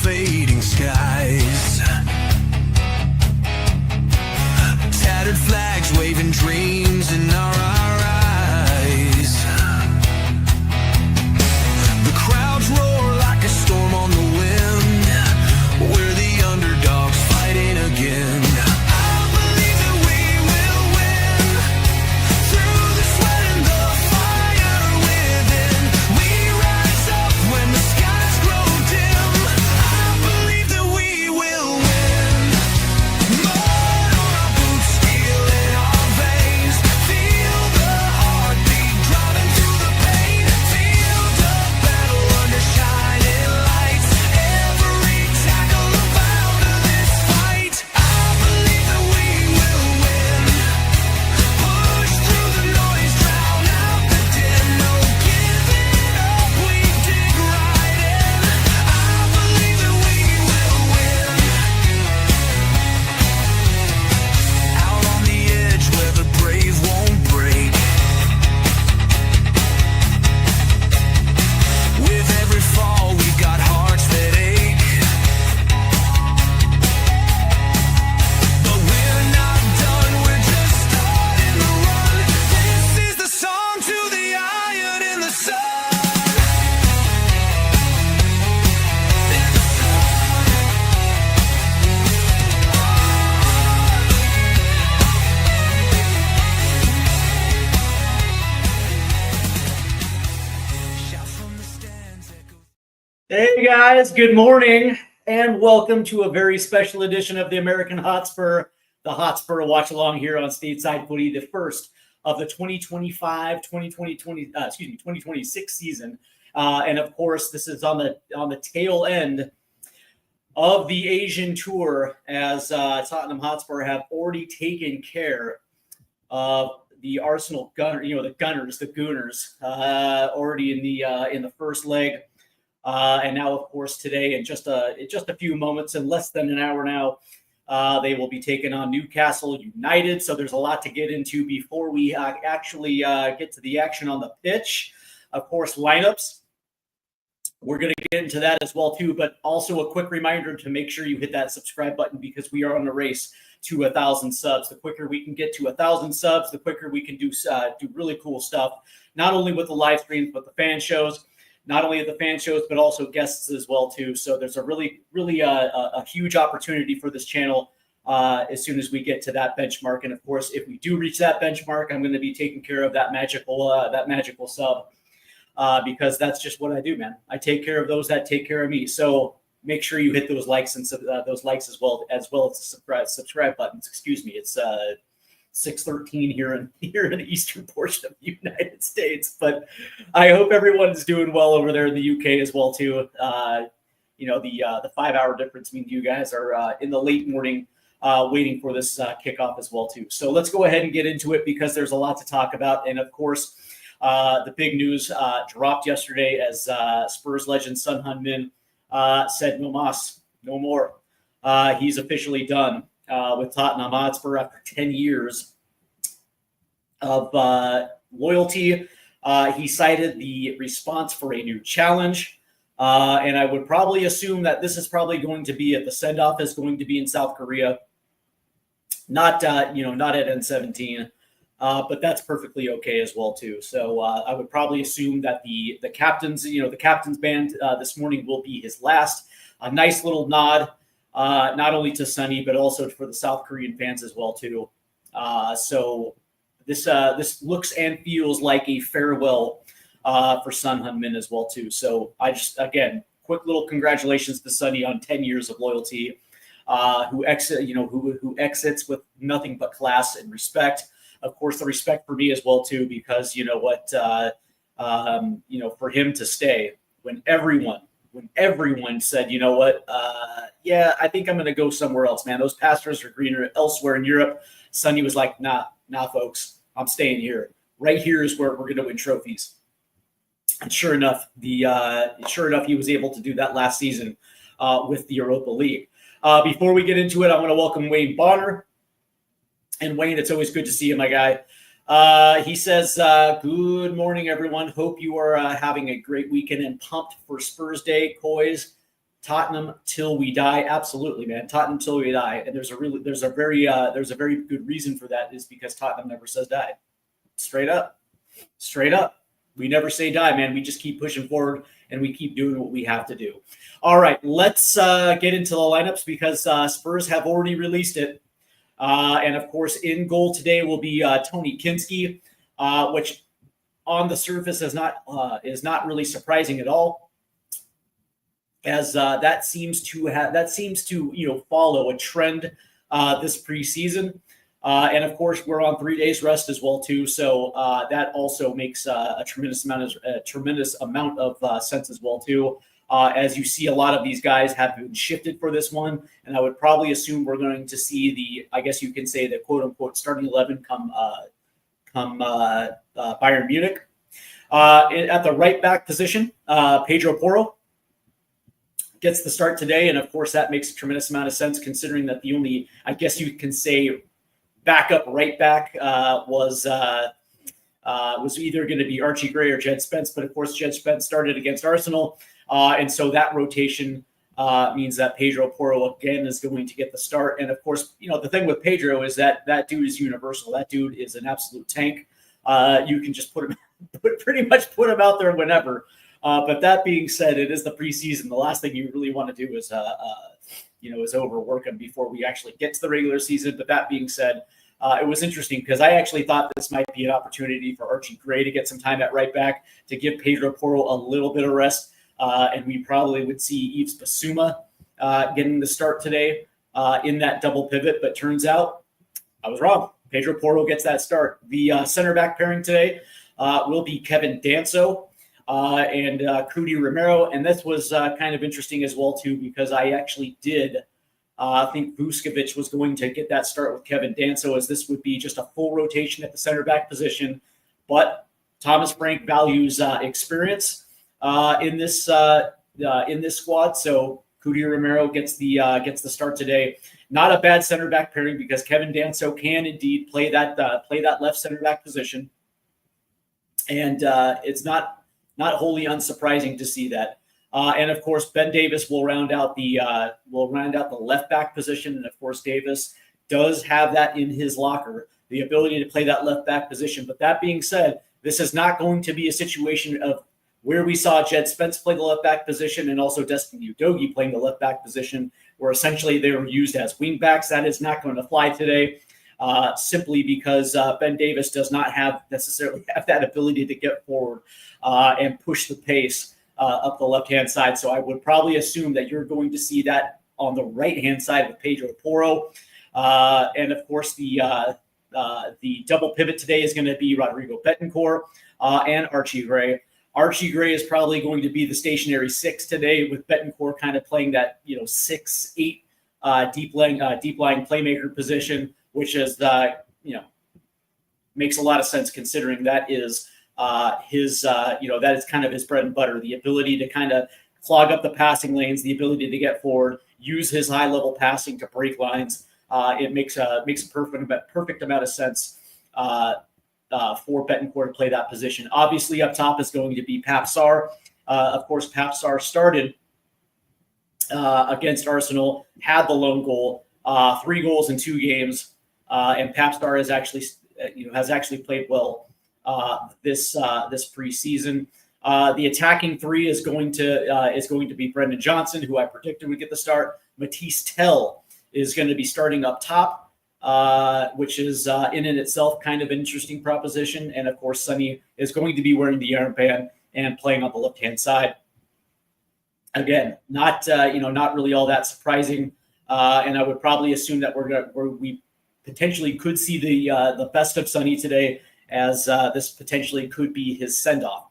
fading skies. Tattered flags waving dreams in our eyes. The crowds roar like a storm on the wind. We're the underdogs fighting again. Hey guys, good morning and welcome to a very special edition of the American Hotspur, the Hotspur Watchalong here on Stateside Footy, the first of the 2026 season. And of course, this is on the tail end of the Asian tour as Tottenham Hotspur have already taken care of the Arsenal the Gooners, already in the first leg. And now, of course, today in just a few moments, in less than an hour now, they will be taking on Newcastle United. So there's a lot to get into before we actually get to the action on the pitch. Of course, lineups. We're going to get into that as well, too. But also a quick reminder to make sure you hit that subscribe button because we are on a race to 1,000 subs. The quicker we can get to 1,000 subs, the quicker we can do really cool stuff, not only with the live streams, but the fan shows. Not only at the fan shows, but also guests as well, too. So there's a really a huge opportunity for this channel as soon as we get to that benchmark. And, of course, if we do reach that benchmark, I'm going to be taking care of that magical sub because that's just what I do, man. I take care of those that take care of me. So make sure you hit those likes and those likes as well as the subscribe buttons. Excuse me. It's 6:13 here in the eastern portion of the United States, but I hope everyone's doing well over there in the UK as well too. The 5-hour difference means you guys are in the late morning waiting for this kickoff as well too. So let's go ahead and get into it because there's a lot to talk about. And of course, the big news dropped yesterday as Spurs legend Son Heung-min said no mas, no more. He's officially done with Tottenham Hotspur after 10 years of loyalty. He cited the response for a new challenge. And I would probably assume that this is probably going to be the sendoff is going to be in South Korea. Not at N17, but that's perfectly okay as well, too. So I would probably assume that the captain's band this morning will be his last. A nice little nod. Not only to Sonny, but also for the South Korean fans as well, too. So this looks and feels like a farewell for Son Heung-min as well, too. So I just, again, quick little congratulations to Sonny on 10 years of loyalty, who exits with nothing but class and respect. Of course, the respect for me as well, too, because you know what, for him to stay when everyone said, you know what, I think I'm going to go somewhere else, man. Those pastures are greener elsewhere in Europe. Sonny was like, nah, folks, I'm staying here. Right here is where we're going to win trophies. And sure enough, he was able to do that last season with the Europa League. Before we get into it, I want to welcome Wayne Bonner. And Wayne, it's always good to see you, my guy. He says, good morning, everyone. Hope you are having a great weekend and pumped for Spurs Day. Coys, Tottenham till we die. Absolutely, man. Tottenham till we die. And there's a very good reason for that, is because Tottenham never says die. Straight up. We never say die, man. We just keep pushing forward and we keep doing what we have to do. All right, let's get into the lineups, because Spurs have already released it. And of course, in goal today will be Tony Kinski, which on the surface is not really surprising at all, as that seems to follow a trend this preseason. And of course, we're on 3 days rest as well too, so that also makes a tremendous amount of sense as well too. As you see, a lot of these guys have been shifted for this one, and I would probably assume we're going to see I guess you can say the quote unquote starting 11 come Bayern Munich. At the right back position, Pedro Porro gets the start today, and of course that makes a tremendous amount of sense, considering that the only, I guess you can say, backup right back was either going to be Archie Gray or Jed Spence, but of course Jed Spence started against Arsenal, and so that rotation means that Pedro Porro again is going to get the start. And of course, the thing with Pedro is that dude is universal. That dude is an absolute tank. You can just pretty much put him out there whenever. But that being said, it is the preseason. The last thing you really want to do is overwork him before we actually get to the regular season. But that being said, it was interesting because I actually thought this might be an opportunity for Archie Gray to get some time at right back, to give Pedro Porro a little bit of rest. And we probably would see Yves Bissouma getting the start today in that double pivot. But turns out I was wrong. Pedro Porro gets that start. The center back pairing today will be Kevin Danso and Cudi Romero. And this was kind of interesting as well, too, because I actually did think Vuskovic was going to get that start with Kevin Danso, as this would be just a full rotation at the center back position. But Thomas Frank values experience in this squad. So Cudi Romero gets the start today. Not a bad center back pairing, because Kevin Danso can indeed play that left center back position, and it's not wholly unsurprising to see that. And of course, Ben Davis will round out the left back position, and of course, Davis does have that in his locker, the ability to play that left back position. But that being said, this is not going to be a situation of where we saw Jed Spence play the left back position and also Destiny Udogie playing the left back position, where essentially they were used as wing backs. That is not going to fly today, simply because Ben Davis does not necessarily have that ability to get forward and push the pace up the left-hand side. So I would probably assume that you're going to see that on the right-hand side with Pedro Porro. And of course, the double pivot today is going to be Rodrigo Betancourt and Archie Gray. Archie Gray is probably going to be the stationary 6 today, with Betancourt kind of playing that 6-8 deep lying playmaker position, which is makes a lot of sense, considering that is that is kind of his bread and butter, the ability to kind of clog up the passing lanes, the ability to get forward, use his high level passing to break lines. It makes a perfect amount of sense for Betancourt to play that position. Obviously, up top is going to be Pape Sarr. Of course, Pape Sarr started against Arsenal, had the lone goal, 3 goals in 2 games, and Pape Sarr has actually played well this preseason. The attacking 3 is going to be Brendan Johnson, who I predicted would get the start. Matisse Tell is going to be starting up top, which is in itself kind of an interesting proposition. And of course, Sonny is going to be wearing the armband and playing on the left-hand side. Again, not really all that surprising. And I would probably assume that we potentially could see the best of Sonny today, as this potentially could be his send-off.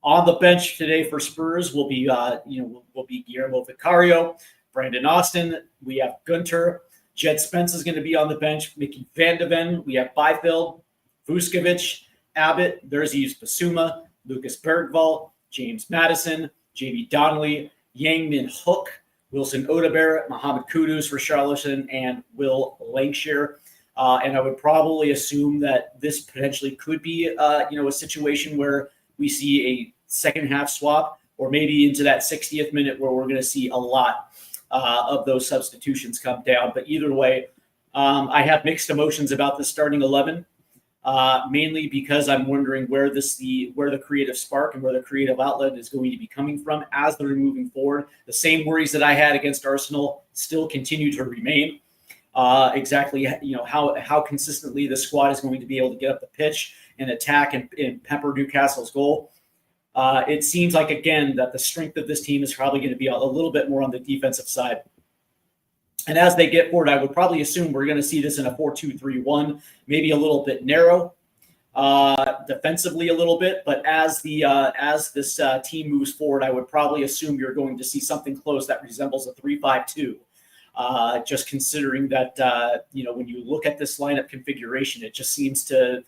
On the bench today for Spurs will be Guillermo Vicario, Brandon Austin. We have Gunter. Jed Spence is going to be on the bench. Mickey Van de Ven. We have Byfield, Vuskovic, Abbott. There's Yves Bissouma, Lucas Bergvall, James Madison, Jamie Donnelly, Heung-min Hook, Wilson Odobert, Mohamed Kudus, Richarlison, and Will Lancashire. And I would probably assume that this potentially could be a situation where we see a second half swap, or maybe into that 60th minute where we're going to see a lot of those substitutions come down. But either way, I have mixed emotions about the starting 11, mainly because I'm wondering where the creative spark and where the creative outlet is going to be coming from as they're moving forward. The same worries that I had against Arsenal still continue to remain. Exactly, how consistently the squad is going to be able to get up the pitch and attack and pepper Newcastle's goal. It seems like, again, that the strength of this team is probably going to be a little bit more on the defensive side. And as they get forward, I would probably assume we're going to see this in a 4-2-3-1, maybe a little bit narrow, defensively a little bit. But as this team moves forward, I would probably assume you're going to see something close that resembles a 3-5-2. Just considering that, when you look at this lineup configuration, it just seems to,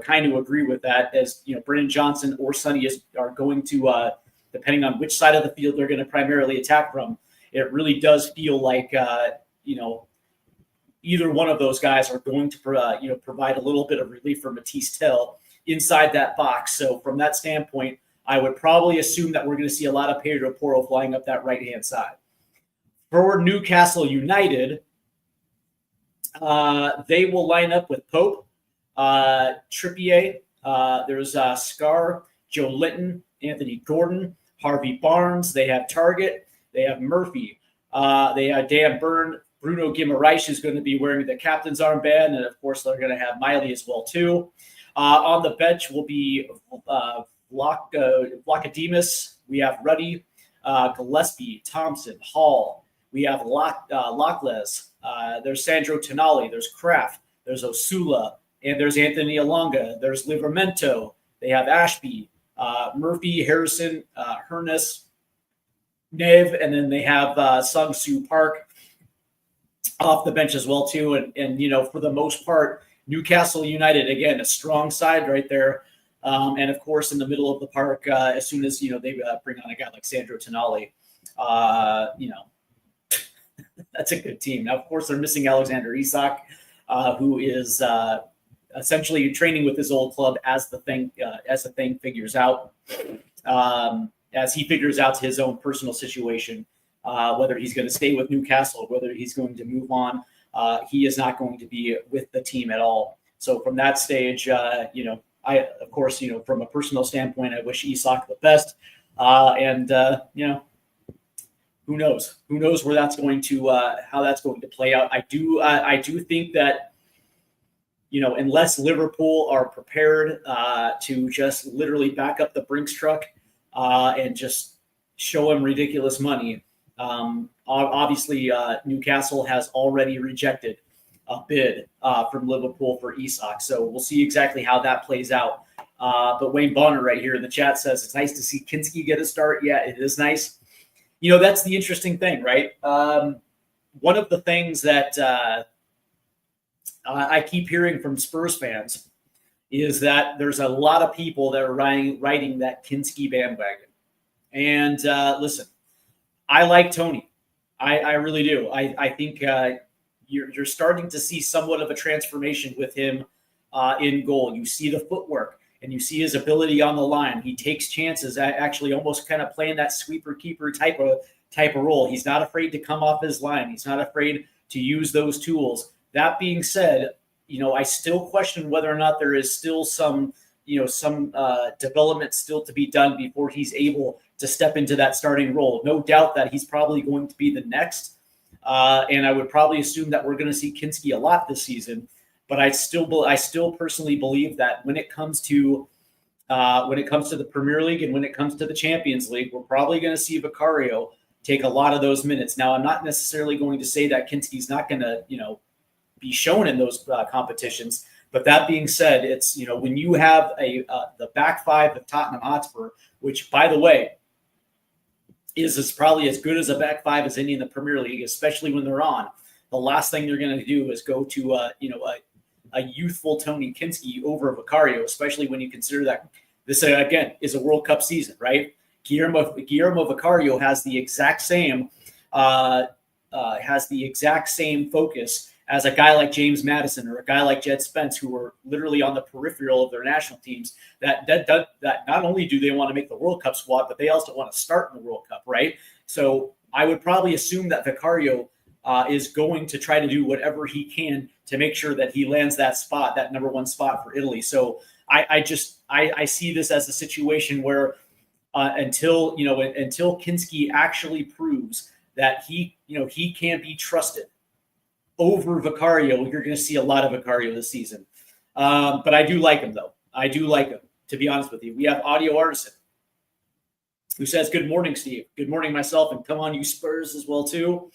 kind of agree with that, as, Brennan Johnson or Sonny are going to, depending on which side of the field they're going to primarily attack from. It really does feel like, either one of those guys are going to, provide a little bit of relief for Matisse Tell inside that box. So from that standpoint, I would probably assume that we're going to see a lot of Pedro Porro flying up that right-hand side. For Newcastle United, they will line up with Pope, Trippier, there's Scar, Joe Linton, Anthony Gordon, Harvey Barnes. They have Target. They have Murphy. They have Dan Burn. Bruno Guimaraes is going to be wearing the captain's armband. And, of course, they're going to have Miley as well, too. On the bench will be Vlachodimos. We have Ruddy, Gillespie, Thompson, Hall. We have Lockles. There's Sandro Tonali. There's Kraft. There's Osula. And there's Anthony Alonga. There's Livramento. They have Ashby, Murphy, Harrison, Hernus, Neve, and then they have Sung Soo Park off the bench as well, too. And for the most part, Newcastle United, again, a strong side right there. And, of course, in the middle of the park, as soon as, they bring on a guy like Sandro Tonali, that's a good team. Now, of course, they're missing Alexander Isak, who is essentially training with his old club as the thing figures out. As he figures out his own personal situation, whether he's going to stay with Newcastle, whether he's going to move on, he is not going to be with the team at all. So from that stage, of course, from a personal standpoint, I wish Isak the best. Who knows? Who knows where that's going to, how that's going to play out? I do think that, unless Liverpool are prepared to just literally back up the Brinks truck and just show him ridiculous money. Obviously, Newcastle has already rejected a bid from Liverpool for Isak, so we'll see exactly how that plays out. But Wayne Bonner right here in the chat says it's nice to see Kinski get a start. Yeah, it is nice. That's the interesting thing, right? One of the things that I keep hearing from Spurs fans is that there's a lot of people that are riding that Kinski bandwagon. And listen, I like Tony. I really do. I think you're starting to see somewhat of a transformation with him in goal. You see the footwork and you see his ability on the line. He takes chances, actually almost kind of playing that sweeper keeper type of role. He's not afraid to come off his line. He's not afraid to use those tools. That being said, I still question whether or not there is still some development still to be done before he's able to step into that starting role. No doubt that he's probably going to be the next. And I would probably assume that we're going to see Kinski a lot this season. But I still personally believe that when it comes to the Premier League and when it comes to the Champions League, we're probably going to see Vicario take a lot of those minutes. Now, I'm not necessarily going to say that Kinski's not going to, be shown in those competitions. But that being said, it's, when you have the back five of Tottenham Hotspur, which, by the way, is probably as good as a back five as any in the Premier League, especially when they're on. The last thing they're going to do is go to a youthful Tony Kinski over Vicario, especially when you consider that this again is a World Cup season, right? Guillermo Vicario has the exact same focus as a guy like James Madison or a guy like Jed Spence, who are literally on the peripheral of their national teams, that not only do they want to make the World Cup squad, but they also want to start in the World Cup, right? So I would probably assume that Vicario is going to try to do whatever he can to make sure that he lands that spot, that number one spot for Italy. So I see this as a situation where until Kinski actually proves that he can be trusted over Vicario, you're going to see a lot of Vicario this season. But I do like him, though. I do like him, to be honest with you. We have Audio Artisan, who says, "Good morning, Steve." Good morning, myself, and come on, you Spurs as well, too.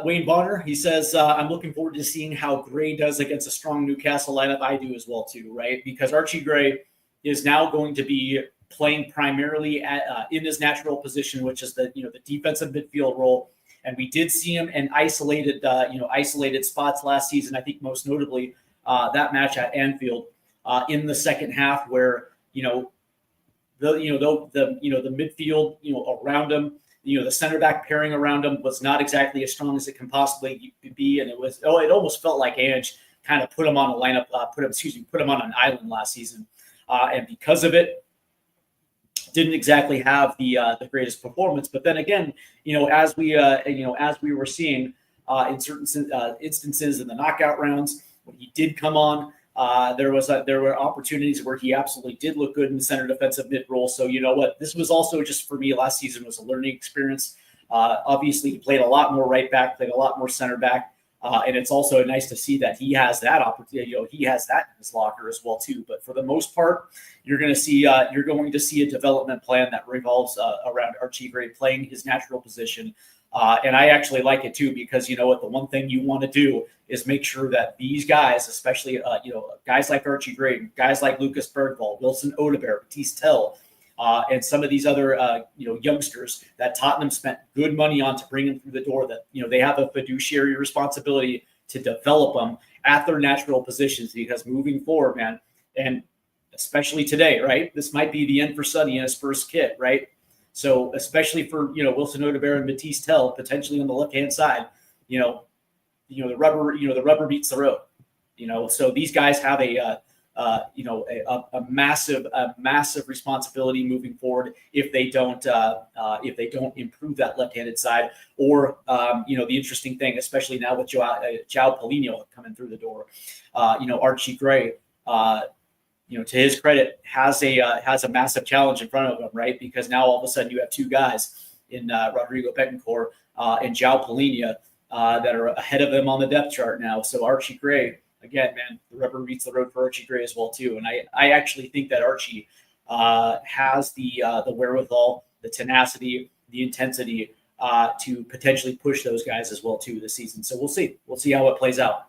Wayne Bonner, he says, "I'm looking forward to seeing how Gray does against a strong Newcastle lineup." I do as well, too, right? Because Archie Gray is now going to be playing primarily in his natural position, which is the defensive midfield role. And we did see him in isolated spots last season. I think most notably that match at Anfield in the second half, where the midfield around him, the center back pairing around him was not exactly as strong as it can possibly be, and it almost felt like Ange kind of put him on a lineup, put him on an island last season, and because of it, didn't exactly have the greatest performance. But then again, as we were seeing in certain instances in the knockout rounds, when he did come on, there were opportunities where he absolutely did look good in the center defensive mid role. So you know what, this was also just for me last season was a learning experience. Obviously, he played a lot more right back, played a lot more center back. And it's also nice to see that he has that opportunity. He has that in his locker as well too. But for the most part, you're going to see a development plan that revolves around Archie Gray playing his natural position. And I actually like it too, because you know what, the one thing you want to do is make sure that these guys, especially guys like Archie Gray, guys like Lucas Bergvall, Wilson Odobert, Baptiste Tell, and some of these other youngsters that Tottenham spent good money on to bring them through the door, that they have a fiduciary responsibility to develop them at their natural positions, because moving forward, man, and especially today, right, this might be the end for Sonny in his first kit, right? So especially for Wilson Odobert and Baptiste Tell potentially on the left hand side, the rubber meets the road, so these guys have a massive responsibility moving forward if they don't improve that left-handed side, or the interesting thing, especially now with João Paulinho coming through the door, Archie Gray, to his credit, has a massive challenge in front of him, right? Because now all of a sudden you have two guys in Rodrigo Betancourt and João Paulinho that are ahead of him on the depth chart now. So Archie Gray, again, man, the rubber meets the road for Archie Gray as well too. And I actually think that Archie has the wherewithal, the tenacity, the intensity to potentially push those guys as well too this season. So we'll see. We'll see how it plays out.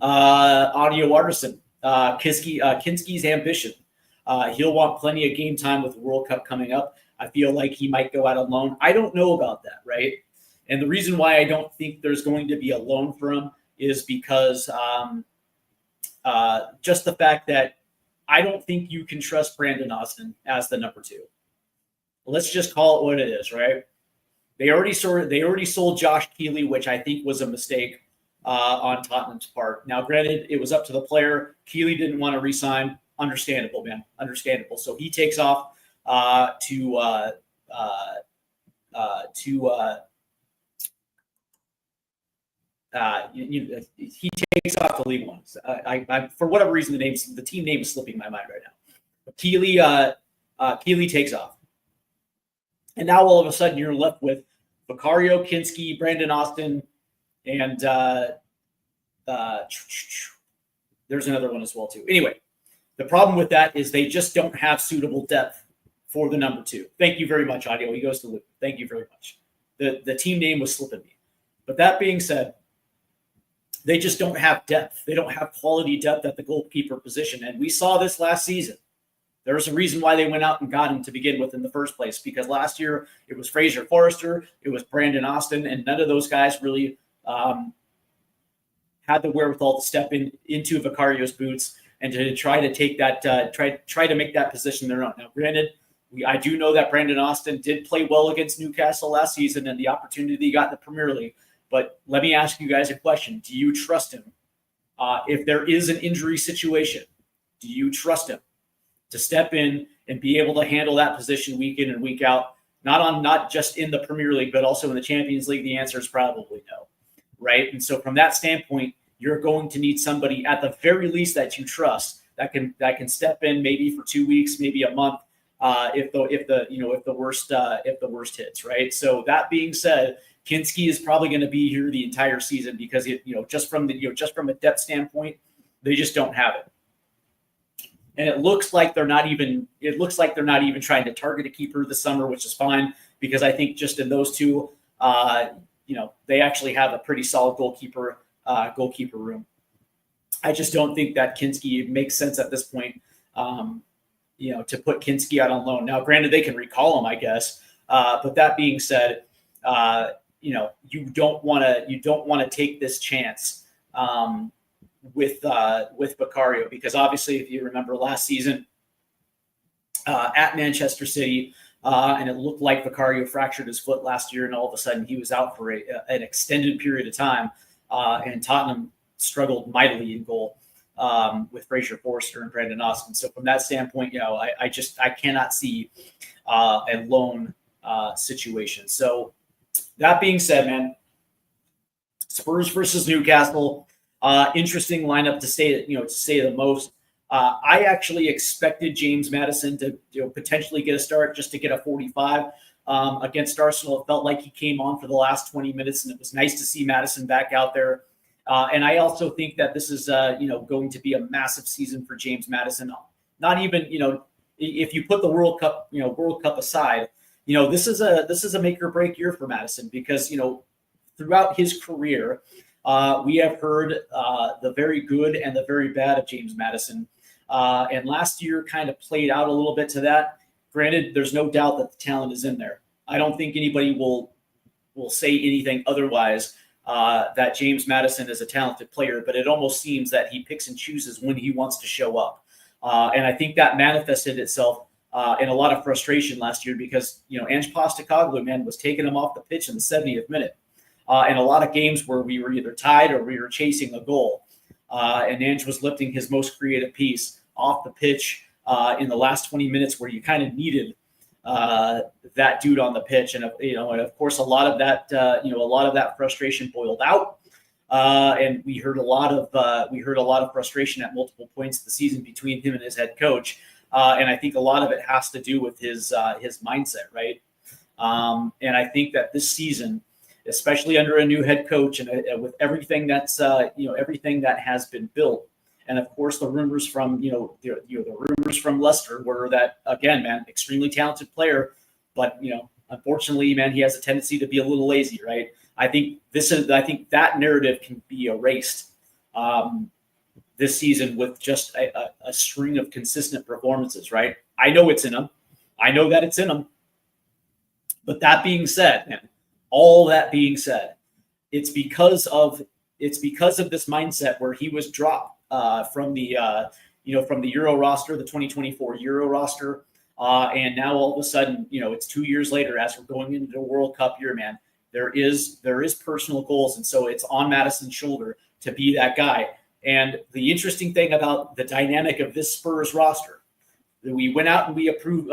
Audio Artisan, Kinski's ambition. He'll want plenty of game time with the World Cup coming up. I feel like he might go out on loan. I don't know about that, right? And the reason why I don't think there's going to be a loan for him is because just the fact that I don't think you can trust Brandon Austin as the number 2. Let's just call it what it is, right? They already sold Josh Keeley, which I think was a mistake on Tottenham's part. Now, granted, it was up to the player. Keeley didn't want to re-sign. Understandable, man. Understandable. So he takes off he takes off to League One. I for whatever reason, the team name is slipping my mind right now. But Keeley takes off, and now all of a sudden you're left with Vicario, Kinski, Brandon Austin, and there's another one as well too. Anyway, the problem with that is they just don't have suitable depth for the number 2. Thank you very much, Audio. He goes to Luke. Thank you very much. The team name was slipping me. But that being said, they just don't have depth. They don't have quality depth at the goalkeeper position. And we saw this last season. There was a reason why they went out and got him to begin with in the first place, because last year it was Fraser Forrester, it was Brandon Austin, and none of those guys really had the wherewithal to step into Vicario's boots and to try to take that, try to make that position their own. Now, granted, I do know that Brandon Austin did play well against Newcastle last season and the opportunity he got in the Premier League. But let me ask you guys a question. Do you trust him? If there is an injury situation, do you trust him to step in and be able to handle that position week in and week out? Not just in the Premier League, but also in the Champions League? The answer is probably no, right? And so from that standpoint, you're going to need somebody at the very least that you trust that can step in maybe for 2 weeks, maybe a month, if the worst hits, right? So that being said, Kinski is probably going to be here the entire season because just from a depth standpoint, they just don't have it. And it looks like they're not even trying to target a keeper this summer, which is fine because I think just in those two, they actually have a pretty solid goalkeeper room. I just don't think that Kinski makes sense at this point, to put Kinski out on loan. Now, granted, they can recall him, I guess. But that being said, you don't want to take this chance with Vicario because obviously, if you remember last season at Manchester City, and it looked like Vicario fractured his foot last year, and all of a sudden he was out for an extended period of time, and Tottenham struggled mightily in goal with Fraser Forster and Brandon Austin. So from that standpoint, I cannot see a loan situation. So that being said, man, Spurs versus Newcastle, interesting lineup to say the most. I actually expected James Maddison to potentially get a start just to get a 45 against Arsenal. It felt like he came on for the last 20 minutes, and it was nice to see Maddison back out there. And I also think that this is going to be a massive season for James Maddison. Not even if you put the World Cup aside, this is a make or break year for Maddison because throughout his career, we have heard the very good and the very bad of James Maddison. And last year kind of played out a little bit to that. Granted, there's no doubt that the talent is in there. I don't think anybody will say anything otherwise that James Maddison is a talented player, but it almost seems that he picks and chooses when he wants to show up. And I think that manifested itself in a lot of frustration last year because, Ange Postecoglou, man, was taking him off the pitch in the 70th minute. In a lot of games where we were either tied or we were chasing a goal. And Ange was lifting his most creative piece off the pitch in the last 20 minutes where you kind of needed that dude on the pitch. And, and of course, a lot of that frustration boiled out. And we heard a lot of frustration at multiple points of the season between him and his head coach. And I think a lot of it has to do with his mindset, right? And I think that this season, especially under a new head coach and with everything that's everything that has been built, and of course the rumors from the rumors from Leicester were that, again, man, extremely talented player, but unfortunately, man, he has a tendency to be a little lazy, right? I think that narrative can be erased this season with just a string of consistent performances, right? I know it's in him. I know that it's in him. But that being said, man, all that being said, it's because of this mindset where he was dropped from the Euro roster, the 2024 Euro roster, and now all of a sudden, it's 2 years later as we're going into the World Cup year, man. There is personal goals, and so it's on Maddison's shoulder to be that guy. And the interesting thing about the dynamic of this Spurs roster, we went out and we improved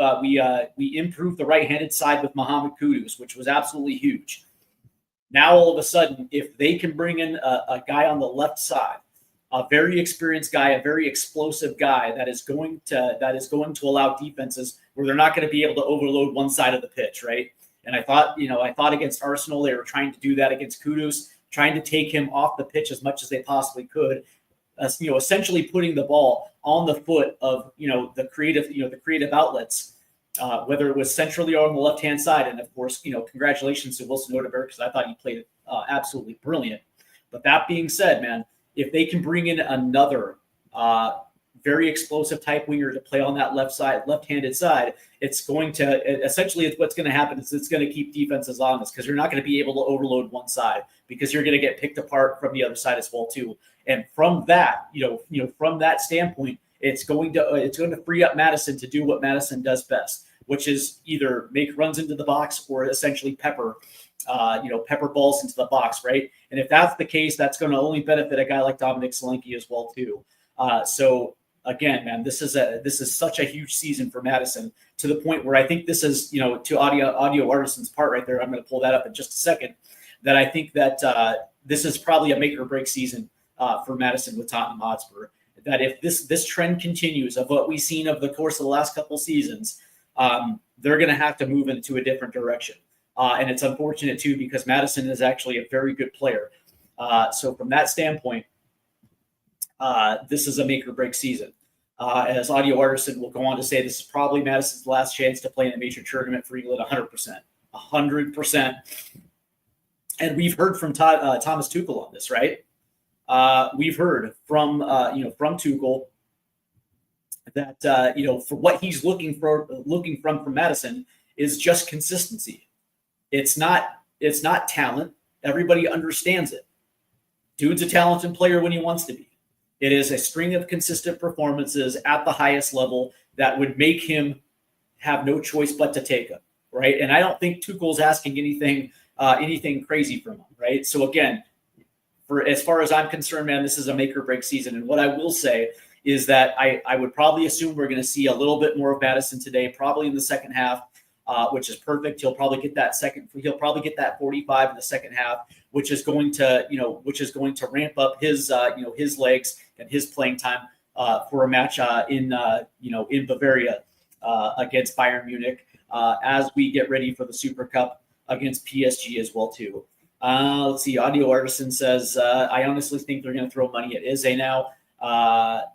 the right-handed side with Mohamed Kudus, which was absolutely huge. Now, all of a sudden, if they can bring in a guy on the left side, a very experienced guy, a very explosive guy that is going to allow defenses where they're not going to be able to overload one side of the pitch, right? And I thought against Arsenal they were trying to do that against Kudus, trying to take him off the pitch as much as they possibly could. Essentially putting the ball on the foot of the creative outlets, whether it was centrally or on the left hand side. And of course, congratulations to Wilson Odegaard because I thought he played absolutely brilliant. But that being said, man, if they can bring in another very explosive type winger to play on that left-handed side, it's going to essentially what's going to happen is it's going to keep defenses honest because you're not going to be able to overload one side because you're going to get picked apart from the other side as well too. And from that, from that standpoint, it's going to free up Maddison to do what Maddison does best, which is either make runs into the box or essentially pepper pepper balls into the box, right? And if that's the case, that's going to only benefit a guy like Dominic Solanke as well too. So again, man, this is such a huge season for Madison, to the point where I think this is, to audio artisan's part right there. I'm going to pull that up in just a second. That I think that this is probably a make or break season for Madison with Tottenham Hotspur. That if this trend continues of what we've seen of the course of the last couple seasons, they're going to have to move into a different direction. And it's unfortunate too, because Madison is actually a very good player. So from that standpoint, this is a make or break season. As Audio Artisan will go on to say, this is probably Madison's last chance to play in a major tournament for England. 100%. And we've heard from Thomas Tuchel on this, right? We've heard from Tuchel that for what he's looking from Madison is just consistency. It's not talent. Everybody understands it. Dude's a talented player when he wants to be. It is a string of consistent performances at the highest level that would make him have no choice but to take him, right? And I don't think Tuchel's asking anything crazy from him, right? So again, for as far as I'm concerned, man, this is a make or break season. And what I will say is that I would probably assume we're going to see a little bit more of Madison today, probably in the second half, which is perfect. He'll probably get that 45 in the second half, which is going to ramp up his legs and his playing time for a match in Bavaria against Bayern Munich as we get ready for the Super Cup against PSG as well too. Let's see. Audio Artisan says, I honestly think they're going to throw money at Eze now.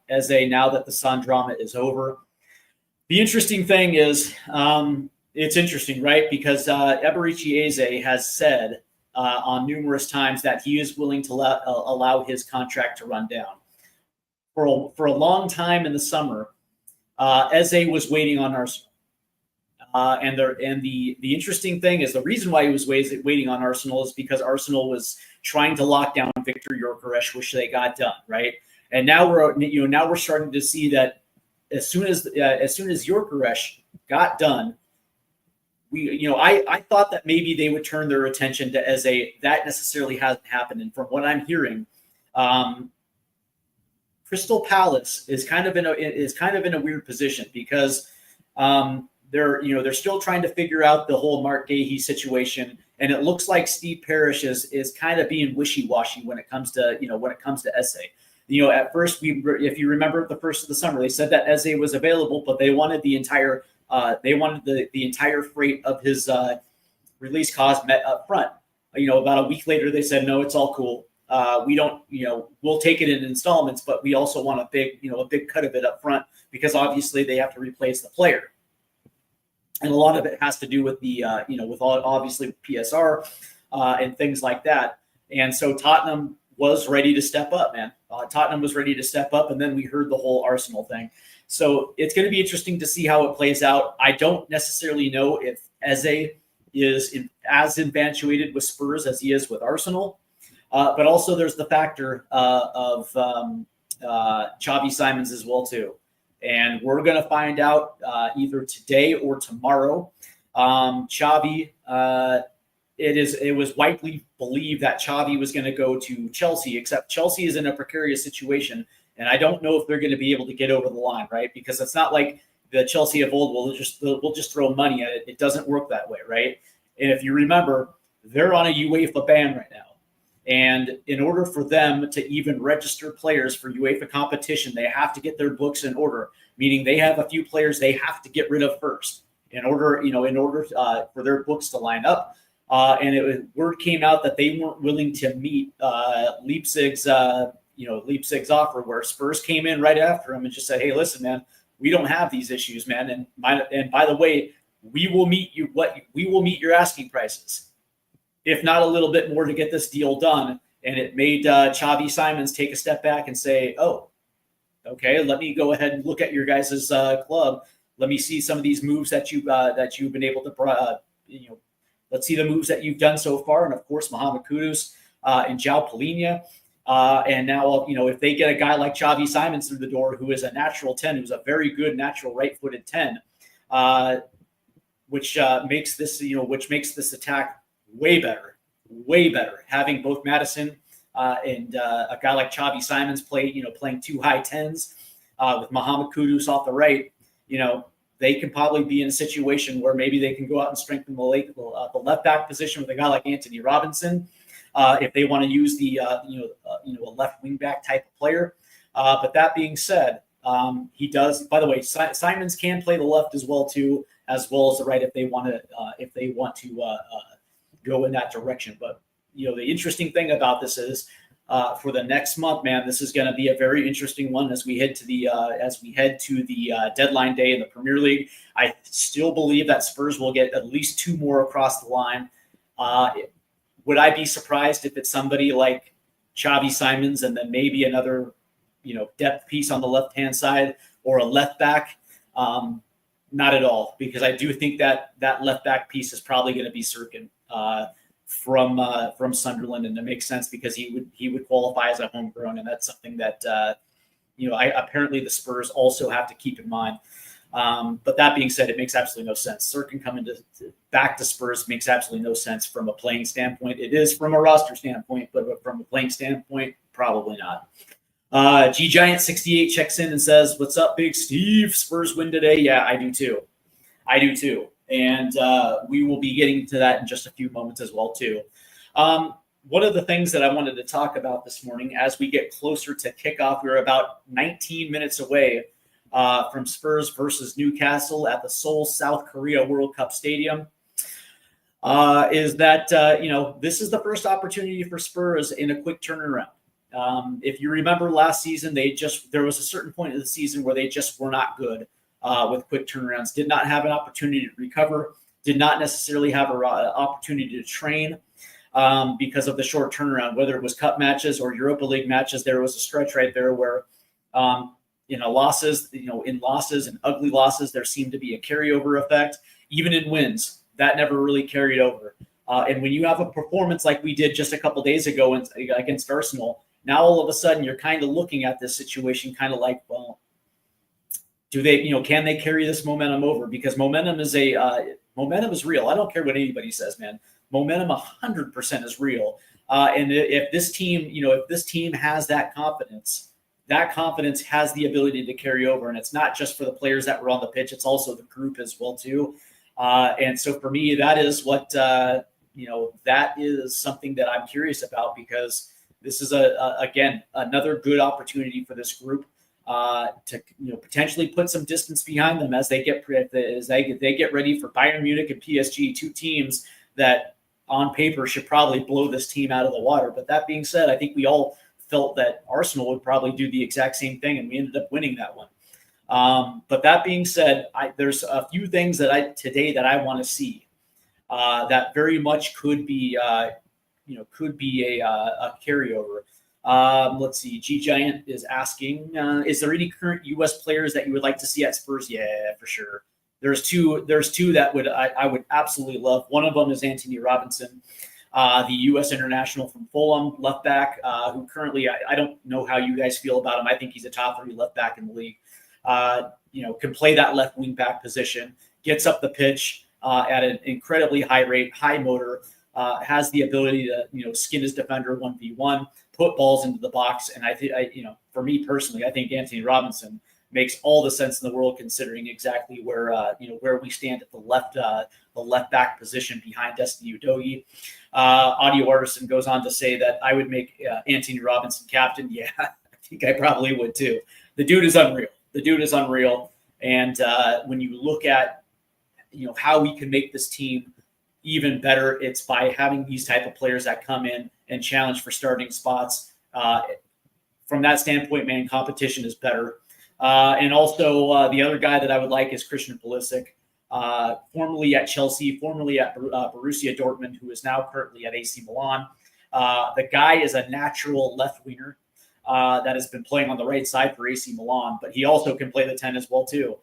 Eze, now that the Sun drama is over. The interesting thing is, it's interesting, right? Because Eberechi Eze has said on numerous times that he is willing to allow his contract to run down. For a long time in the summer, Eze was waiting on Arsenal. And the interesting thing is, the reason why he was waiting on Arsenal is because Arsenal was trying to lock down Victor Gyökeres, which they got done, right? And now we're starting to see that as soon as Gyökeres got done, I thought that maybe they would turn their attention to Eze. That necessarily hasn't happened. And from what I'm hearing, Crystal Palace is kind of in a weird position because they're still trying to figure out the whole Mark Gahey situation, and it looks like Steve Parish is kind of being wishy-washy when it comes to Eze. At first, if you remember the first of the summer, they said that Eze was available, but they wanted the entire freight of his release cost met up front. About a week later, they said, no, it's all cool. We don't, we'll take it in installments, but we also want a big cut of it up front because obviously they have to replace the player. And a lot of it has to do with obviously PSR and things like that. And so Tottenham was ready to step up, man. Tottenham was ready to step up, and then we heard the whole Arsenal thing. So it's going to be interesting to see how it plays out. I don't necessarily know if Eze is as infatuated with Spurs as he is with Arsenal. But also there's the factor of Xavi Simons as well too. And we're going to find out either today or tomorrow. Xavi, it was widely believed that Xavi was going to go to Chelsea, except Chelsea is in a precarious situation. And I don't know if they're going to be able to get over the line, right? Because it's not like the Chelsea of old we'll just throw money at it. It doesn't work that way, right? And if you remember, they're on a UEFA ban right now. And in order for them to even register players for UEFA competition, they have to get their books in order, meaning they have a few players they have to get rid of first in order for their books to line up. And word came out that they weren't willing to meet Leipzig's offer, where Spurs came in right after him and just said, "Hey, listen, man, we don't have these issues, man. And by the way, we will meet your asking prices, if not a little bit more, to get this deal done." And it made Xavi Simons take a step back and say, "Oh, okay, let me go ahead and look at your guys' club. Let me see some of these moves that you've been able to, let's see the moves that you've done so far." And of course, Mohamed Kudus and João Palhinha. And now, if they get a guy like Xavi Simons through the door, who is a natural 10, who's a very good natural right-footed 10, which makes this attack way better. Having both Madison and a guy like Xavi Simons playing two high tens with Muhammad Kudus off the right, they can probably be in a situation where maybe they can go out and strengthen the left back position with a guy like Anthony Robinson if they want to use a left wing back type of player. But that being said, he does. By the way, Simons can play the left as well as the right if they want to go in that direction. But the interesting thing about this is for the next month, man, this is going to be a very interesting one as we head to the deadline day in the Premier League. I still believe that Spurs will get at least two more across the line. Would I be surprised if it's somebody like Xavi Simons and then maybe another depth piece on the left-hand side or a left back? Not at all, because I do think that left back piece is probably going to be Sirkin from Sunderland, and it makes sense because he would qualify as a homegrown, and that's something that apparently the Spurs also have to keep in mind. But that being said, it makes absolutely no sense. Sirkin coming back to Spurs makes absolutely no sense from a playing standpoint. It is from a roster standpoint, but from a playing standpoint, probably not. G Giant 68 checks in and says, "What's up, Big Steve? Spurs win today." Yeah, I do too. And we will be getting to that in just a few moments as well too. One of the things that I wanted to talk about this morning as we get closer to kickoff, we're about 19 minutes away from Spurs versus Newcastle at the Seoul, South Korea World Cup Stadium. Is that this is the first opportunity for Spurs in a quick turnaround. If you remember last season, there was a certain point of the season where they just were not good with quick turnarounds, did not have an opportunity to recover, did not necessarily have an opportunity to train because of the short turnaround, whether it was cup matches or Europa League matches. There was a stretch right there where in losses and ugly losses, there seemed to be a carryover effect. Even in wins, that never really carried over. And when you have a performance like we did just a couple days ago against Arsenal, now all of a sudden you're kind of looking at this situation kind of like, well, do they, can they carry this momentum over? Because momentum is real. I don't care what anybody says, man. Momentum 100% is real. And if this team has that confidence has the ability to carry over. And it's not just for the players that were on the pitch, it's also the group as well too. And so for me, that is what that is something that I'm curious about, because this is again another good opportunity for this group to potentially put some distance behind them as they get ready for Bayern Munich and PSG, two teams that on paper should probably blow this team out of the water. But that being said, I think we all felt that Arsenal would probably do the exact same thing, and we ended up winning that one. But that being said, there's a few things today that I want to see that very much could be a carryover. Let's see. G Giant is asking, is there any current U.S. players that you would like to see at Spurs? Yeah, for sure. There's two that I would absolutely love. One of them is Anthony Robinson, the U.S. international from Fulham, left back, who currently I don't know how you guys feel about him. I think he's a top 3 left back in the league. Can play that left wing back position, gets up the pitch at an incredibly high rate, high motor, has the ability to, skin his defender 1v1, put balls into the box. And I think, for me personally, I think Anthony Robinson makes all the sense in the world, considering exactly where we stand at the left back position behind Destiny Udogie. Audio Artisan goes on to say that I would make Anthony Robinson captain. Yeah, I think I probably would too. The dude is unreal. And when you look at, how we can make this team even better, it's by having these type of players that come in and challenge for starting spots. From that standpoint, man, competition is better. And also the other guy that I would like is Christian Pulisic, formerly at Chelsea, formerly at Borussia Dortmund, who is now currently at AC Milan. The guy is a natural left winger that has been playing on the right side for AC Milan, but he also can play the 10 as well too.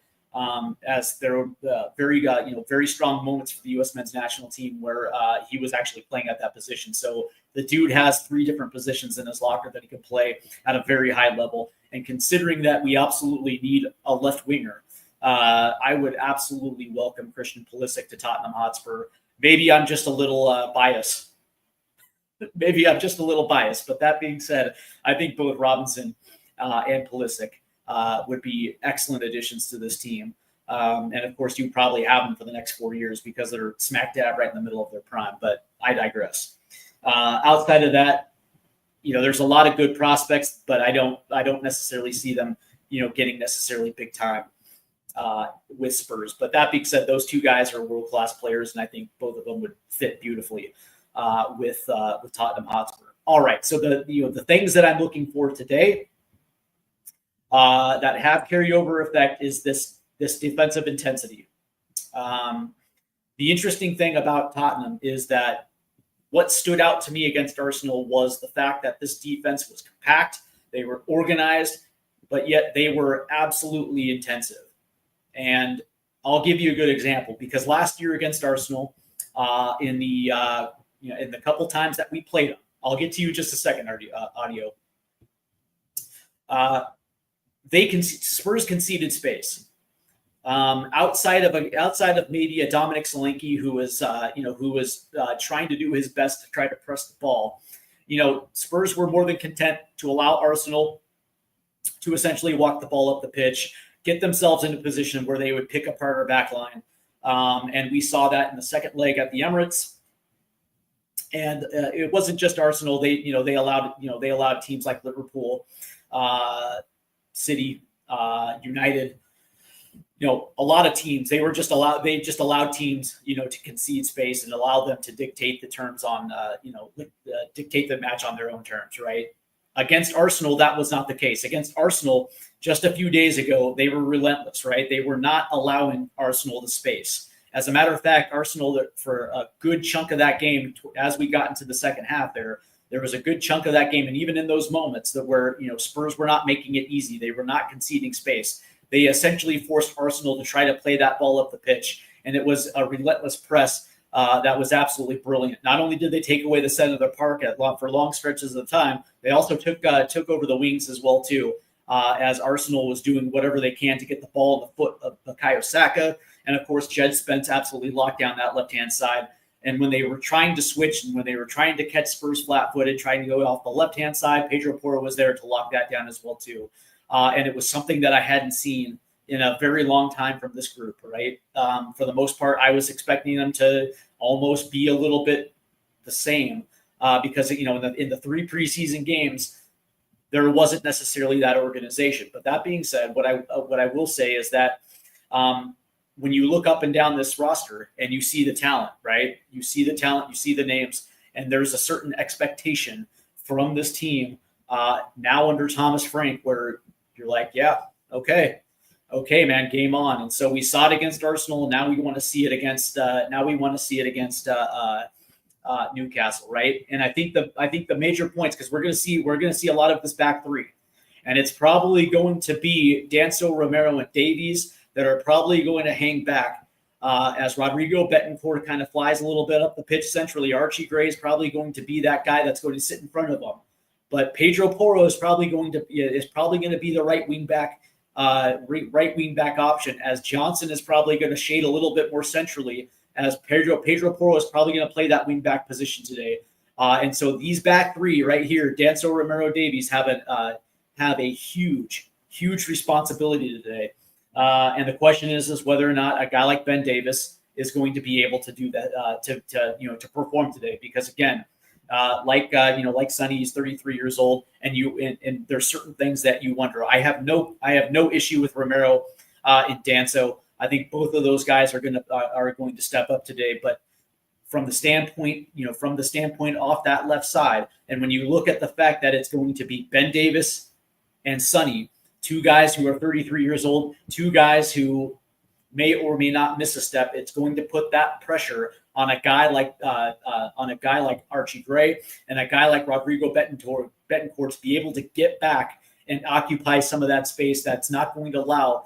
As there were very strong moments for the U.S. men's national team where he was actually playing at that position. So the dude has 3 different positions in his locker that he can play at a very high level. And considering that we absolutely need a left winger, I would absolutely welcome Christian Pulisic to Tottenham Hotspur. maybe I'm just a little biased. Maybe I'm just a little biased. But that being said, I think both Robinson and Pulisic would be excellent additions to this team. And of course, you probably have them for the next 4 years because they're smack dab right in the middle of their prime. But I digress. Outside of that, there's a lot of good prospects, but I don't necessarily see them, getting necessarily big time with Spurs. But that being said, those two guys are world-class players, and I think both of them would fit beautifully with Tottenham Hotspur. All right, so the things that I'm looking for today that have carryover effect is this defensive intensity. The interesting thing about Tottenham is that what stood out to me against Arsenal was the fact that this defense was compact, they were organized, but yet they were absolutely intensive. And I'll give you a good example because last year against Arsenal, in the couple times that we played them, I'll get to you in just a second, audio. Spurs conceded space. Outside of maybe a Dominic Solanke who was trying to do his best to try to press the ball, Spurs were more than content to allow Arsenal to essentially walk the ball up the pitch, get themselves into a position where they would pick apart our back line. And we saw that in the second leg at the Emirates. And it wasn't just Arsenal. They allowed teams like Liverpool, City, United, a lot of teams, they just allowed teams, to concede space and allow them to dictate the terms on, dictate the match on their own terms, right? Against Arsenal, that was not the case. Against Arsenal, just a few days ago, they were relentless, right? They were not allowing Arsenal the space. As a matter of fact, Arsenal, for a good chunk of that game, as we got into the second half there was a good chunk of that game. And even in those moments that were, Spurs were not making it easy. They were not conceding space. They essentially forced Arsenal to try to play that ball up the pitch. And it was a relentless press that was absolutely brilliant. Not only did they take away the center of the park for long stretches of time, they also took over the wings as well, too, as Arsenal was doing whatever they can to get the ball in the foot of Bukayo Saka. And, of course, Jed Spence absolutely locked down that left-hand side. And when they were trying to switch and when they were trying to catch Spurs flat-footed, trying to go off the left-hand side, Pedro Porro was there to lock that down as well, too. And it was something that I hadn't seen in a very long time from this group, right? For the most part, I was expecting them to almost be a little bit the same because, in the 3 preseason games, there wasn't necessarily that organization. But that being said, what I will say is that when you look up and down this roster and you see the talent, right? You see the talent, you see the names, and there's a certain expectation from this team now under Thomas Frank where you're like, yeah, okay, man, game on. And so we saw it against Arsenal. Now we want to see it against Newcastle, right? And I think the major points, because we're going to see a lot of this back three, and it's probably going to be Danso, Romero, and Davies that are probably going to hang back as Rodrigo Betancourt kind of flies a little bit up the pitch centrally. Archie Gray is probably going to be that guy that's going to sit in front of him. But Pedro Porro is probably going to be the right wing back option, as Johnson is probably going to shade a little bit more centrally, as Pedro Porro is probably going to play that wing back position today. And so these back three right here, Danso, Romero, Davies, have a huge responsibility today. And the question is whether or not a guy like Ben Davis is going to be able to do that to perform today, because again. Like Sonny, he's 33 years old, and there's certain things that you wonder. I have no issue with Romero and Danso. I think both of those guys are going to step up today. But from the standpoint off that left side, and when you look at the fact that it's going to be Ben Davis and Sonny, two guys who are 33 years old, two guys who may or may not miss a step, it's going to put that pressure on a guy like Archie Gray and a guy like Rodrigo Betancourt to be able to get back and occupy some of that space that's not going to allow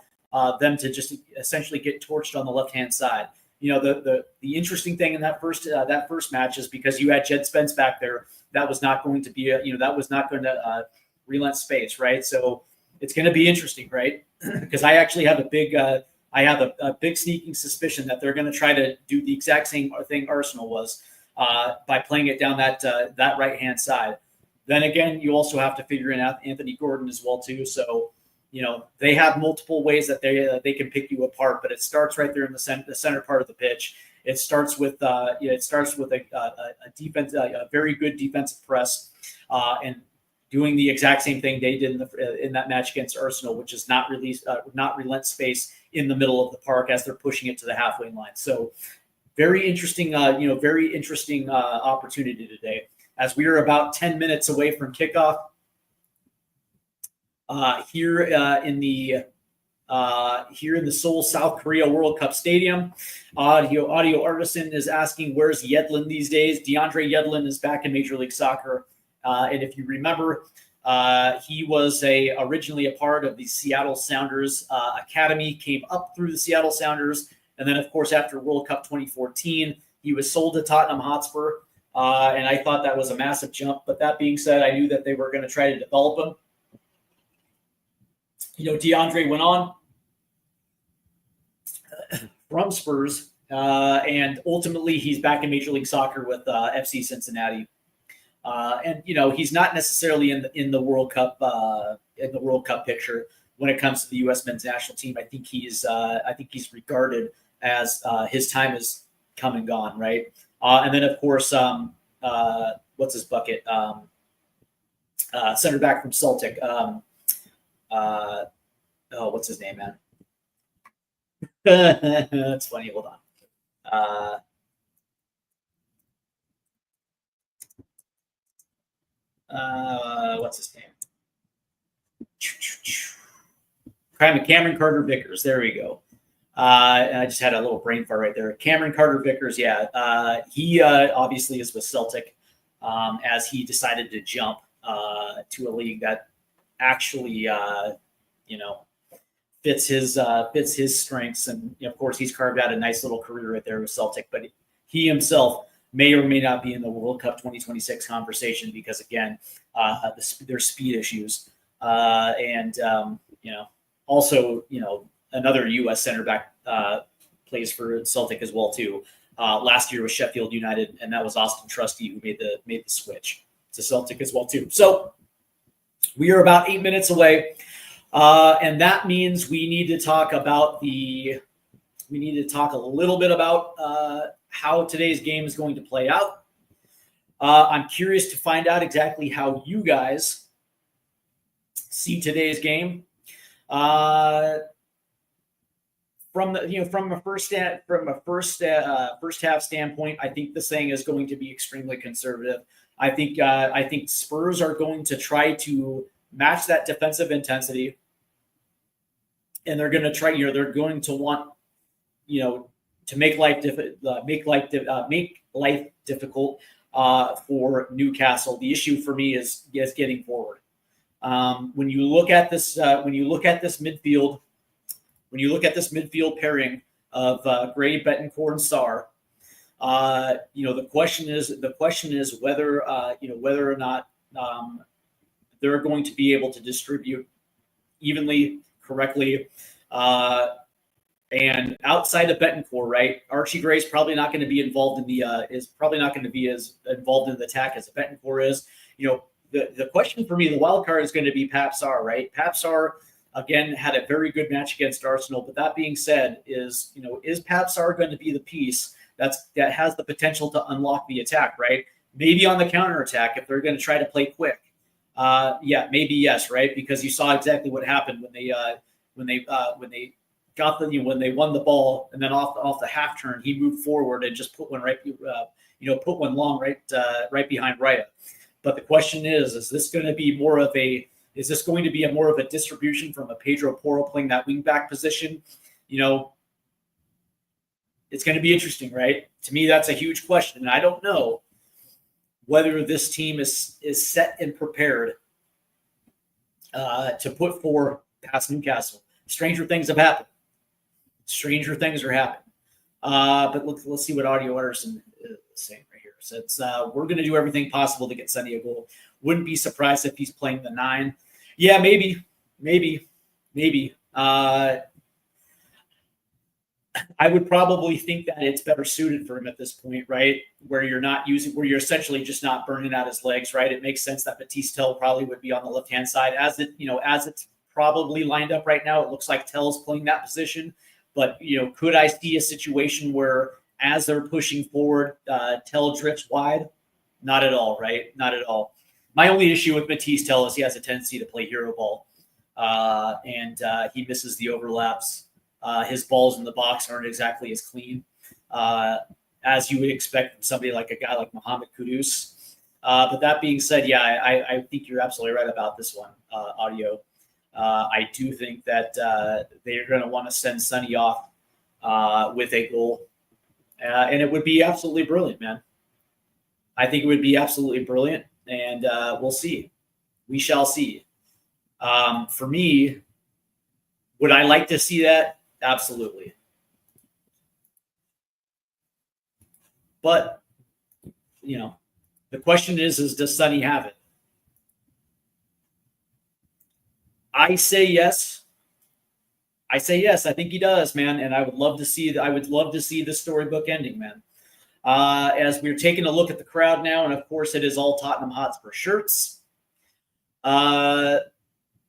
them to just essentially get torched on the left-hand side. The interesting thing in that first match is because you had Jed Spence back there, that was not going to relent space, right? So it's going to be interesting, right? Because I actually have a big I have a big sneaking suspicion that they're going to try to do the exact same thing Arsenal was by playing it down that right-hand side. Then again, you also have to figure in Anthony Gordon as well too. So, they have multiple ways that they can pick you apart, but it starts right there in the center part of the pitch. It starts with a defense, a very good defensive press, and doing the exact same thing they did in that match against Arsenal, which is not relent space in the middle of the park as they're pushing it to the halfway line. So, very interesting, opportunity today. As we are about 10 minutes away from kickoff here in the Seoul, South Korea World Cup Stadium. Audio Artisan is asking, where's Yedlin these days? DeAndre Yedlin is back in Major League Soccer. And if you remember, he was originally a part of the Seattle Sounders Academy, came up through the Seattle Sounders. And then, of course, after World Cup 2014, he was sold to Tottenham Hotspur. And I thought that was a massive jump. But that being said, I knew that they were going to try to develop him. DeAndre went on from Spurs, and ultimately he's back in Major League Soccer with FC Cincinnati. And he's not necessarily in the World Cup picture when it comes to the U.S. men's national team. I think he's regarded as his time has come and gone, right? And then of course, what's his bucket? Center back from Celtic. What's his name, man? That's funny. Hold on. What's his name? Cameron Carter-Vickers. There we go. And I just had a little brain fart right there. Cameron Carter-Vickers. Yeah. He obviously is with Celtic as he decided to jump to a league that actually, fits his strengths. And of course, he's carved out a nice little career right there with Celtic. But he himself may or may not be in the World Cup 2026 conversation because, again, there's speed issues. Also, another U.S. center back plays for Celtic as well too. Last year was Sheffield United, and that was Austin Trusty who made the switch to Celtic as well too. So we are about 8 minutes away, and that means we need to talk a little bit about how today's game is going to play out. I'm curious to find out exactly how you guys see today's game. From a first half standpoint, I think this thing is going to be extremely conservative. I think Spurs are going to try to match that defensive intensity, and they're going to try. They're going to want, to make life difficult for Newcastle. The issue for me is getting forward. When you look at this midfield pairing of Gray, Betancourt, and Sarr, the question is whether or not they're going to be able to distribute evenly, correctly. And outside of Betancourt, right, Archie Gray is probably not going to be involved in as involved in the attack as Betancourt is. The question for me, the wild card is going to be Pape Sarr, right? Pape Sarr, again, had a very good match against Arsenal. But that being said, is Pape Sarr going to be the piece that has the potential to unlock the attack, right? Maybe on the counterattack if they're going to try to play quick. Maybe yes, right? Because you saw exactly what happened when they won the ball, and then off the half turn, he moved forward and just put one put one long right behind Raya. But the question is this going to be more of a distribution from a Pedro Porro playing that wing back position? It's going to be interesting, right? To me, that's a huge question. And I don't know whether this team is set and prepared to put forward past Newcastle. Stranger things have happened. Stranger things are happening. But let's see what Audio Anderson is saying right here. So it's we're going to do everything possible to get Sonny a goal. Wouldn't be surprised if he's playing the 9. Yeah, maybe. I would probably think that it's better suited for him at this point, right? Where you're essentially just not burning out his legs, right? It makes sense that Batiste probably would be on the left-hand side as it's probably lined up right now. It looks like Tell's playing that position, but could I see a situation where as they're pushing forward, Tell drifts wide? Not at all, right? Not at all. My only issue with Batiste is he has a tendency to play hero ball, and he misses the overlaps. His balls in the box aren't exactly as clean as you would expect from somebody like a guy like Mohamed Kudus. But that being said, yeah, I think you're absolutely right about this one, Audio. I do think that they're going to want to send Sonny off with a goal. And it would be absolutely brilliant, man. I think it would be absolutely brilliant. And we'll see. We shall see. For me, would I like to see that? Absolutely. But, the question is does Sonny have it? I say yes. I think he does, man. And I would love to see the storybook ending, man. As we're taking a look at the crowd now, and of course it is all Tottenham Hotspur shirts.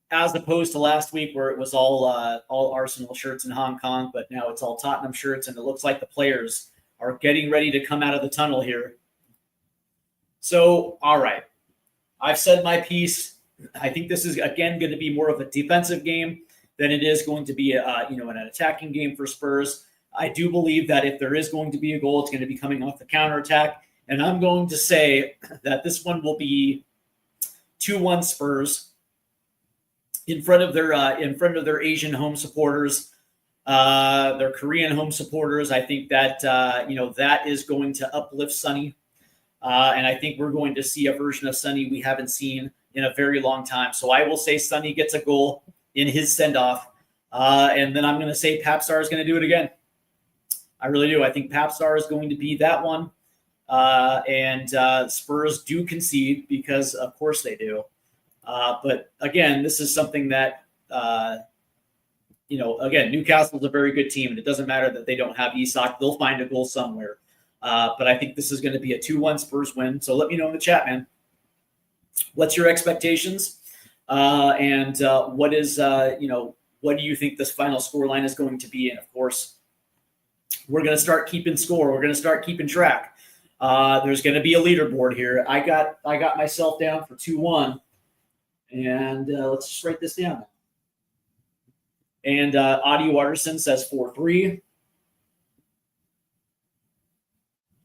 As opposed to last week where it was all Arsenal shirts in Hong Kong, but now it's all Tottenham shirts, and it looks like the players are getting ready to come out of the tunnel here. So, all right. I've said my piece. I think this is, again, going to be more of a defensive game than it is going to be an attacking game for Spurs. I do believe that if there is going to be a goal, it's going to be coming off the counterattack. And I'm going to say that this one will be 2-1 Spurs in front of their Asian home supporters, their Korean home supporters. I think that that is going to uplift Sonny, and I think we're going to see a version of Sonny we haven't seen in a very long time. So I will say Sonny gets a goal in his send-off, and then I'm going to say Papstar is going to do it again. I really do. I think Papstar is going to be that one, and Spurs do concede because, of course, they do. But again, this is something that, again, Newcastle's a very good team, and it doesn't matter that they don't have Isak. They'll find a goal somewhere. But I think this is going to be a 2-1 Spurs win. So let me know in the chat, man. What's your expectations? And what do you think this final scoreline is going to be? And of course, we're going to start keeping score. We're going to start keeping track. There's going to be a leaderboard here. I got myself down for 2-1. And let's just write this down. And Audio Artisan says 4-3.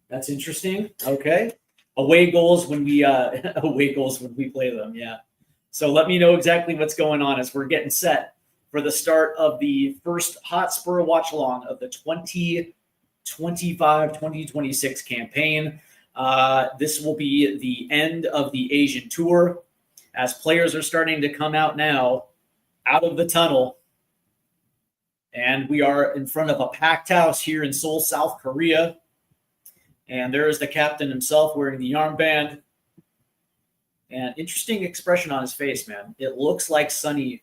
That's interesting. Okay. Away goals when we play them. Yeah. So let me know exactly what's going on as we're getting set for the start of the first Hotspur Watchalong of the 2025-2026 campaign. This will be the end of the Asian tour, as players are starting to come out now out of the tunnel. And we are in front of a packed house here in Seoul, South Korea. And there is the captain himself wearing the armband. And interesting expression on his face, man. It looks like Sonny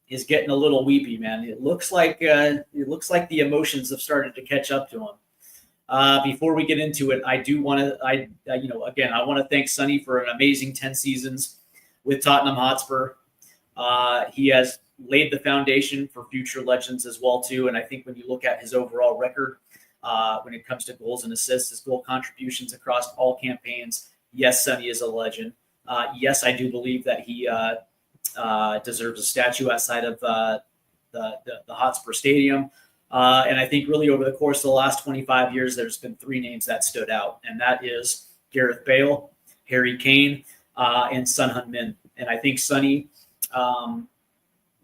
is getting a little weepy, man. It looks like the emotions have started to catch up to him. Before we get into it, I do want to, I want to thank Sonny for an amazing 10 seasons with Tottenham Hotspur. He has laid the foundation for future legends as well, too. And I think when you look at his overall record, when it comes to goals and assists, his goal contributions across all campaigns, yes, Sonny is a legend. Yes, I do believe that he deserves a statue outside of the Hotspur Stadium. And I think really over the course of the last 25 years, there's been three names that stood out, and that is Gareth Bale, Harry Kane, and Son Heung-min. And I think Sonny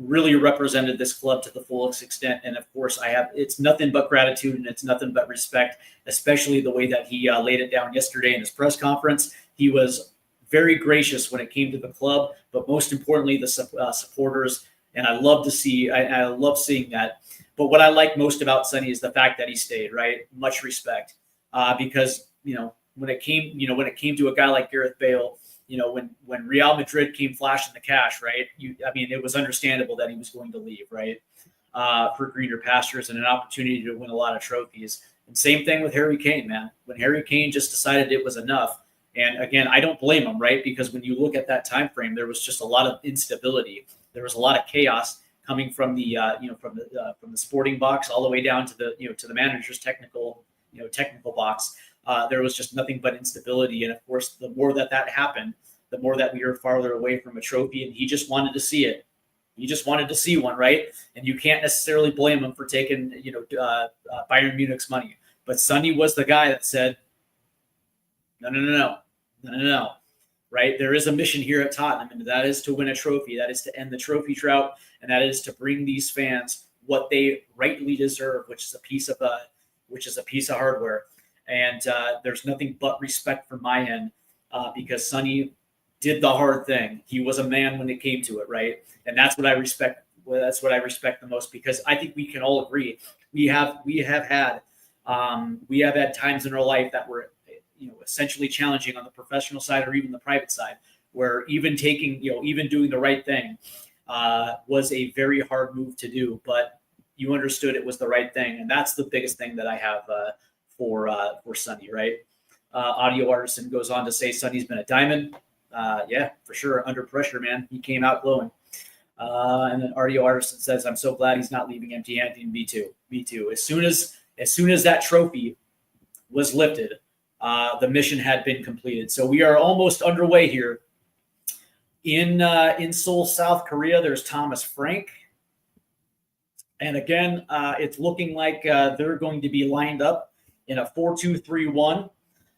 really represented this club to the fullest extent. And of course, it's nothing but gratitude and it's nothing but respect, especially the way that he laid it down yesterday in his press conference. He was very gracious when it came to the club, but most importantly, the supporters. And I love seeing that. But what I like most about Sonny is the fact that he stayed, right? Much respect. Because, when it came to a guy like Gareth Bale, when Real Madrid came flashing the cash, right? It was understandable that he was going to leave, right? for greener pastures and an opportunity to win a lot of trophies. And same thing with Harry Kane, man. When Harry Kane just decided it was enough, and again, I don't blame him, right? Because when you look at that time frame, there was just a lot of instability. There was a lot of chaos coming from the from the sporting box all the way down to the to the manager's technical box. There was just nothing but instability, and of course, the more that happened, the more that we were farther away from a trophy. And he just wanted to see it. He just wanted to see one, right? And you can't necessarily blame him for taking Bayern Munich's money. But Sonny was the guy that said, no. Right? There is a mission here at Tottenham, and that is to win a trophy. That is to end the trophy drought, and that is to bring these fans what they rightly deserve, which is a piece of hardware. And there's nothing but respect from my end because Sonny did the hard thing. He was a man when it came to it, right? And that's what I respect. Well, that's what I respect the most, because I think we can all agree we have had times in our life that were essentially challenging on the professional side or even the private side, where even doing the right thing was a very hard move to do, but you understood it was the right thing. And that's the biggest thing that I have for Sonny, right? Audio Artisan goes on to say Sonny's been a diamond. Yeah, for sure. Under pressure, man. He came out glowing. And then Audio Artisan says, I'm so glad he's not leaving empty-handed. Me too. As soon as that trophy was lifted, the mission had been completed. So we are almost underway here. In Seoul, South Korea, there's Thomas Frank. And again, it's looking like they're going to be lined up in a 4-2-3-1.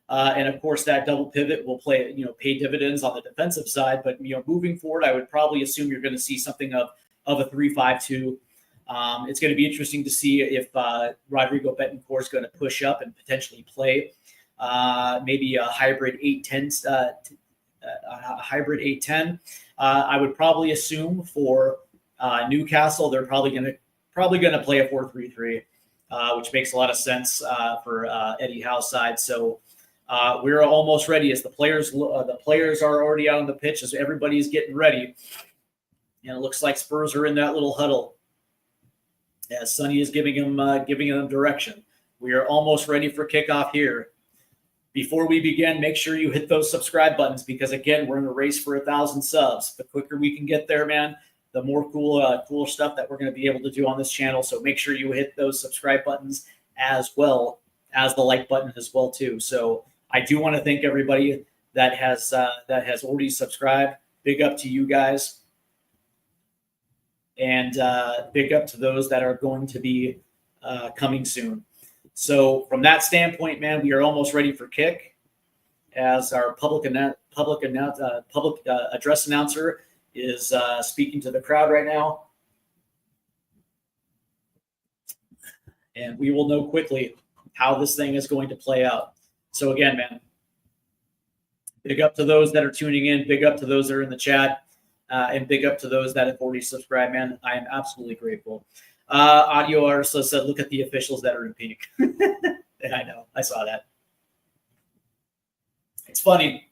And of course, that double pivot will pay dividends on the defensive side. But moving forward, I would probably assume you're going to see something of a 3-5-2. It's going to be interesting to see if Rodrigo Betancourt is going to push up and potentially play maybe a hybrid 8-10. I would probably assume for Newcastle, they're probably going to play a 4-3-3, which makes a lot of sense for Eddie Howe's side. So. We're almost ready as the players are already out on the pitch as everybody's getting ready. And it looks like Spurs are in that little huddle as Sonny is giving them direction. We are almost ready for kickoff here. Before we begin, make sure you hit those subscribe buttons because, again, we're in a race for 1,000 subs. The quicker we can get there, man, the more cool stuff that we're going to be able to do on this channel. So make sure you hit those subscribe buttons as well as the like button as well, too. So I do want to thank everybody that has already subscribed. Big up to you guys, and big up to those that are going to be coming soon. So from that standpoint, man, we are almost ready for kick. As our public address announcer is speaking to the crowd right now, and we will know quickly how this thing is going to play out. So again, man, big up to those that are tuning in, big up to those that are in the chat, and big up to those that have already subscribed, man. I am absolutely grateful. Audio Artist said, look at the officials that are in pink. I know, I saw that. It's funny.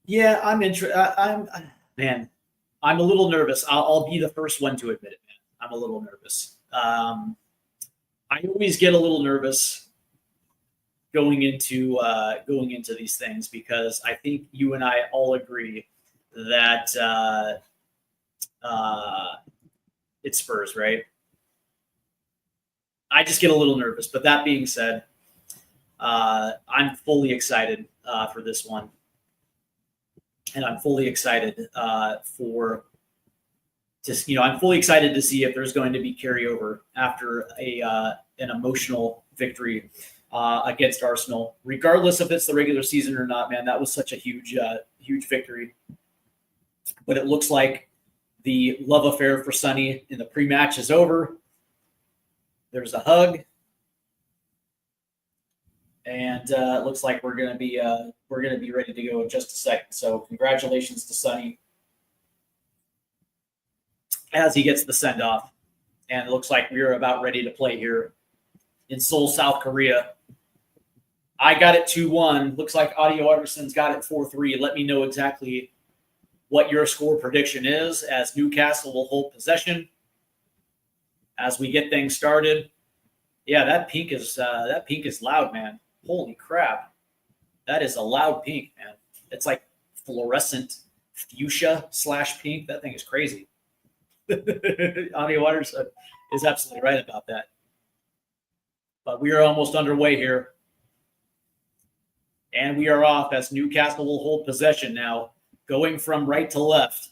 Yeah, I'm a little nervous. I'll be the first one to admit it, man. I'm a little nervous. I always get a little nervous going into these things because I think you and I all agree that it's Spurs, right? I just get a little nervous. But that being said, I'm fully excited for this one, and I'm fully excited I'm fully excited to see if there's going to be carryover after an emotional victory against Arsenal, regardless if it's the regular season or not. Man, that was such a huge victory. But it looks like the love affair for Sonny in the pre-match is over. There's a hug, and it looks like we're gonna be ready to go in just a second. So congratulations to Sonny as he gets the send-off. And it looks like we're about ready to play here in Seoul, South Korea. I got it 2-1. Looks like Audio Artisan's got it 4-3. Let me know exactly what your score prediction is, as Newcastle will hold possession as we get things started. Yeah, that pink is loud, man. Holy crap. That is a loud pink, man. It's like fluorescent fuchsia / pink. That thing is crazy. Audio Waters is absolutely right about that. But we are almost underway here. And we are off as Newcastle will hold possession now, going from right to left.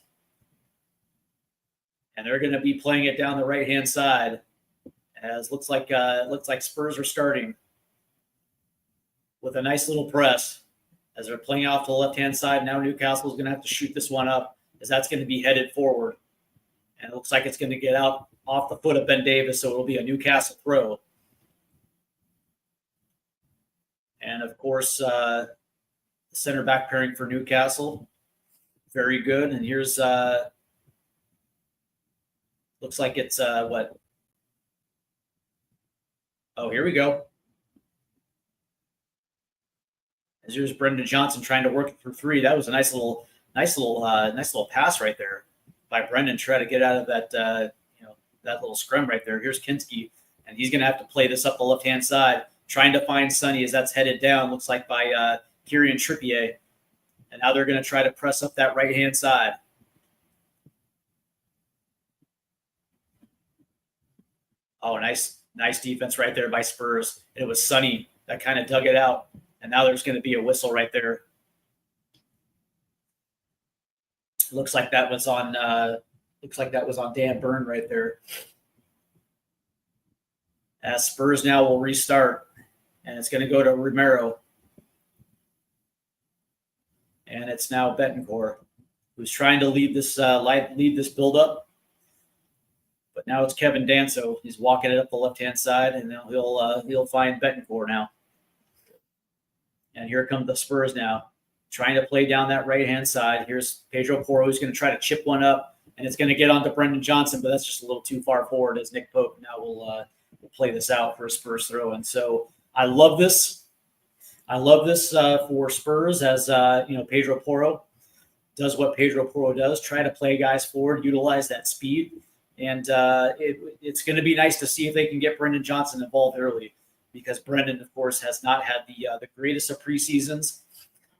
And they're going to be playing it down the right-hand side, as looks like Spurs are starting with a nice little press as they're playing off to the left-hand side. Now Newcastle is going to have to shoot this one up, as that's going to be headed forward. And it looks like it's going to get out off the foot of Ben Davis, so it'll be a Newcastle throw. And, of course, the center back pairing for Newcastle, very good. And here's looks like it's what? Oh, here we go. As here's Brendan Johnson trying to work it through three. That was a nice little pass right there by Brendan. Try to get out of that that little scrum right there. Here's Kinski, and he's going to have to play this up the left-hand side, trying to find Sonny as that's headed down. Looks like by Kieran Trippier, and now they're going to try to press up that right-hand side. Oh, nice defense right there by Spurs. And it was Sonny that kind of dug it out. And now there's going to be a whistle right there. Looks like that was on Dan Burn right there. As Spurs now will restart, and it's going to go to Romero. And it's now Betancourt, who's trying to lead this build-up. But now it's Kevin Danso. He's walking it up the left-hand side, and now he'll find Betancourt now. And here come the Spurs now, trying to play down that right-hand side. Here's Pedro Porro, who's going to try to chip one up, and it's going to get onto Brendan Johnson, but that's just a little too far forward, as Nick Pope now will play this out for a Spurs throw. And so I love this. For Spurs, as Pedro Porro does what Pedro Porro does, try to play guys forward, utilize that speed. And it's going to be nice to see if they can get Brendan Johnson involved early, because Brendan, of course, has not had the greatest of preseasons,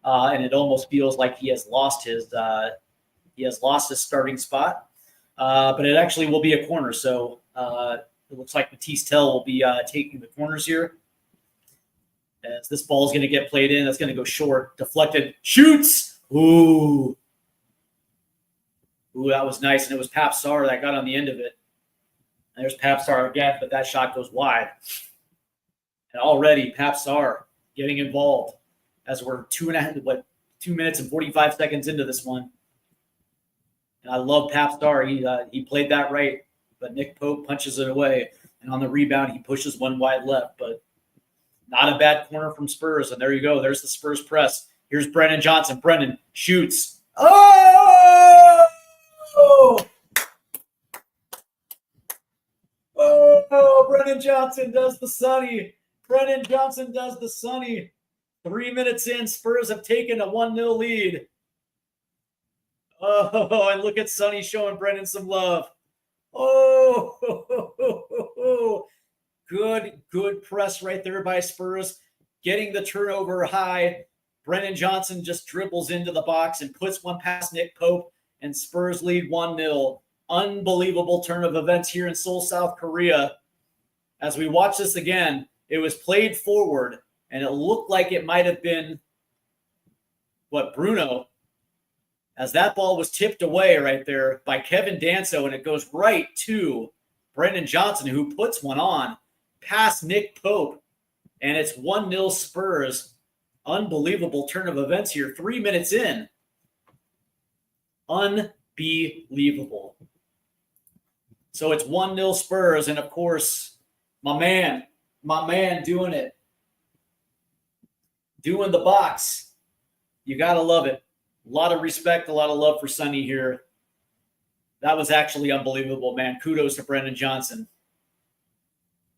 and it almost feels like he has lost his starting spot. But it actually will be a corner, so it looks like Matisse Tell will be taking the corners here. As this ball is going to get played in, that's going to go short, deflected, shoots. Ooh, that was nice, and it was Pap Sarr that got on the end of it. And there's Pap Sarr again, but that shot goes wide. And already Pap Sarr getting involved as we're 2 minutes and 45 seconds into this one. And I love Pap Sarr. He played that right, but Nick Pope punches it away. And on the rebound, he pushes one wide left, but not a bad corner from Spurs. And there you go. There's the Spurs press. Here's Brendan Johnson. Brendan shoots. Oh, Brendan Johnson does the Sonny. 3 minutes in, Spurs have taken a 1-0 lead. Oh, and look at Sonny showing Brendan some love. Oh, good press right there by Spurs, getting the turnover high. Brendan Johnson just dribbles into the box and puts one past Nick Pope, and Spurs lead 1-0. Unbelievable turn of events here in Seoul, South Korea. As we watch this again, it was played forward, and it looked like it might have been Bruno, as that ball was tipped away right there by Kevin Danso, and it goes right to Brendan Johnson, who puts one on past Nick Pope, and it's 1-0 Spurs. Unbelievable turn of events here, 3 minutes in. Unbelievable. So it's 1-0 Spurs, and of course, my man doing it. Doing the box. You got to love it. A lot of respect, a lot of love for Sonny here. That was actually unbelievable, man. Kudos to Brendan Johnson.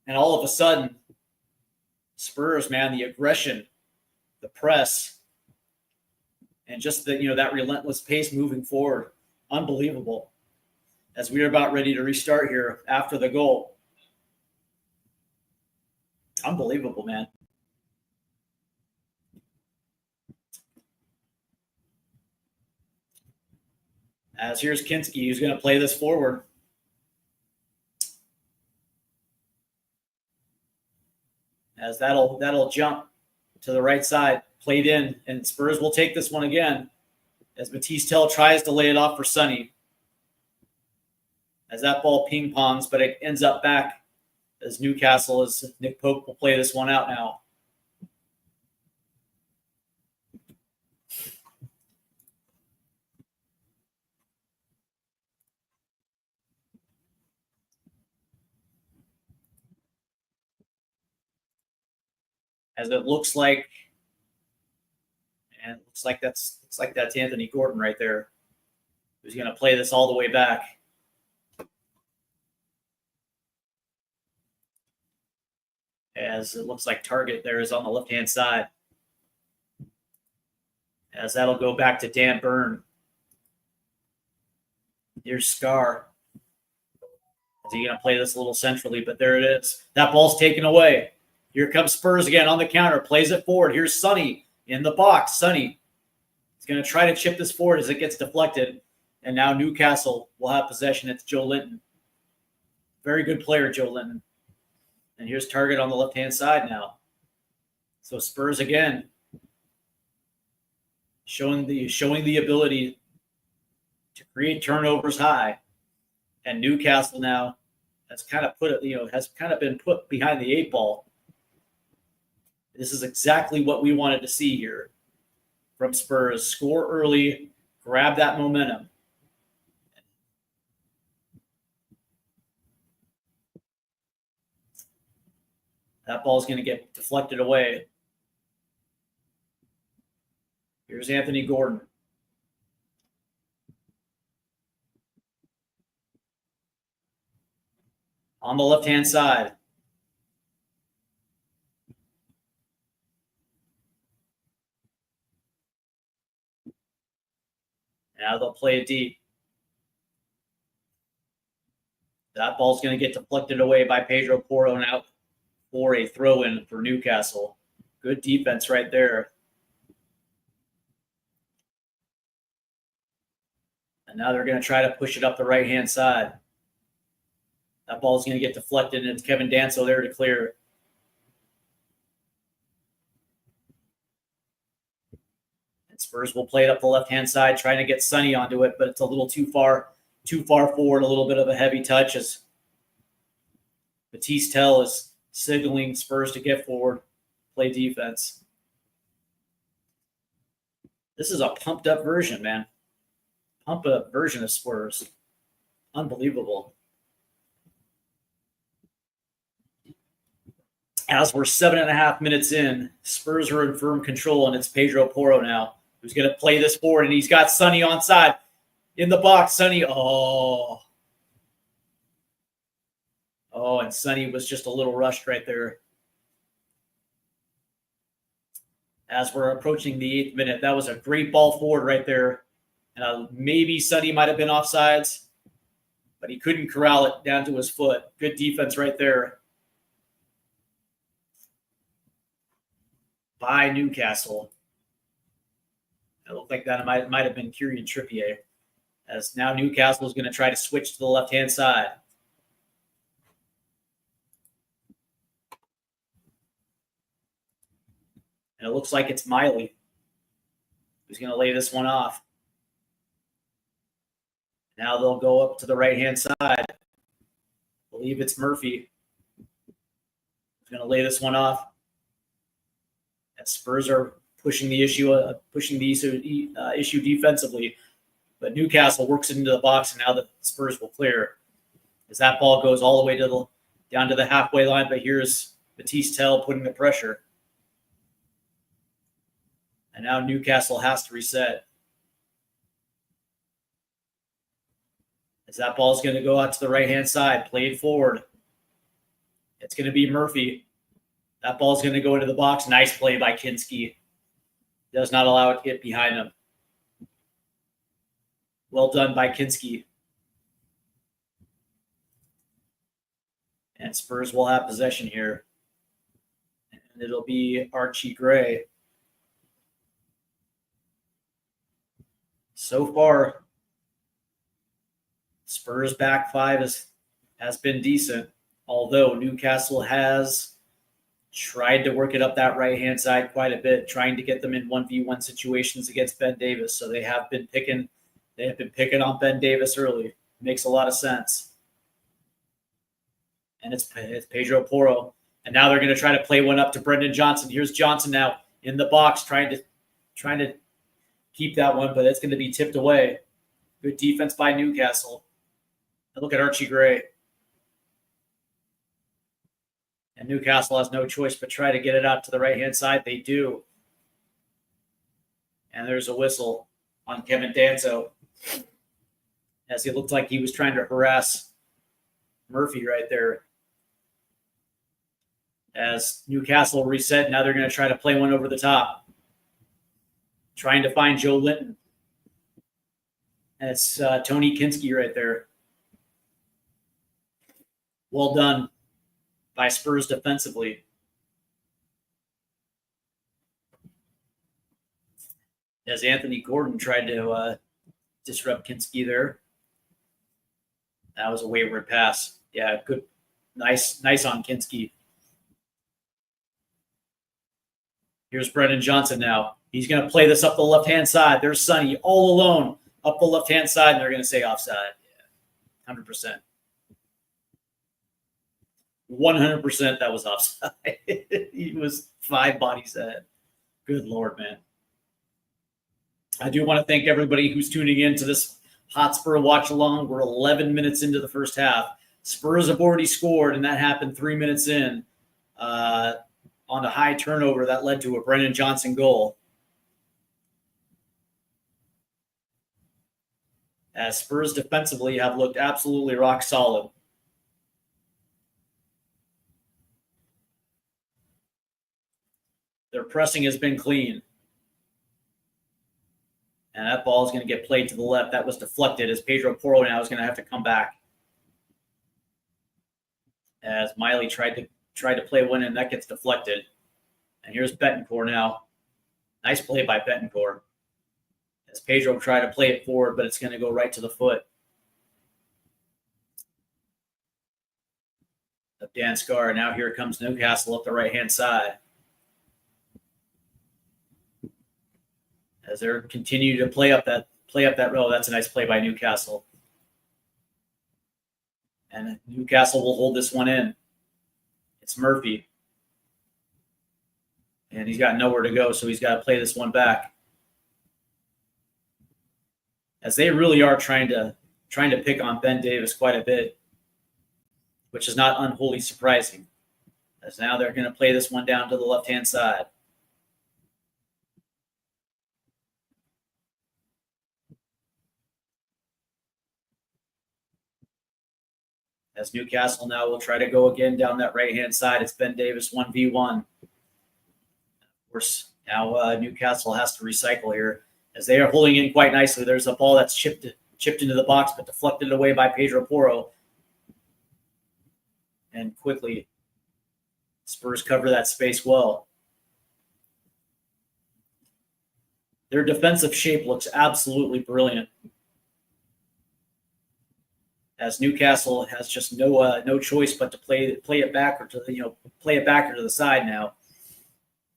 And all of a sudden, Spurs, man, the aggression, the press, And just that, that relentless pace moving forward, unbelievable. As we are about ready to restart here after the goal. Unbelievable, man. As here's Kinski, who's going to play this forward. As that'll jump to the right side, played in, and Spurs will take this one again. As Batiste tries to lay it off for Sonny. As that ball ping-pongs, but it ends up back as Newcastle, as Nick Pope will play this one out now. As it looks like, and it looks like that's Anthony Gordon right there, who's going to play this all the way back. As it looks like target there is on the left-hand side. As that'll go back to Dan Byrne. Here's Scar. Is he going to play this a little centrally? But there it is. That ball's taken away. Here comes Spurs again on the counter. Plays it forward. Here's Sonny in the box. Sonny is going to try to chip this forward as it gets deflected. And now Newcastle will have possession. It's Joe Linton. Very good player, Joe Linton. And here's Target on the left-hand side now. So Spurs again showing the ability to create turnovers high. And Newcastle now has kind of been put behind the 8 ball. This is exactly what we wanted to see here from Spurs. Score early, grab that momentum. That ball's going to get deflected away. Here's Anthony Gordon. On the left-hand side. Now they'll play it deep. That ball's going to get deflected away by Pedro Porro and out for a throw-in for Newcastle. Good defense right there. And now they're going to try to push it up the right-hand side. That ball's going to get deflected, and it's Kevin Danso there to clear. And Spurs will play it up the left-hand side, trying to get Sonny onto it, but it's a little too far forward, a little bit of a heavy touch as Batiste is signaling Spurs to get forward, play defense. This is a pumped-up version, man. Pumped-up version of Spurs. Unbelievable. As we're 7.5 minutes in, Spurs are in firm control, and it's Pedro Porro now who's going to play this forward, and he's got Sonny onside. In the box, Sonny. Oh, and Sonny was just a little rushed right there. As we're approaching the 8th minute, that was a great ball forward right there. Maybe Sonny might have been offsides, but he couldn't corral it down to his foot. Good defense right there by Newcastle. It looked like that might have been Kieran Trippier. As now Newcastle is going to try to switch to the left-hand side. And it looks like it's Miley who's going to lay this one off. Now they'll go up to the right-hand side. I believe it's Murphy who's going to lay this one off. And Spurs are pushing the issue defensively. But Newcastle works it into the box, and now the Spurs will clear. As that ball goes all the way down to the halfway line, but here's Batiste putting the pressure. And now Newcastle has to reset. As that ball is going to go out to the right-hand side, played forward. It's going to be Murphy. That ball is going to go into the box. Nice play by Kinski. Does not allow it to get behind him. Well done by Kinski. And Spurs will have possession here. And it'll be Archie Gray. So far, Spurs back five has been decent, although Newcastle has tried to work it up that right-hand side quite a bit, trying to get them in 1v1 situations against Ben Davis. So they have been picking on Ben Davis early. Makes a lot of sense. And it's Pedro Porro. And now they're going to try to play one up to Brendan Johnson. Here's Johnson now in the box trying to keep that one, but it's going to be tipped away. Good defense by Newcastle. And look at Archie Gray. And Newcastle has no choice but try to get it out to the right-hand side. They do. And there's a whistle on Kevin Danso, as he looked like he was trying to harass Murphy right there. As Newcastle reset, now they're going to try to play one over the top, trying to find Joe Linton. And it's Tony Kinski right there. Well done by Spurs defensively. As Anthony Gordon tried to disrupt Kinski there. That was a wayward pass. Yeah, good. Nice on Kinski. Here's Brendan Johnson now. He's going to play this up the left-hand side. There's Sonny all alone up the left-hand side, and they're going to say offside. Yeah, 100%. 100% that was offside. He was 5 bodies ahead. Good Lord, man. I do want to thank everybody who's tuning in to this Hotspur Watchalong. We're 11 minutes into the first half. Spurs have already scored, and that happened 3 minutes in on a high turnover that led to a Brendan Johnson goal. As Spurs defensively have looked absolutely rock solid. Their pressing has been clean. And that ball is going to get played to the left. That was deflected as Pedro Porro now is going to have to come back. As Miley tried to play one and that gets deflected. And here's Betancourt now. Nice play by Betancourt. As Pedro tried to play it forward, but it's going to go right to the foot of Dan Scar. Now here comes Newcastle up the right-hand side. As they're continuing to play up that row. That's a nice play by Newcastle. And Newcastle will hold this one in. It's Murphy. And he's got nowhere to go, so he's got to play this one back. As they really are trying to pick on Ben Davis quite a bit, which is not unwholly surprising. As now they're going to play this one down to the left-hand side. As Newcastle now will try to go again down that right-hand side. It's Ben Davis 1v1. Of course, now Newcastle has to recycle here as they are holding in quite nicely. There's a ball that's chipped into the box, but deflected away by Pedro Porro. And quickly, Spurs cover that space well. Their defensive shape looks absolutely brilliant. As Newcastle has just no choice but to play it back or to the side now,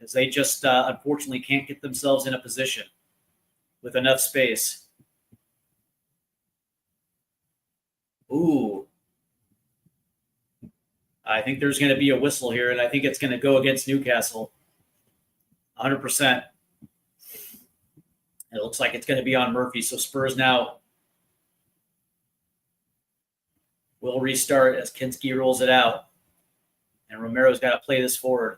as they just unfortunately can't get themselves in a position with enough space. Ooh, I think there's going to be a whistle here, and I think it's going to go against Newcastle. 100%. It looks like it's going to be on Murphy. So Spurs now will restart as Kinski rolls it out. And Romero's got to play this forward.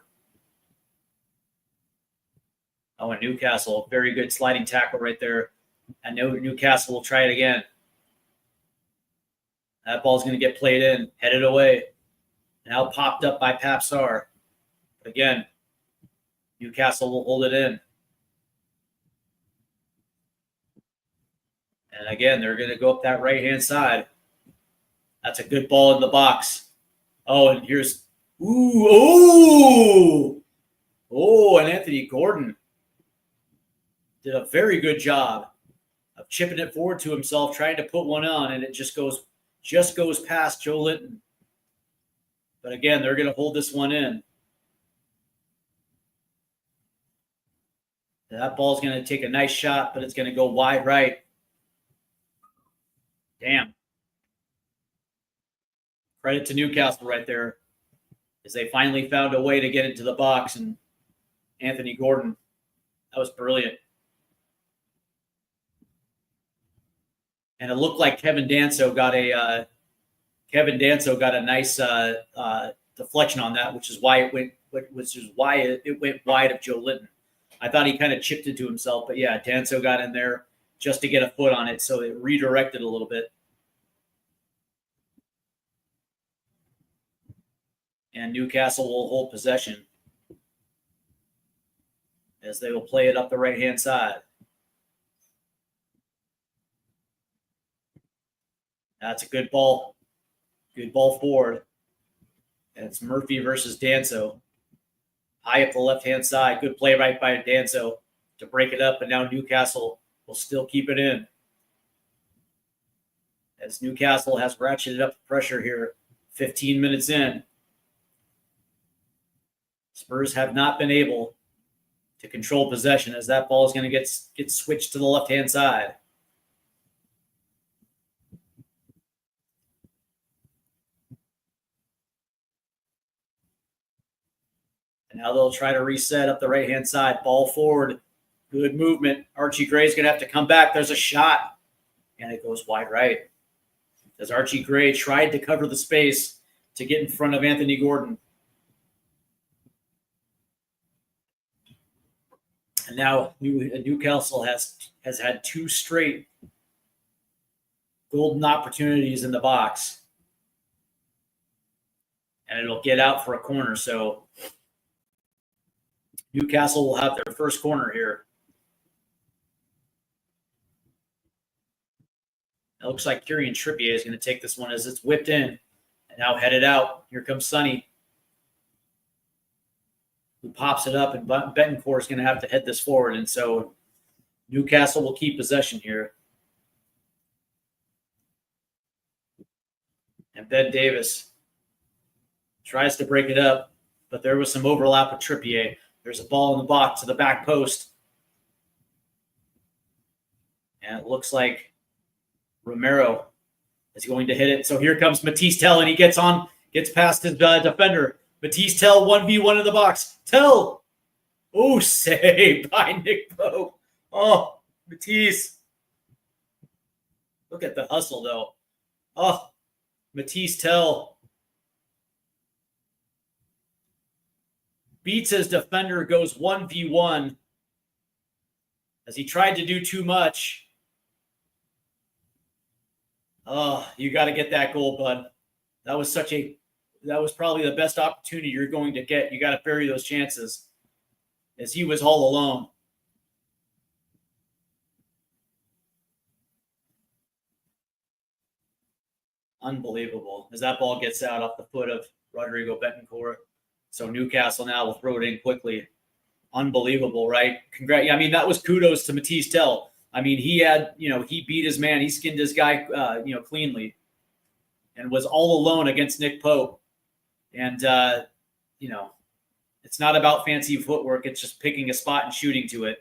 Oh, and Newcastle, very good sliding tackle right there. And Newcastle will try it again. That ball's going to get played in, headed away. Now popped up by Papsar. But again, Newcastle will hold it in. And again, they're going to go up that right-hand side. That's a good ball in the box. Oh, and here's and Anthony Gordon did a very good job of chipping it forward to himself, trying to put one on, and it just goes past Joe Linton. But again, they're going to hold this one in. That ball's going to take a nice shot, but it's going to go wide right. Damn. Credit to Newcastle right there, as they finally found a way to get into the box. And Anthony Gordon, that was brilliant. And it looked like Kevin Danso got a nice deflection on that, which is why it went wide of Joe Linton. I thought he kind of chipped it to himself, but yeah, Danso got in there just to get a foot on it, so it redirected a little bit. And Newcastle will hold possession as they will play it up the right-hand side. That's a good ball. Good ball forward. And it's Murphy versus Danso. High up the left-hand side. Good play right by Danso to break it up, and now Newcastle will still keep it in. As Newcastle has ratcheted up the pressure here, 15 minutes in. Spurs have not been able to control possession, as that ball is going to get switched to the left-hand side. And now they'll try to reset up the right-hand side. Ball forward. Good movement. Archie Gray's going to have to come back. There's a shot. And it goes wide right. As Archie Gray tried to cover the space to get in front of Anthony Gordon. And now Newcastle has had two straight golden opportunities in the box. And it'll get out for a corner. So Newcastle will have their first corner here. It looks like Kieran Trippier is going to take this one as it's whipped in. And now headed out. Here comes Sonny, who pops it up, and Betancourt is going to have to head this forward. And so Newcastle will keep possession here. And Ben Davis tries to break it up, but there was some overlap with Trippier. There's a ball in the box to the back post. And it looks like Romero is going to hit it. So here comes Matisse Tell, and he gets past his defender. Matisse Tell 1v1 in the box. Tell. Oh, saved by Nick Pope. Oh, Matisse. Look at the hustle, though. Oh, Matisse Tell beats his defender, goes 1v1 as he tried to do too much. Oh, you got to get that goal, bud. That was probably the best opportunity you're going to get. You got to bury those chances, as he was all alone. Unbelievable. As that ball gets out off the foot of Rodrigo Betancourt. So Newcastle now will throw it in quickly. Unbelievable, right? I mean, that was kudos to Matisse Tell. I mean, he beat his man. He skinned his guy, cleanly, and was all alone against Nick Pope. And, it's not about fancy footwork. It's just picking a spot and shooting to it.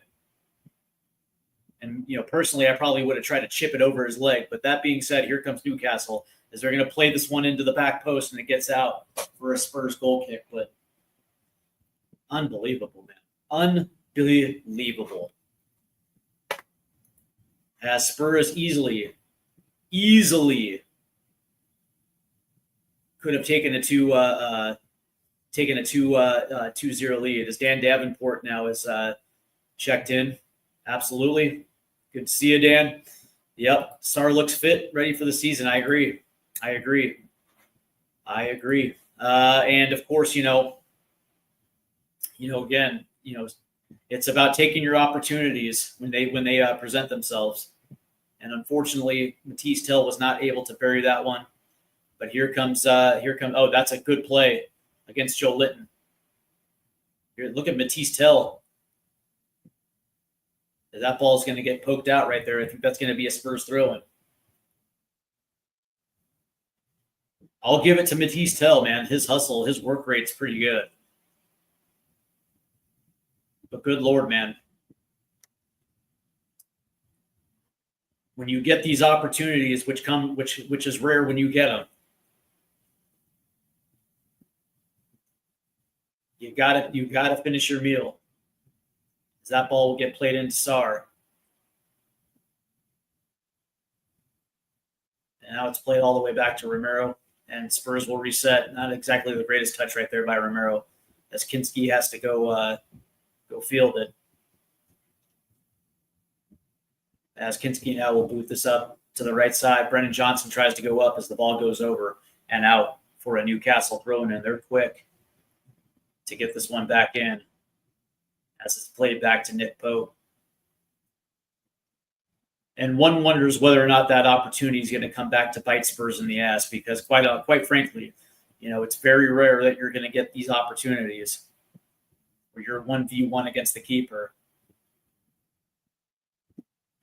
And, personally, I probably would have tried to chip it over his leg. But that being said, here comes Newcastle, as they're going to play this one into the back post, and it gets out for a Spurs goal kick. But unbelievable, man. Unbelievable. As Spurs easily could have taken a 2-0 lead, as Dan Davenport now is checked in. Absolutely. Good to see you, Dan. Yep. Sar looks fit, ready for the season. I agree. And of course, again, it's about taking your opportunities when they present themselves. And unfortunately, Matisse Tell was not able to bury that one. But here comes, oh, that's a good play against Joe Litton. Here, look at Matisse Tell. That ball is going to get poked out right there. I think that's going to be a Spurs throw-in. I'll give it to Matisse Tell, man. His hustle, his work rate's pretty good. But good Lord, man. When you get these opportunities, which is rare when you get them, you gotta finish your meal. That ball will get played into Sarr. And now it's played all the way back to Romero, and Spurs will reset. Not exactly the greatest touch right there by Romero, as Kinski has to go field it. As Kinski now will boot this up to the right side. Brennan Johnson tries to go up as the ball goes over and out for a Newcastle throw-in, and they're quick to get this one back in as it's played back to Nick Pope. And one wonders whether or not that opportunity is going to come back to bite Spurs in the ass, because quite frankly, it's very rare that you're going to get these opportunities where you're 1v1 against the keeper.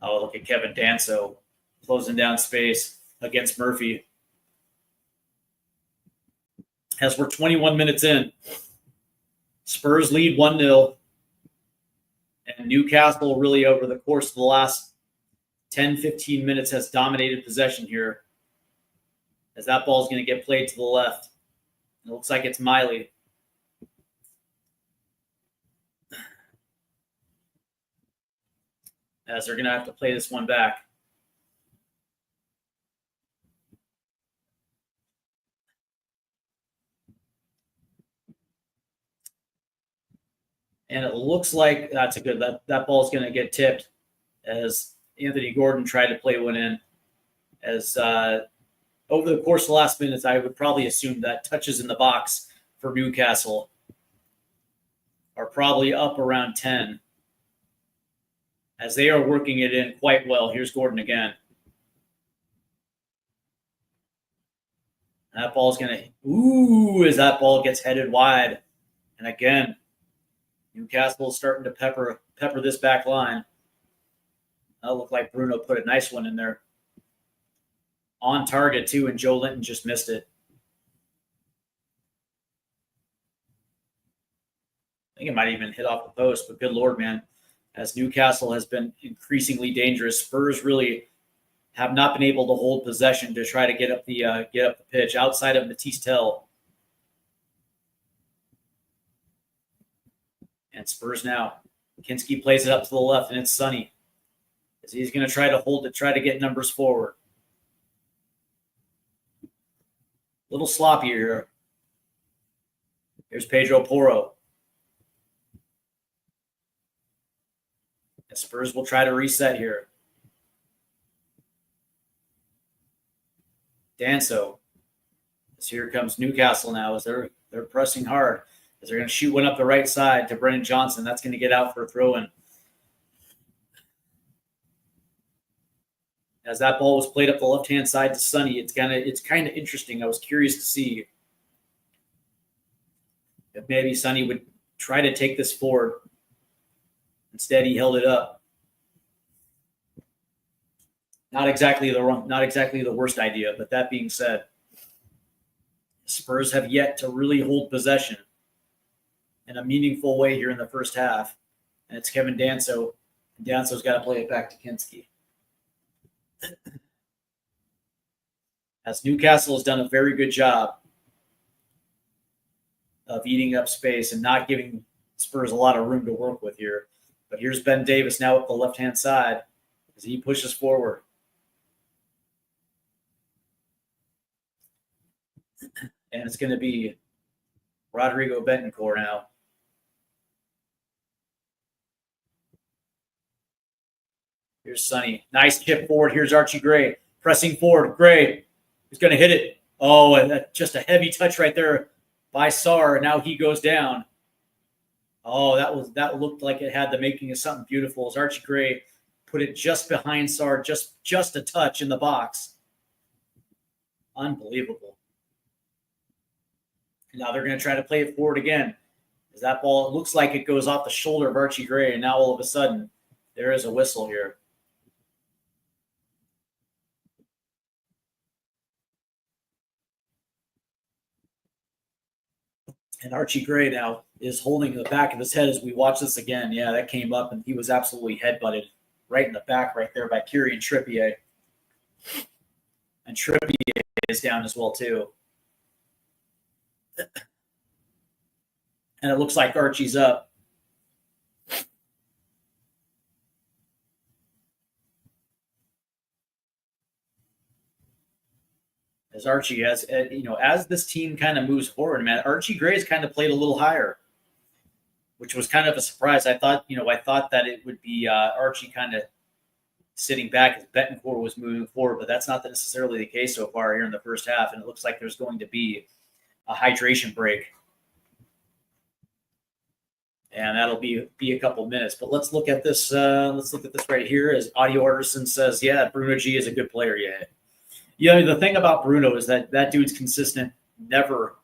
Oh, look at Kevin Danso closing down space against Murphy. As we're 21 minutes in, Spurs lead 1-0. And Newcastle really over the course of the last 10, 15 minutes has dominated possession here, as that ball is going to get played to the left. It looks like it's Miley. As they're going to have to play this one back. And it looks like that's a good, that ball is going to get tipped, as Anthony Gordon tried to play one in. As over the course of the last minutes, I would probably assume that touches in the box for Newcastle are probably up around 10, as they are working it in quite well. Here's Gordon again. That ball's going to, as that ball gets headed wide. And again, Newcastle is starting to pepper this back line. That looked like Bruno put a nice one in there. On target, too, and Joe Linton just missed it. I think it might even hit off the post, but good Lord, man. As Newcastle has been increasingly dangerous, Spurs really have not been able to hold possession to try to get up the pitch outside of Matisse Tell. And Spurs now. Kinski plays it up to the left, and it's Sonny, as he's going to try to hold it, try to get numbers forward. A little sloppy here. Here's Pedro Porro. And Spurs will try to reset here. Danso. As here comes Newcastle now, as they're pressing hard. As they're going to shoot one up the right side to Brennan Johnson. That's going to get out for a throw-in. As that ball was played up the left-hand side to Sonny, it's kind of interesting. I was curious to see if maybe Sonny would try to take this forward. Instead, he held it up. Not exactly the worst idea, but that being said, Spurs have yet to really hold possession in a meaningful way here in the first half. And it's Kevin Danso. And Danso's got to play it back to Kinski. As Newcastle has done a very good job of eating up space and not giving Spurs a lot of room to work with here. But here's Ben Davis now up the left-hand side as he pushes forward. And it's going to be Rodrigo Betancourt now. Here's Sonny. Nice chip forward. Here's Archie Gray. Pressing forward. Gray is going to hit it. Oh, and just a heavy touch right there by Sarr. And now he goes down. Oh, that looked like it had the making of something beautiful as Archie Gray put it just behind Sar, just a touch in the box. Unbelievable. Now they're going to try to play it forward again. As that ball, it looks like it goes off the shoulder of Archie Gray, and now all of a sudden, there is a whistle here. And Archie Gray now is holding the back of his head as we watch this again. Yeah, that came up, and he was absolutely headbutted right in the back right there by Kieran Trippier. And Trippier is down as well, too. And it looks like Archie's up. As Archie, as this team kind of moves forward, man, Archie Gray's kind of played a little higher, which was kind of a surprise. I thought that it would be Archie kind of sitting back as Betancourt was moving forward, but that's not necessarily the case so far here in the first half. And it looks like there's going to be a hydration break, and that'll be a couple minutes. But let's look at this. Let's look at this right here. As Audio Artisan says, yeah, Bruno G is a good player. Yeah. The thing about Bruno is that dude's consistent. Never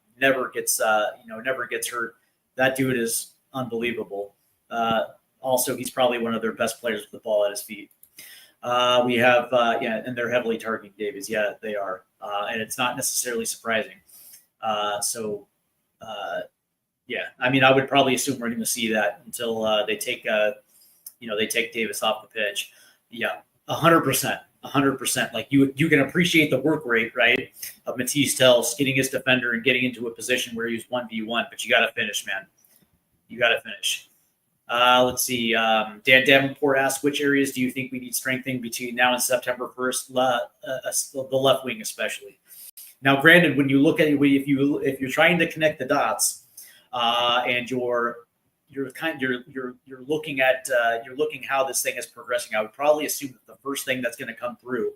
gets never gets hurt. That dude is unbelievable. Also, he's probably one of their best players with the ball at his feet. We have and they're heavily targeting Davies. Yeah, they are, and it's not necessarily surprising. I mean, I would probably assume we're going to see that until they take Davis off the pitch. Yeah, 100%. 100%. Like you can appreciate the work rate, right, of Matisse Tell getting his defender and getting into a position where he's 1v1, but you got to finish, man. You got to finish. Let's see. Dan Davenport asks, which areas do you think we need strengthening between now and September 1st? The left wing, especially. Now, granted, when you look at it, if you're trying to connect the dots, and you're looking how this thing is progressing, I would probably assume that the first thing that's going to come through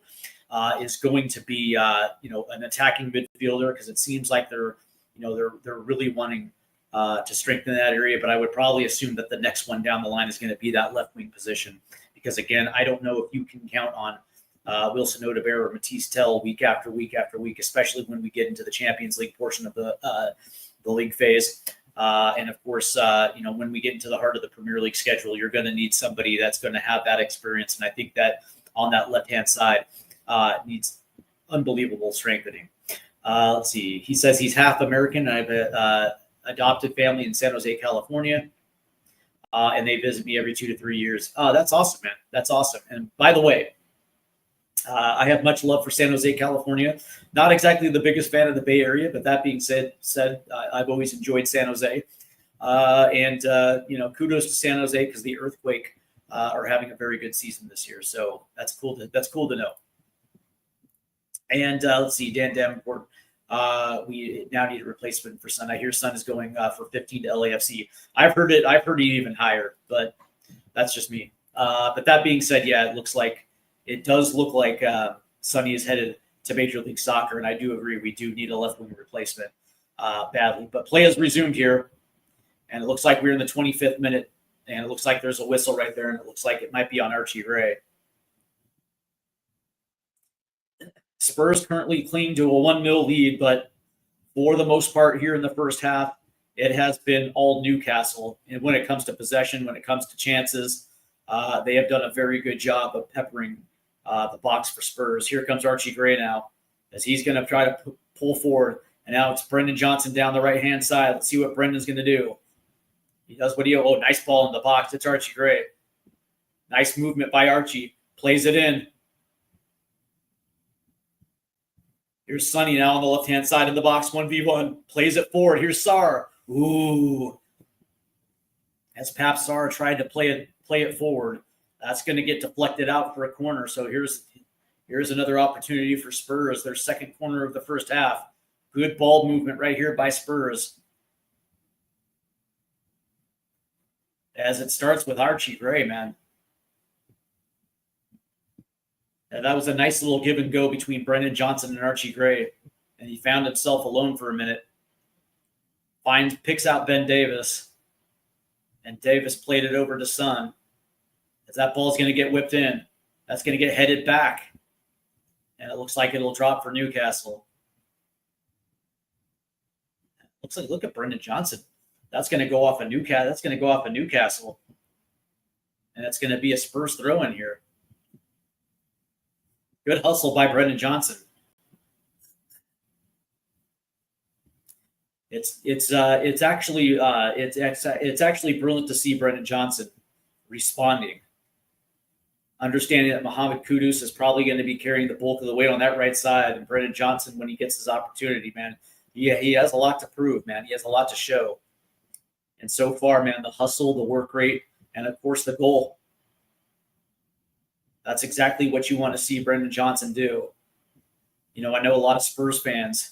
is going to be an attacking midfielder, because it seems like they're really wanting to strengthen that area. But I would probably assume that the next one down the line is going to be that left wing position, because again, I don't know if you can count on Wilson Odebear or Matisse Tell week after week after week, especially when we get into the Champions League portion of the league phase. And of course, when we get into the heart of the Premier League schedule, you're going to need somebody that's going to have that experience. And I think that on that left-hand side needs unbelievable strengthening. Let's see. He says he's half American. I have an adopted family in San Jose, California, and they visit me every 2 to 3 years. Oh, that's awesome, man. That's awesome. And by the way, I have much love for San Jose, California. Not exactly the biggest fan of the Bay Area, but that being said, I've always enjoyed San Jose. Kudos to San Jose, because the Earthquake are having a very good season this year. So that's cool to know. And let's see, Dan Davenport. We now need a replacement for Sun. I hear Sun is going for 15 to LAFC. I've heard it even higher, but that's just me. But that being said, yeah, it does look like Sonny is headed to Major League Soccer, and I do agree we do need a left-wing replacement badly. But play has resumed here, and it looks like we're in the 25th minute, and it looks like there's a whistle right there, and it looks like it might be on Archie Gray. Spurs currently cling to a 1-0 lead, but for the most part here in the first half, it has been all Newcastle. And when it comes to possession, when it comes to chances, they have done a very good job of peppering the box for Spurs. Here comes Archie Gray now, as he's going to try to pull forward. And now it's Brendan Johnson down the right-hand side. Let's see what Brendan's going to do. He does nice ball in the box. It's Archie Gray. Nice movement by Archie. Plays it in. Here's Sonny now on the left-hand side of the box, 1v1. Plays it forward. Here's Sarr. Ooh. As Pap Sarr tried to play it forward. That's going to get deflected out for a corner. So here's another opportunity for Spurs, their second corner of the first half. Good ball movement right here by Spurs. As it starts with Archie Gray, man. And that was a nice little give and go between Brendan Johnson and Archie Gray. And he found himself alone for a minute. Picks out Ben Davis. And Davis played it over to Son. As that ball's going to get whipped in. That's going to get headed back. And it looks like it'll drop for Newcastle. Looks like, look at Brendan Johnson. That's going to go off a Newcastle. And it's going to be a Spurs throw in here. Good hustle by Brendan Johnson. It's actually brilliant to see Brendan Johnson responding, understanding that Mohamed Kudus is probably going to be carrying the bulk of the weight on that right side, and Brendan Johnson, when he gets his opportunity, man, he has a lot to prove, man. He has a lot to show. And so far, man, the hustle, the work rate, and of course the goal. That's exactly what you want to see Brendan Johnson do. You know, I know a lot of Spurs fans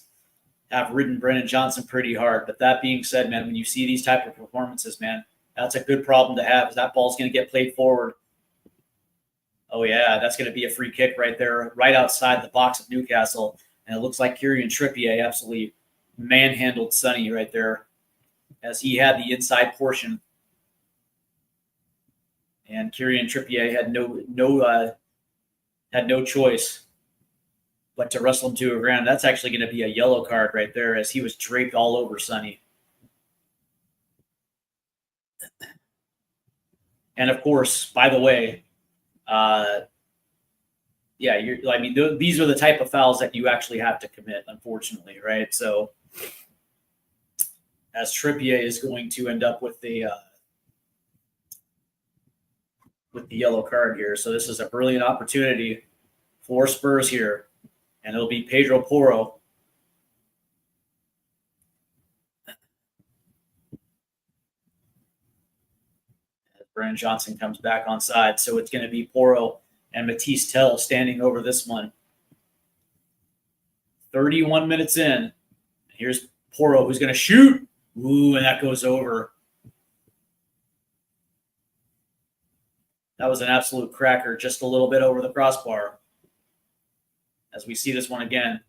have ridden Brendan Johnson pretty hard. But that being said, man, when you see these type of performances, man, that's a good problem to have. That ball's going to get played forward. Oh, yeah, that's going to be a free kick right there, right outside the box of Newcastle. And it looks like Kieran Trippier absolutely manhandled Sonny right there as he had the inside portion. And Kieran Trippier had no choice but to wrestle him to the ground. That's actually going to be a yellow card right there as he was draped all over Sonny. And of course, by the way, these are the type of fouls that you actually have to commit, unfortunately, right? So as Trippier is going to end up with the yellow card here. So this is a brilliant opportunity for Spurs here. And it'll be Pedro Porro. Brendan Johnson comes back on side. So it's going to be Porro and Matisse Tell standing over this one. 31 minutes in. Here's Porro who's going to shoot. Ooh, and that goes over. That was an absolute cracker, just a little bit over the crossbar. As we see this one again,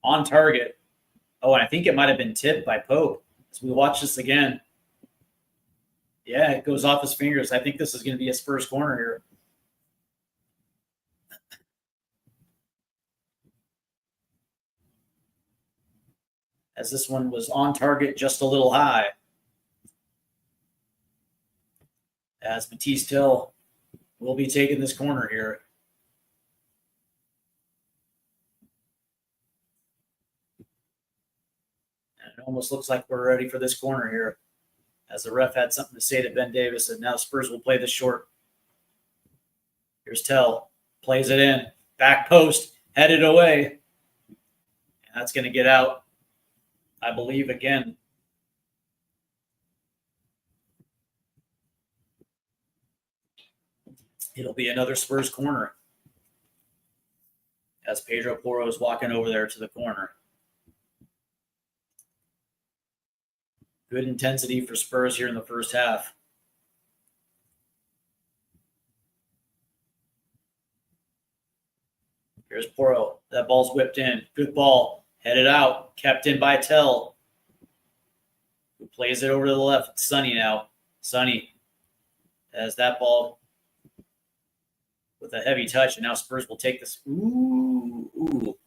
on target. Oh, and I think it might have been tipped by Pope. As we watch this again. Yeah, it goes off his fingers. I think this is going to be a Spurs corner here. As this one was on target, just a little high. As Matisse Tell will be taking this corner here. It almost looks like we're ready for this corner here, as the ref had something to say to Ben Davis, and now Spurs will play this short. Here's Tell, plays it in, back post, headed away. And that's going to get out, I believe, again. It'll be another Spurs corner as Pedro Porro is walking over there to the corner. Good intensity for Spurs here in the first half. Here's Porro. That ball's whipped in. Good ball. Headed out. Kept in by Tell. Who plays it over to the left. It's Sonny now. Sonny has that ball with a heavy touch, and now Spurs will take this. Ooh.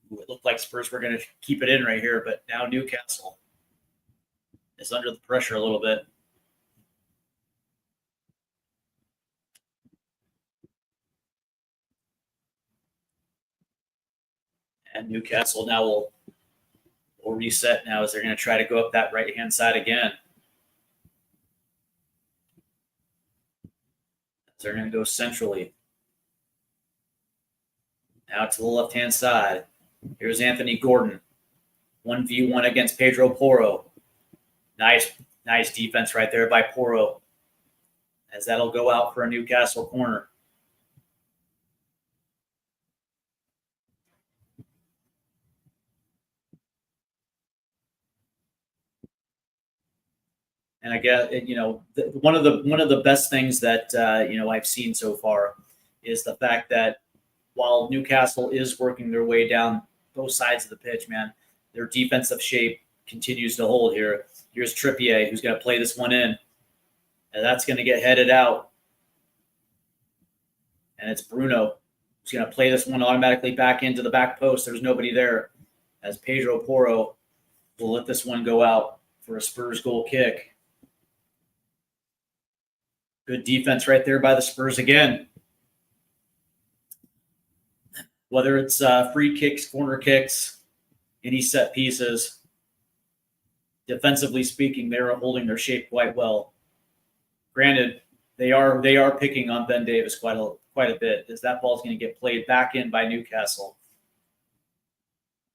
It looked like Spurs were going to keep it in right here, but now Newcastle is under the pressure a little bit. And Newcastle now will reset now as they're going to try to go up that right-hand side again. They're going to go centrally. Now to the left-hand side. Here's Anthony Gordon. 1v1 against Pedro Porro. Nice defense right there by Porro, as that'll go out for a Newcastle corner. And I guess, one of the best things that I've seen so far is the fact that while Newcastle is working their way down both sides of the pitch, man, their defensive shape continues to hold here. Here's Trippier, who's going to play this one in. And that's going to get headed out. And it's Bruno who's going to play this one automatically back into the back post. There's nobody there, as Pedro Porro will let this one go out for a Spurs goal kick. Good defense right there by the Spurs again. Whether it's free kicks, corner kicks, any set pieces, defensively speaking, they are holding their shape quite well. Granted, they are picking on Ben Davis quite a bit, as that ball is going to get played back in by Newcastle.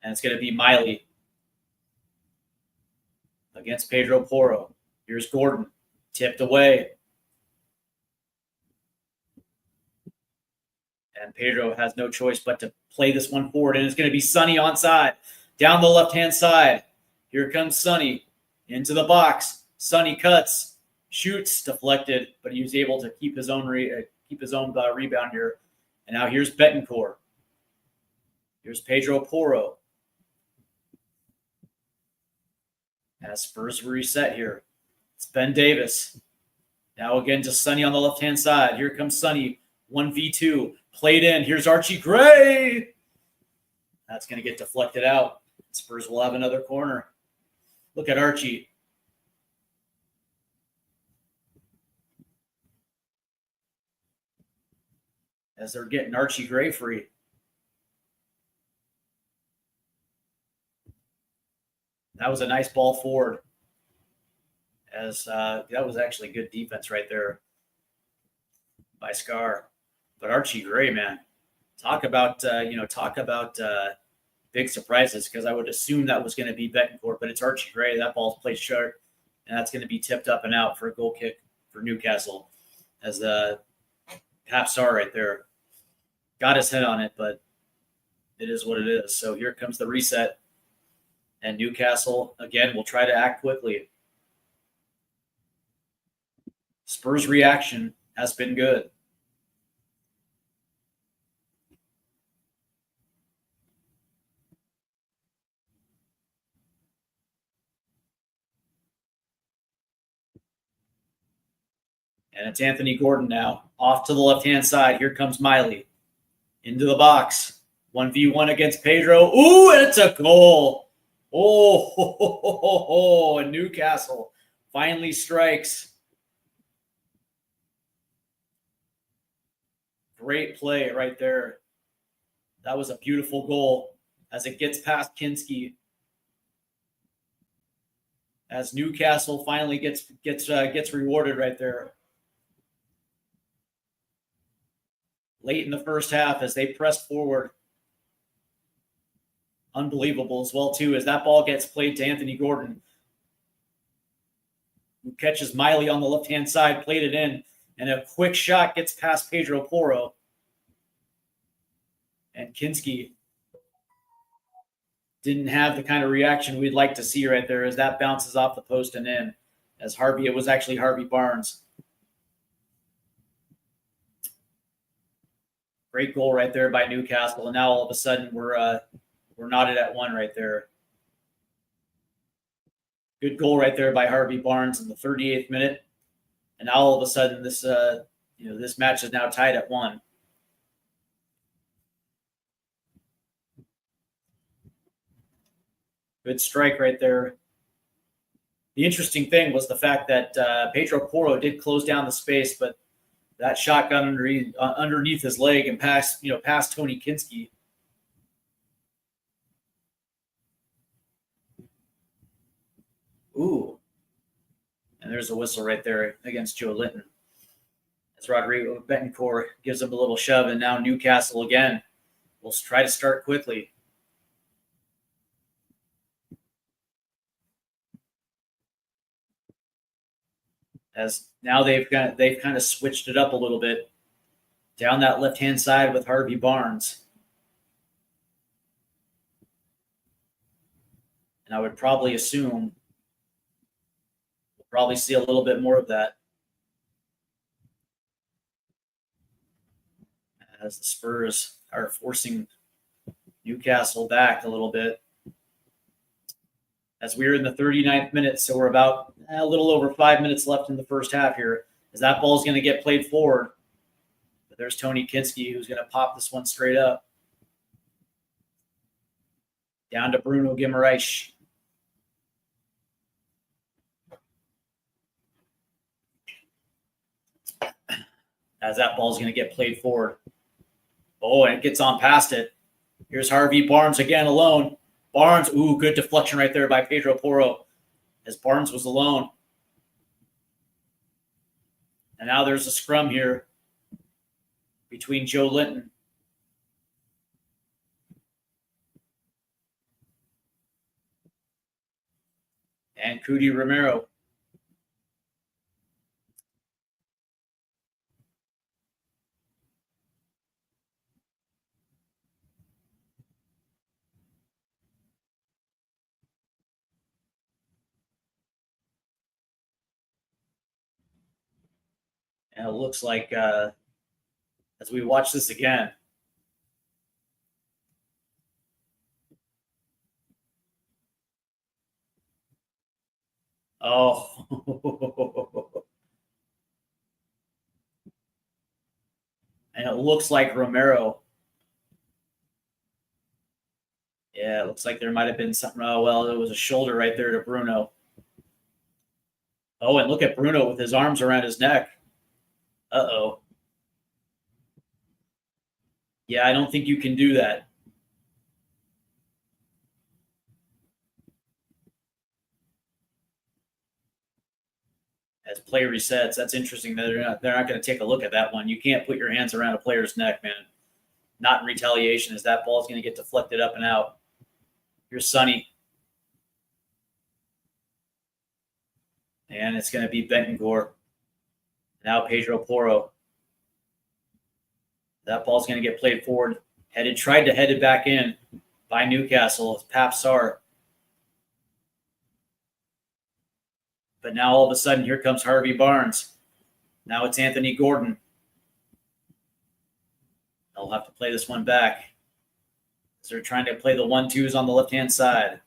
And it's going to be Miley against Pedro Porro. Here's Gordon, tipped away. And Pedro has no choice but to play this one forward, and it's going to be Sonny onside, down the left-hand side. Here comes Sonny into the box. Sonny cuts, shoots, deflected, but he was able to keep his own rebound here. And now here's Betancourt. Here's Pedro Porro. As Spurs reset here, it's Ben Davis. Now again to Sonny on the left-hand side. Here comes Sonny, 1v2, played in. Here's Archie Gray. That's going to get deflected out. Spurs will have another corner. Look at Archie. As they're getting Archie Gray free. That was a nice ball forward. As that was actually good defense right there by Scar. But Archie Gray, man, talk about big surprises, because I would assume that was going to be Betancourt, but it's Archie Gray. That ball's played sharp, and that's going to be tipped up and out for a goal kick for Newcastle. As the half star right there got his head on it, but it is what it is. So here comes the reset, and Newcastle again will try to act quickly. Spurs' reaction has been good. And it's Anthony Gordon now, off to the left-hand side. Here comes Miley into the box. 1v1 against Pedro. Ooh, and it's a goal. And Newcastle finally strikes. Great play right there. That was a beautiful goal as it gets past Kinski. As Newcastle finally gets rewarded right there. Late in the first half as they pressed forward. Unbelievable as well, too, as that ball gets played to Anthony Gordon, who catches Miley on the left-hand side, played it in, and a quick shot gets past Pedro Porro. And Kinski didn't have the kind of reaction we'd like to see right there as that bounces off the post and in. As it was actually Harvey Barnes. Great goal right there by Newcastle, and now all of a sudden we're knotted at one right there. Good goal right there by Harvey Barnes in the 38th minute, and now all of a sudden this this match is now tied at 1. Good strike right there. The interesting thing was the fact that Pedro Porro did close down the space, but that shot got underneath his leg and past Tony Kinski. Ooh. And there's a whistle right there against Joe Linton. As Rodrigo Betancourt gives him a little shove, and now Newcastle again will try to start quickly. As now they've kind of switched it up a little bit down that left-hand side with Harvey Barnes. And I would probably assume we'll probably see a little bit more of that as the Spurs are forcing Newcastle back a little bit. As we're in the 39th minute, so we're about a little over 5 minutes left in the first half here, as that ball is going to get played forward. But there's Tony Kinski, who's going to pop this one straight up. Down to Bruno Guimaraes. As that ball's going to get played forward. Oh, and it gets on past it. Here's Harvey Barnes again alone. Barnes, ooh, good deflection right there by Pedro Porro, as Barnes was alone. And now there's a scrum here between Joe Linton and Cudi Romero. And it looks like, as we watch this again, oh, and it looks like Romero. Yeah, it looks like there might have been something. Oh, well, it was a shoulder right there to Bruno. Oh, and look at Bruno with his arms around his neck. Uh-oh. Yeah, I don't think you can do that. As play resets, that's interesting that they're not going to take a look at that one. You can't put your hands around a player's neck, man. Not in retaliation, as that ball is going to get deflected up and out. Here's Sonny. And it's going to be Bentancur. Now Pedro Porro. That ball's going to get played forward. Tried to head it back in by Newcastle. It's Pap Sarr. But now all of a sudden, here comes Harvey Barnes. Now it's Anthony Gordon. They'll have to play this one back. So they're trying to play the 1-2s on the left-hand side.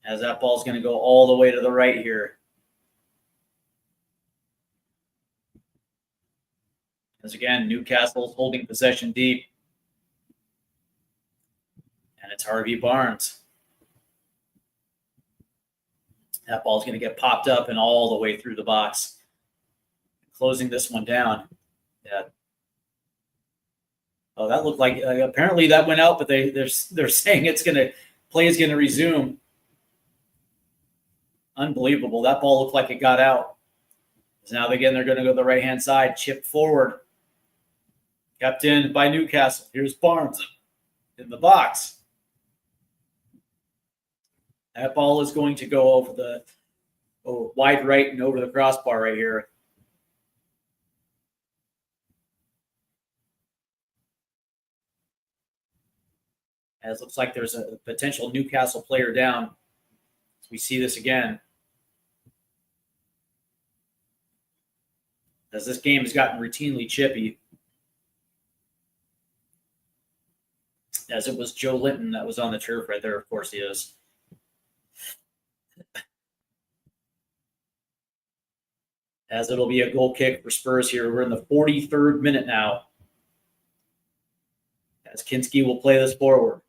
As that ball's going to go all the way to the right here. As again, Newcastle's holding possession deep. And it's Harvey Barnes. That ball's going to get popped up and all the way through the box. Closing this one down. Yeah. Oh, that looked like apparently that went out, but they're saying play is going to resume. Unbelievable. That ball looked like it got out. So now again, they're going to go to the right-hand side, chip forward. Kept in by Newcastle. Here's Barnes in the box. That ball is going to go over the wide right and over the crossbar right here. As it looks like there's a potential Newcastle player down. As we see this again. As this game has gotten routinely chippy. As it was Joe Linton that was on the turf right there. Of course he is. As it'll be a goal kick for Spurs here. We're in the 43rd minute now. As Kinski will play this forward.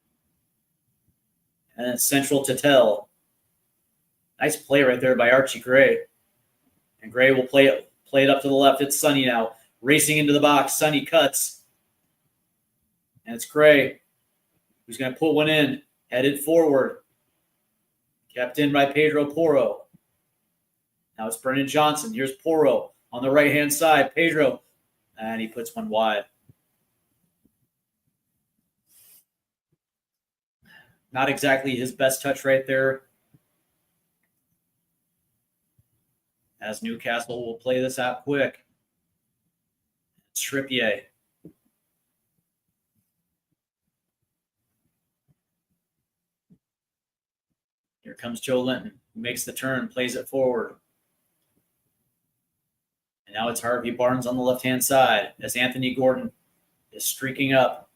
And it's central to Tell. Nice play right there by Archie Gray. And Gray will play it up to the left. It's Sonny now. Racing into the box. Sonny cuts. And it's Gray who's going to put one in. Headed forward. Kept in by Pedro Porro. Now it's Brennan Johnson. Here's Porro on the right-hand side. Pedro. And he puts one wide. Not exactly his best touch right there. As Newcastle will play this out quick. It's Trippier. Here comes Joe Linton, who makes the turn, plays it forward. And now it's Harvey Barnes on the left-hand side as Anthony Gordon is streaking up.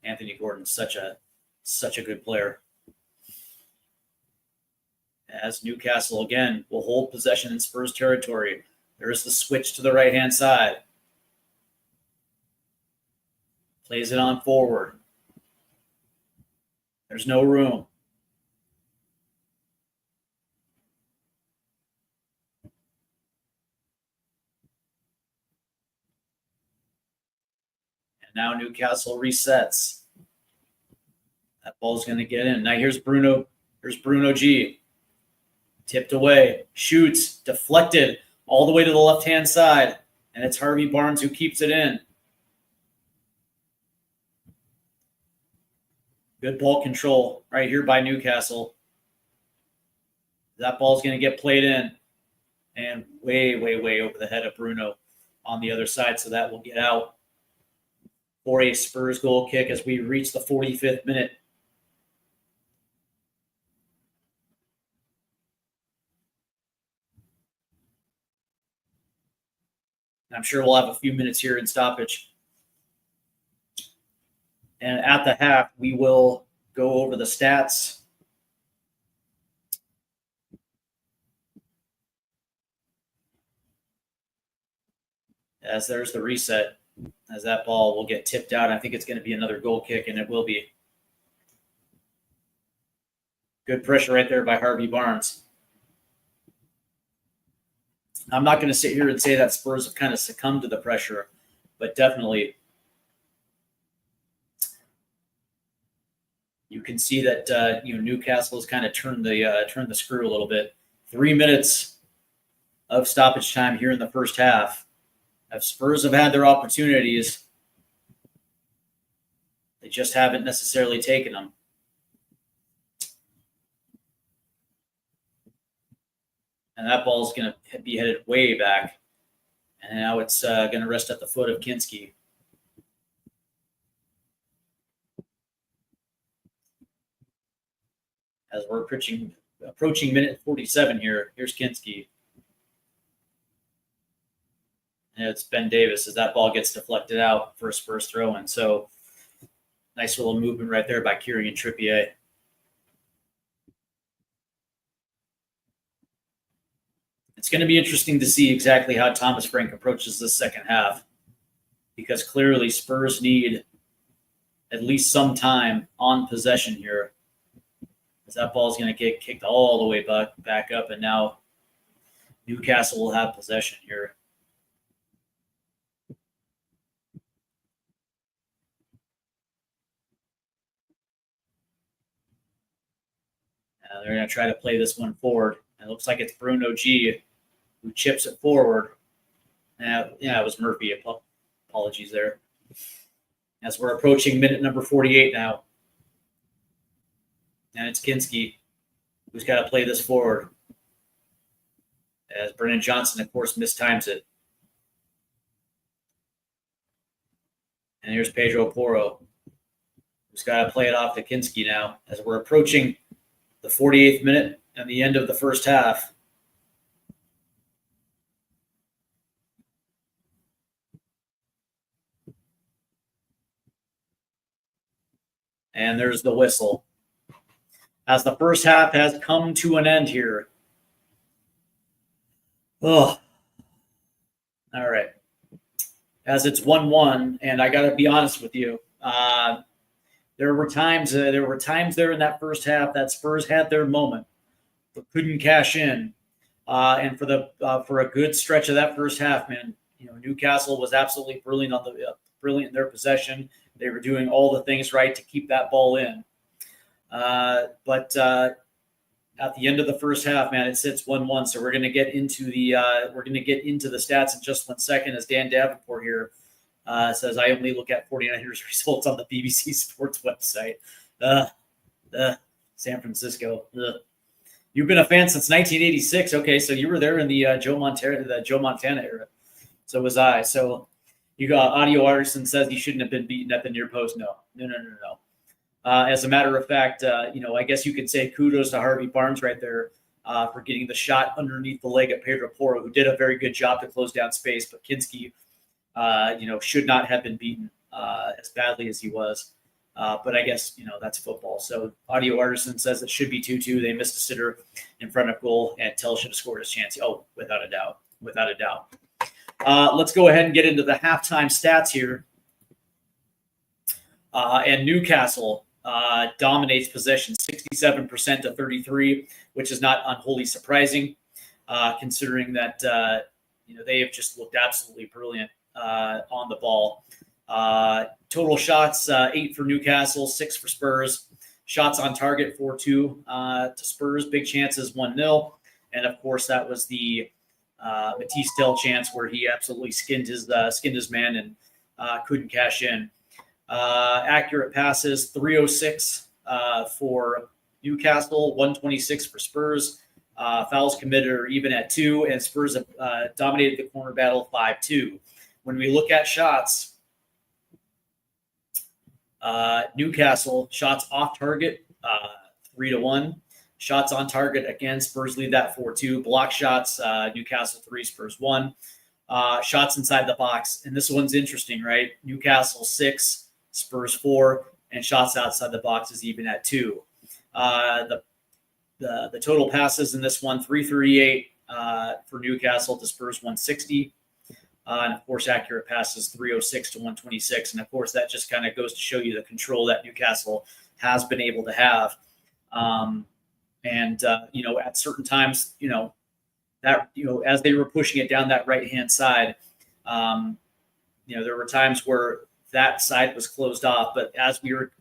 Anthony Gordon's such a good player. as Newcastle again will hold possession in Spurs territory. There is the switch to the right-hand side. Plays it on forward. There's no room. And now Newcastle resets. That ball's going to get in. Now here's Bruno. Here's Bruno G. Tipped away. Shoots. Deflected all the way to the left-hand side. And it's Harvey Barnes who keeps it in. Good ball control right here by Newcastle. That ball's going to get played in. And way, way, way over the head of Bruno on the other side. So that will get out for a Spurs goal kick as we reach the 45th minute. I'm sure we'll have a few minutes here in stoppage. And at the half, we will go over the stats. As there's the reset, as that ball will get tipped out. I think it's going to be another goal kick, and it will be. Good pressure right there by Harvey Barnes. I'm not going to sit here and say that Spurs have kind of succumbed to the pressure, but definitely you can see that Newcastle has kind of turned the screw a little bit. 3 minutes of stoppage time here in the first half. If Spurs have had their opportunities, they just haven't necessarily taken them. And that ball is going to be headed way back. And now it's going to rest at the foot of Kinski. As we're approaching minute 47 here, here's Kinski. And it's Ben Davis as that ball gets deflected out for a Spurs throw-in. So nice little movement right there by Kieran Trippier. It's going to be interesting to see exactly how Thomas Frank approaches this second half, because clearly Spurs need at least some time on possession here, as that ball is going to get kicked all the way back up, and now Newcastle will have possession here. They're going to try to play this one forward. It looks like it's Bruno G who chips it forward. It was Murphy. Apologies there. As we're approaching minute number 48 now. And it's Kinski who's got to play this forward. As Brennan Johnson, of course, mistimes it. And here's Pedro Porro, who's got to play it off to Kinski now. As we're approaching the 48th minute and the end of the first half. And there's the whistle. As the first half has come to an end here. Oh. All right. As it's 1-1, and I got to be honest with you, there were times there in that first half that Spurs had their moment, but couldn't cash in. And for a good stretch of that first half, man, Newcastle was absolutely brilliant brilliant in their possession. They were doing all the things right to keep that ball in. But at the end of the first half, man, it sits 1-1. So we're going to get into the stats in just 1 second. As Dan Davenport here says, I only look at 49ers results on the BBC Sports website. San Francisco. You've been a fan since 1986. Okay, so you were there in the Joe Montana era. So was I. So you got Audio Artisan says he shouldn't have been beaten at the near post. No. As a matter of fact, I guess you could say kudos to Harvey Barnes right there for getting the shot underneath the leg of Pedro Porro, who did a very good job to close down space. But Kinski, should not have been beaten as badly as he was. But I guess, that's football. So Audio Artisan says it should be 2-2. They missed a sitter in front of goal, and Tell should have scored his chance. Oh, without a doubt. Without a doubt. Let's go ahead and get into the halftime stats here. And Newcastle dominates possession 67% to 33, which is not unwholly surprising, considering that they have just looked absolutely brilliant on the ball. Total shots 8 for Newcastle, 6 for Spurs. Shots on target 4-2 to Spurs. Big chances 1-0, and of course that was the Matisse Tell chance where he absolutely skinned his man and couldn't cash in. Accurate passes 306 for Newcastle, 126 for Spurs. Fouls committed are even at 2, and Spurs have dominated the corner battle 5-2. When we look at shots, Newcastle shots off target 3-1. Shots on target, again, Spurs lead that 4-2. Block shots, Newcastle 3, Spurs 1. Shots inside the box, and this one's interesting, right? Newcastle 6, Spurs 4, and shots outside the box is even at 2. The total passes in this one, 338 for Newcastle to Spurs 160. And of course, accurate passes 306 to 126. And of course, that just kind of goes to show you the control that Newcastle has been able to have. At certain times, as they were pushing it down that right-hand side, there were times where that side was closed off. But as we were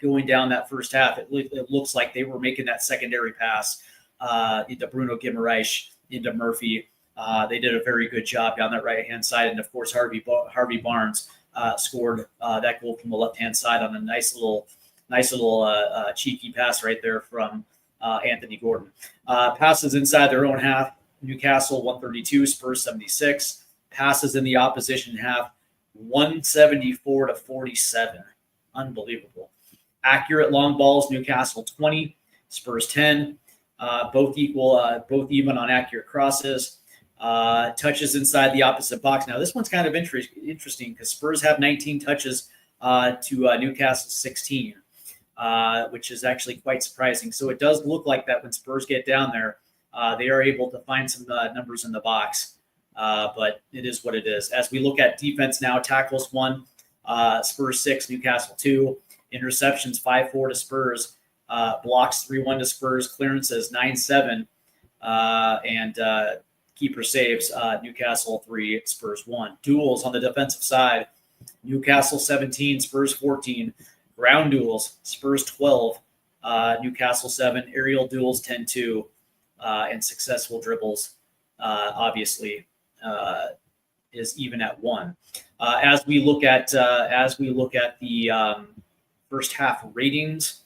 going down that first half, it looks like they were making that secondary pass into Bruno Guimaraes, into Murphy. They did a very good job down that right-hand side. And, of course, Harvey Barnes scored that goal from the left-hand side on a nice little cheeky pass right there from Anthony Gordon. Passes inside their own half, Newcastle 132, Spurs 76. Passes in the opposition half, 174 to 47. Unbelievable. Accurate long balls, Newcastle 20, Spurs 10. Both even on accurate crosses. Touches inside the opposite box. Now, this one's kind of interesting because Spurs have 19 touches to Newcastle 16, which is actually quite surprising. So it does look like that when Spurs get down there, they are able to find some numbers in the box. But it is what it is. As we look at defense now, tackles 1, Spurs 6, Newcastle 2. Interceptions 5-4 to Spurs. Blocks 3-1 to Spurs. Clearances 9-7. And keeper saves, Newcastle 3, Spurs 1. Duels on the defensive side, Newcastle 17, Spurs 14. Ground duels, Spurs 12, Newcastle 7. Aerial duels 10-2, and successful dribbles, obviously, is even at 1. As we look at the first half ratings,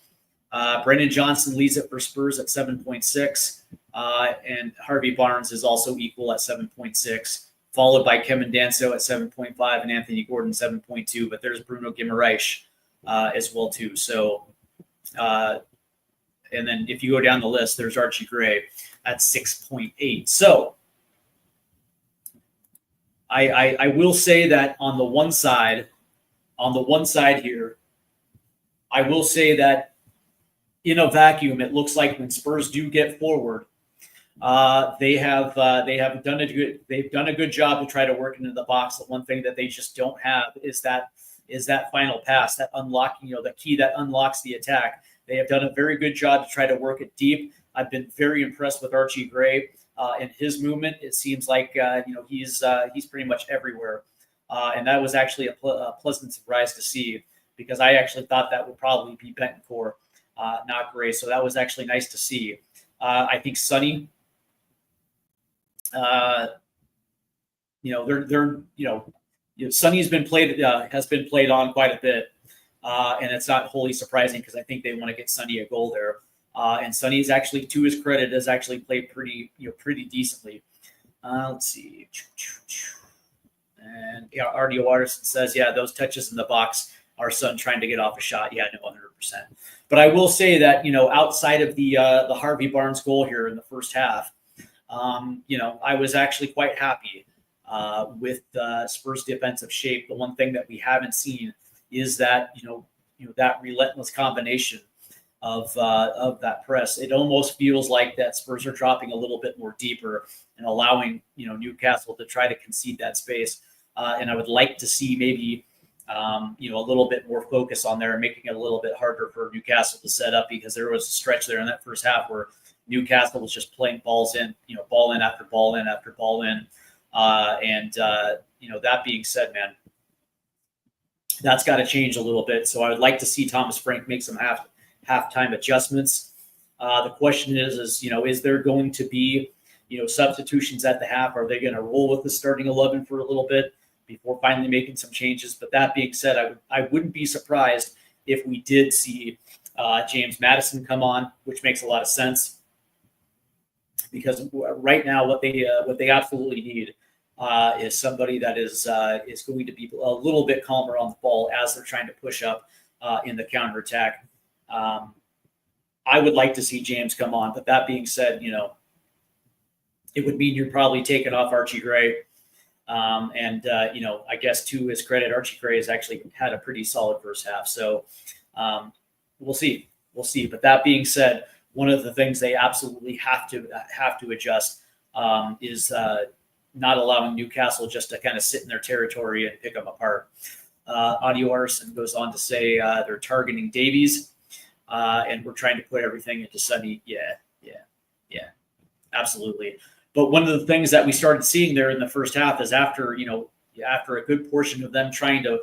Brendan Johnson leads it for Spurs at 7.6. And Harvey Barnes is also equal at 7.6, followed by Kevin Danso at 7.5 and Anthony Gordon 7.2. But there's Bruno Guimaraes as well too. So, and then if you go down the list, there's Archie Gray at 6.8. So I will say that on the one side here, I will say that in a vacuum, it looks like when Spurs do get forward, they've done a good job to try to work into the box. The one thing that they just don't have is that final pass, that unlocking, the key that unlocks the attack. They have done a very good job to try to work it deep. I've been very impressed with Archie Gray and his movement. It seems like he's pretty much everywhere, and that was actually a pleasant surprise to see, because I actually thought that would probably be Bentancur, not Gray. So that was actually nice to see. I think Sonny, Sonny's has been played on quite a bit, and it's not wholly surprising because I think they want to get Sonny a goal there. And Sonny is actually, to his credit, has actually played pretty decently. Let's see. And RDO Artisan says, those touches in the box, our son trying to get off a shot. Yeah, no, 100%. But I will say that, outside of the Harvey Barnes goal here in the first half, I was actually quite happy with Spurs defensive shape. The one thing that we haven't seen is that, that relentless combination of that press. It almost feels like that Spurs are dropping a little bit more deeper and allowing Newcastle to try to concede that space. And I would like to see maybe a little bit more focus on there and making it a little bit harder for Newcastle to set up, because there was a stretch there in that first half where Newcastle was just playing balls in, ball in after ball in after ball in. That being said, man, that's got to change a little bit. So I would like to see Thomas Frank make some halftime adjustments. The question is there going to be, substitutions at the half? Are they going to roll with the starting 11 for a little bit before finally making some changes? But that being said, I wouldn't be surprised if we did see James Maddison come on, which makes a lot of sense, because right now what they absolutely need is somebody that is going to be a little bit calmer on the ball as they're trying to push up in the counterattack. I would like to see James come on, but that being said, it would mean you're probably taking off Archie Gray. I guess to his credit, Archie Gray has actually had a pretty solid first half. So we'll see. But that being said, one of the things they absolutely have to adjust is not allowing Newcastle just to kind of sit in their territory and pick them apart. Audio Arson goes on to say they're targeting Davies, and we're trying to put everything into Sonny. Yeah, absolutely. But one of the things that we started seeing there in the first half is after a good portion of them trying to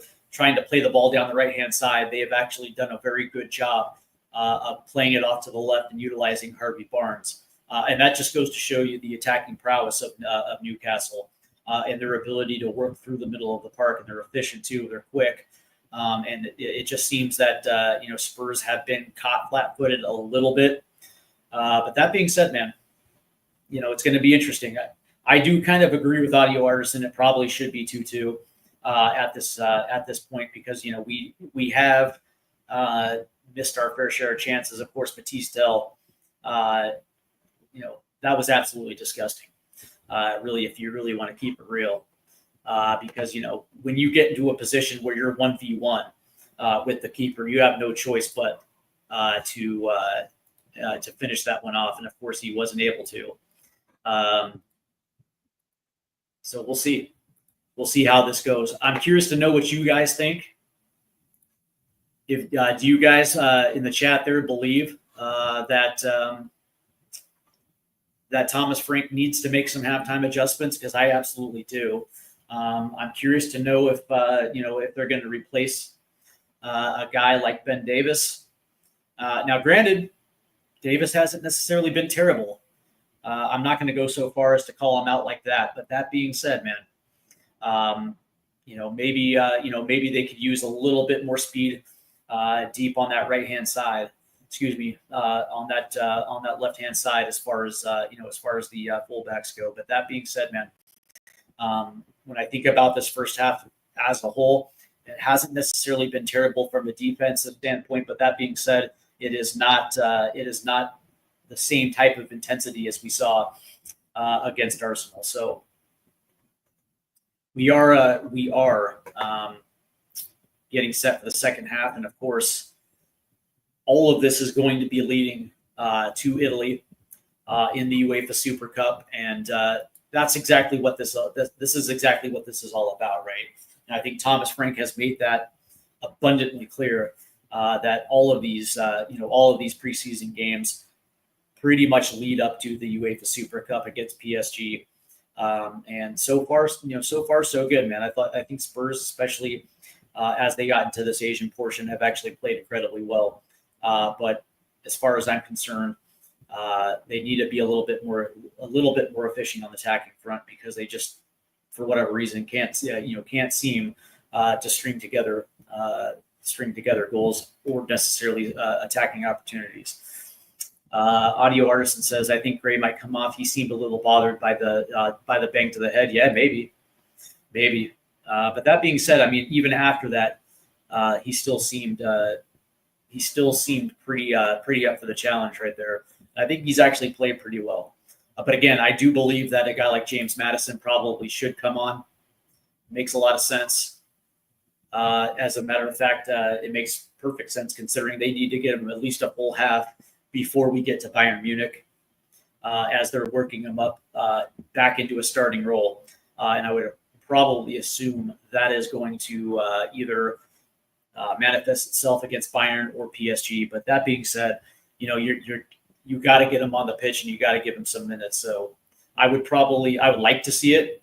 play the ball down the right-hand side, they have actually done a very good job of playing it off to the left and utilizing Harvey Barnes. And that just goes to show you the attacking prowess of Newcastle and their ability to work through the middle of the park. And they're efficient too. They're quick. And it just seems that, Spurs have been caught flat-footed a little bit. But that being said, man, it's going to be interesting. I do kind of agree with Audio Artisan. It probably should be 2-2 at this point, because we have missed our fair share of chances. Of course, Batiste, that was absolutely disgusting. Really, if you really want to keep it real, because when you get into a position where you're 1v1 with the keeper, you have no choice but to finish that one off. And of course, he wasn't able to. So we'll see. We'll see how this goes. I'm curious to know what you guys think. If do you guys in the chat there believe that Thomas Frank needs to make some halftime adjustments? Because I absolutely do. I'm curious to know if they're going to replace a guy like Ben Davis. Now, granted, Davis hasn't necessarily been terrible. I'm not going to go so far as to call him out like that. But that being said, man, maybe they could use a little bit more speed deep on that right-hand side. On that left-hand side, as far as the fullbacks go. But that being said, man, when I think about this first half as a whole, it hasn't necessarily been terrible from a defensive standpoint. But that being said, it is not the same type of intensity as we saw against Arsenal. So we are getting set for the second half, and of course, all of this is going to be leading to Italy in the UEFA Super Cup, and that's exactly what this is exactly what this is all about, right? And I think Thomas Frank has made that abundantly clear that all of these preseason games pretty much lead up to the UEFA Super Cup against PSG, and so far so good, man. I think Spurs, especially as they got into this Asian portion, have actually played incredibly well. But as far as I'm concerned, they need to be a little bit more efficient on the attacking front, because they just, for whatever reason, can't seem to string together goals or necessarily attacking opportunities. Audio Artisan says, I think Gray might come off. He seemed a little bothered by the bang to the head. Yeah, maybe. But that being said, I mean, even after that, he still seemed pretty up for the challenge right there. I think he's actually played pretty well. But again, I do believe that a guy like James Maddison probably should come on. Makes a lot of sense. As a matter of fact, it makes perfect sense considering they need to get him at least a full half before we get to Bayern Munich, as they're working him up back into a starting role. And I would probably assume that is going to either manifest itself against Bayern or PSG. But that being said, you got to get him on the pitch and you got to give him some minutes. So I would like to see it.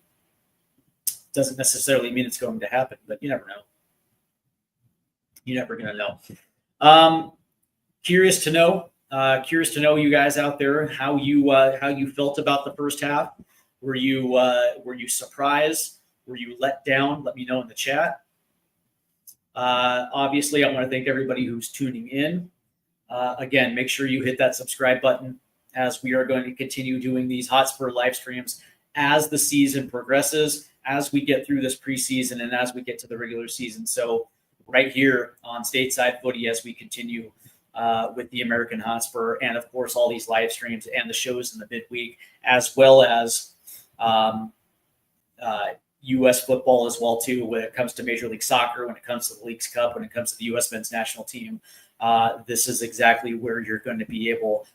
Doesn't necessarily mean it's going to happen, but you never know. You're never going to know. Curious to know you guys out there how you felt about the first half. Were you surprised? Were you let down? Let me know in the chat. Obviously, I want to thank everybody who's tuning in. Again, make sure you hit that subscribe button, as we are going to continue doing these Hotspur live streams as the season progresses, as we get through this preseason and as we get to the regular season. So right here on Stateside Footy, as we continue with the American Hotspur, and of course all these live streams and the shows in the midweek, as well as U.S. football as well too, when it comes to Major League Soccer, when it comes to the Leagues Cup, when it comes to the U.S. men's national team. This is exactly where you're going to be able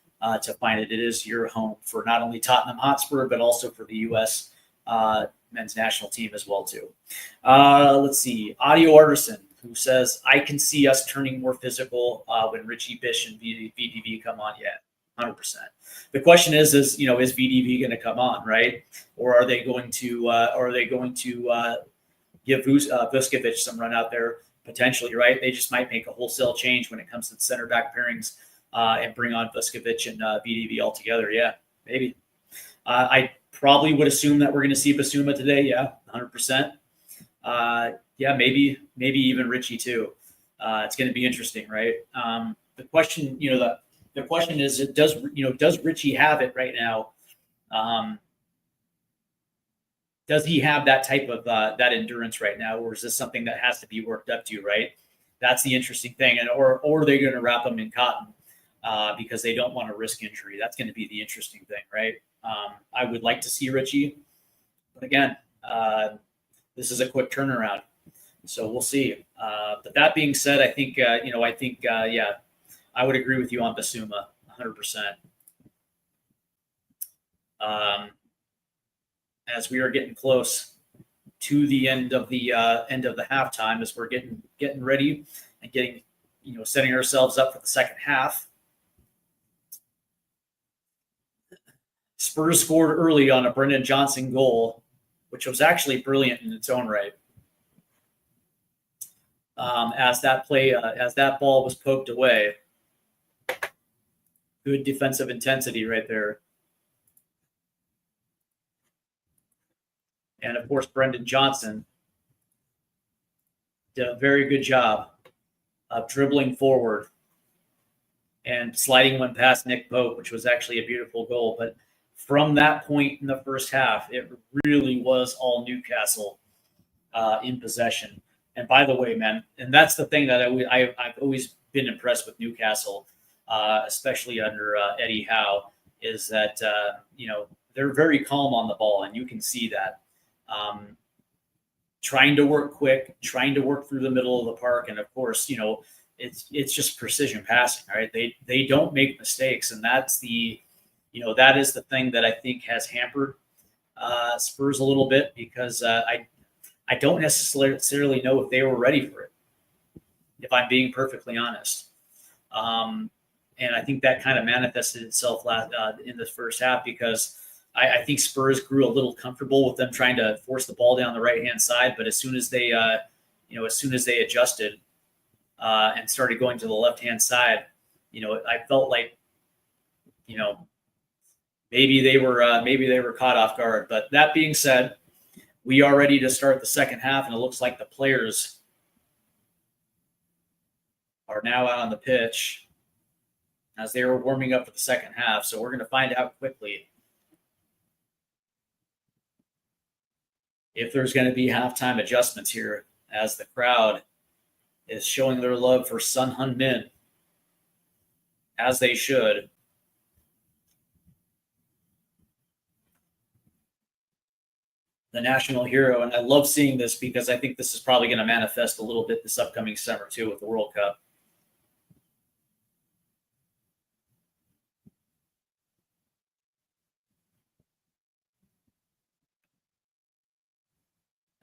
to find it. It is your home for not only Tottenham Hotspur, but also for the U.S. Men's national team as well too. Let's see. Audio Artisan, who says, I can see us turning more physical when Richie Bish and VDV come on. Yeah, 100%. The question is VDV going to come on, right? Or are they going to give Vuskovic some run out there potentially, right? They just might make a wholesale change when it comes to the center back pairings and bring on Vuskovic and VDV altogether. Yeah, maybe. I probably would assume that we're going to see Basuma today. Yeah, 100%. Yeah, maybe even Richie too. It's going to be interesting, right? The question, the question is, does Richie have it right now? Does he have that type of that endurance right now, or is this something that has to be worked up to, right? That's the interesting thing, or are they going to wrap him in cotton because they don't want to risk injury? That's going to be the interesting thing, right? I would like to see Richie, but again, this is a quick turnaround, so we'll see. But that being said, I think I would agree with you on Basuma 100%. As we are getting close to the end of the halftime, as we're getting ready and getting setting ourselves up for the second half. Spurs scored early on a Brendan Johnson goal, which was actually brilliant in its own right. As that ball was poked away, good defensive intensity right there. And of course, Brendan Johnson did a very good job of dribbling forward and sliding one past Nick Pope, which was actually a beautiful goal. But from that point in the first half, it really was all Newcastle in possession. And by the way, man, and that's the thing that I've always been impressed with Newcastle, especially under Eddie Howe, is that they're very calm on the ball, and you can see that. Trying to work quick, trying to work through the middle of the park, and of course, it's just precision passing, right? They don't make mistakes, and that's that is the thing that I think has hampered Spurs a little bit, because I don't necessarily know if they were ready for it, if I'm being perfectly honest. And I think that kind of manifested itself in the first half, because I think Spurs grew a little comfortable with them trying to force the ball down the right-hand side. But as soon as they adjusted and started going to the left-hand side, I felt like, maybe they were caught off guard. But that being said, we are ready to start the second half, and it looks like the players are now out on the pitch as they were warming up for the second half. So we're going to find out quickly if there's going to be halftime adjustments here, as the crowd is showing their love for Son Heung-min, as they should. the national hero. And I love seeing this because I think this is probably going to manifest a little bit this upcoming summer too with the World Cup.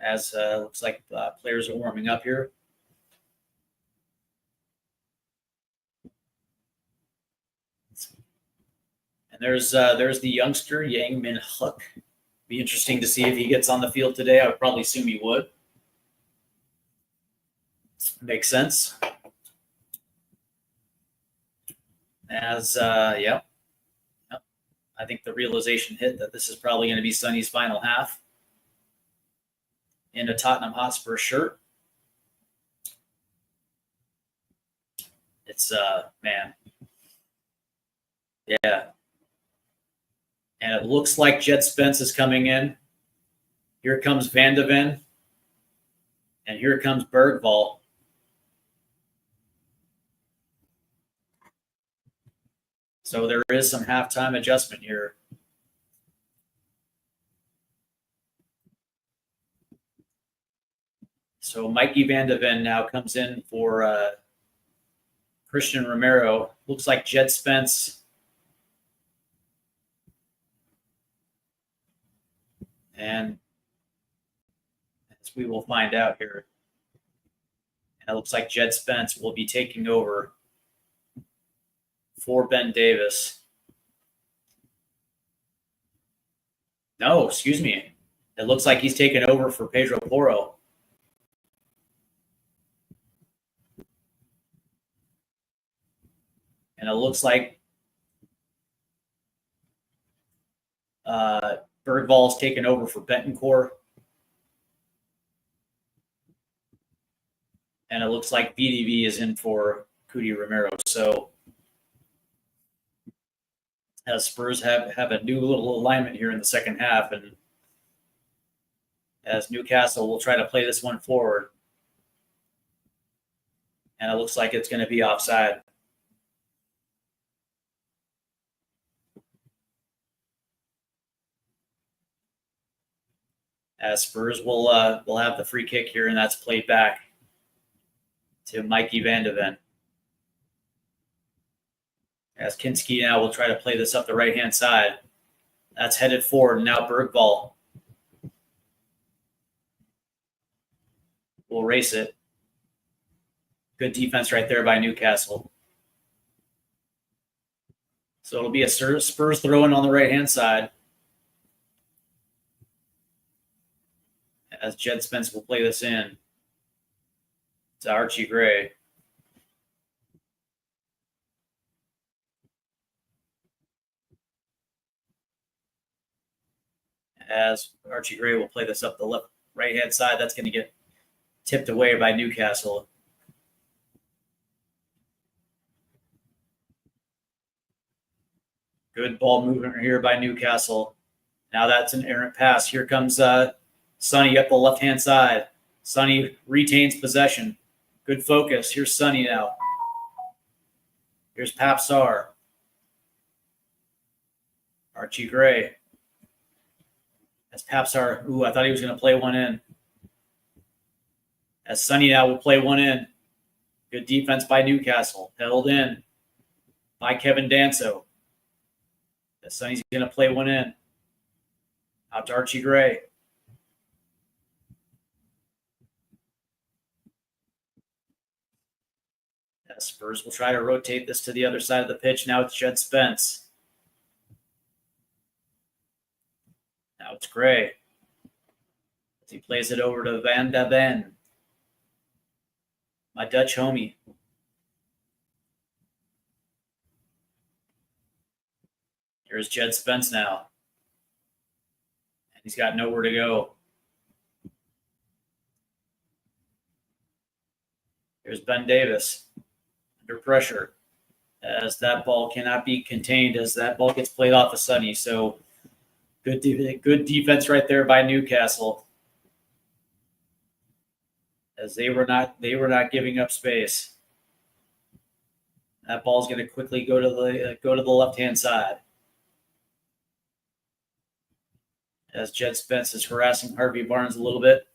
As looks like players are warming up here. And there's the youngster, Heung-min. Be interesting to see if he gets on the field today. I would probably assume he would. Makes sense. As, I think the realization hit that this is probably going to be Sonny's final half in a Tottenham Hotspur shirt. It's, man. Yeah. And it looks like Jed Spence is coming in. Here comes Van de Ven. And here comes Bergvall. So there is some halftime adjustment here. So Mikey Van de Ven now comes in for Christian Romero. Looks like Jed Spence. And as we will find out here, it looks like Jed Spence will be taking over for Ben Davis. No, excuse me. It looks like he's taken over for Pedro Porro. And it looks like Bergvall's taken over for Bentancur. And it looks like BDV is in for Cuti Romero. So Spurs have a new little alignment here in the second half. And as Newcastle will try to play this one forward. And it looks like it's going to be offside. As Spurs will have the free kick here, and that's played back to Mikey Van de Ven. As Kinski now will try to play this up the right-hand side. That's headed forward, and now Bergvall will race it. Good defense right there by Newcastle. So it'll be a Spurs throw-in on the right-hand side. As Jed Spence will play this in to Archie Gray. As Archie Gray will play this up the right-hand side, that's going to get tipped away by Newcastle. Good ball movement here by Newcastle. Now that's an errant pass. Here comes Sonny up the left-hand side. Sonny retains possession. Good focus. Here's Sonny now. Here's Papsar. Archie Gray. As Papsar, I thought he was going to play one in. As Sonny now will play one in. Good defense by Newcastle. Held in by Kevin Danso. As Sonny's going to play one in. Out to Archie Gray. Spurs will try to rotate this to the other side of the pitch. Now it's Jed Spence. Now it's Gray. As he plays it over to Van de Ven. My Dutch homie. Here's Jed Spence now. And he's got nowhere to go. Here's Ben Davis. Under pressure as that ball cannot be contained as that ball gets played off of Sonny. So good defense right there by Newcastle as they were not giving up space. That ball's going to quickly go to the left-hand side. as Jed Spence is harassing Harvey Barnes a little bit.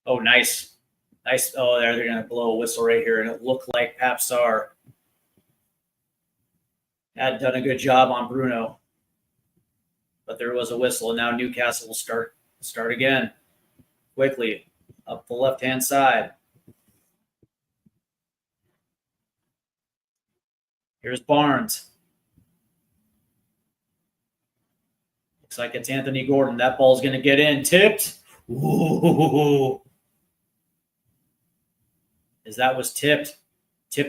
Oh, nice. Nice. Oh, they're going to blow a whistle right here. And it looked like Papsar had done a good job on Bruno. But there was a whistle, and now Newcastle will start again quickly up the left-hand side. Here's Barnes. Looks like it's Anthony Gordon. That ball's going to get in. Tipped. Ooh. As that was tipped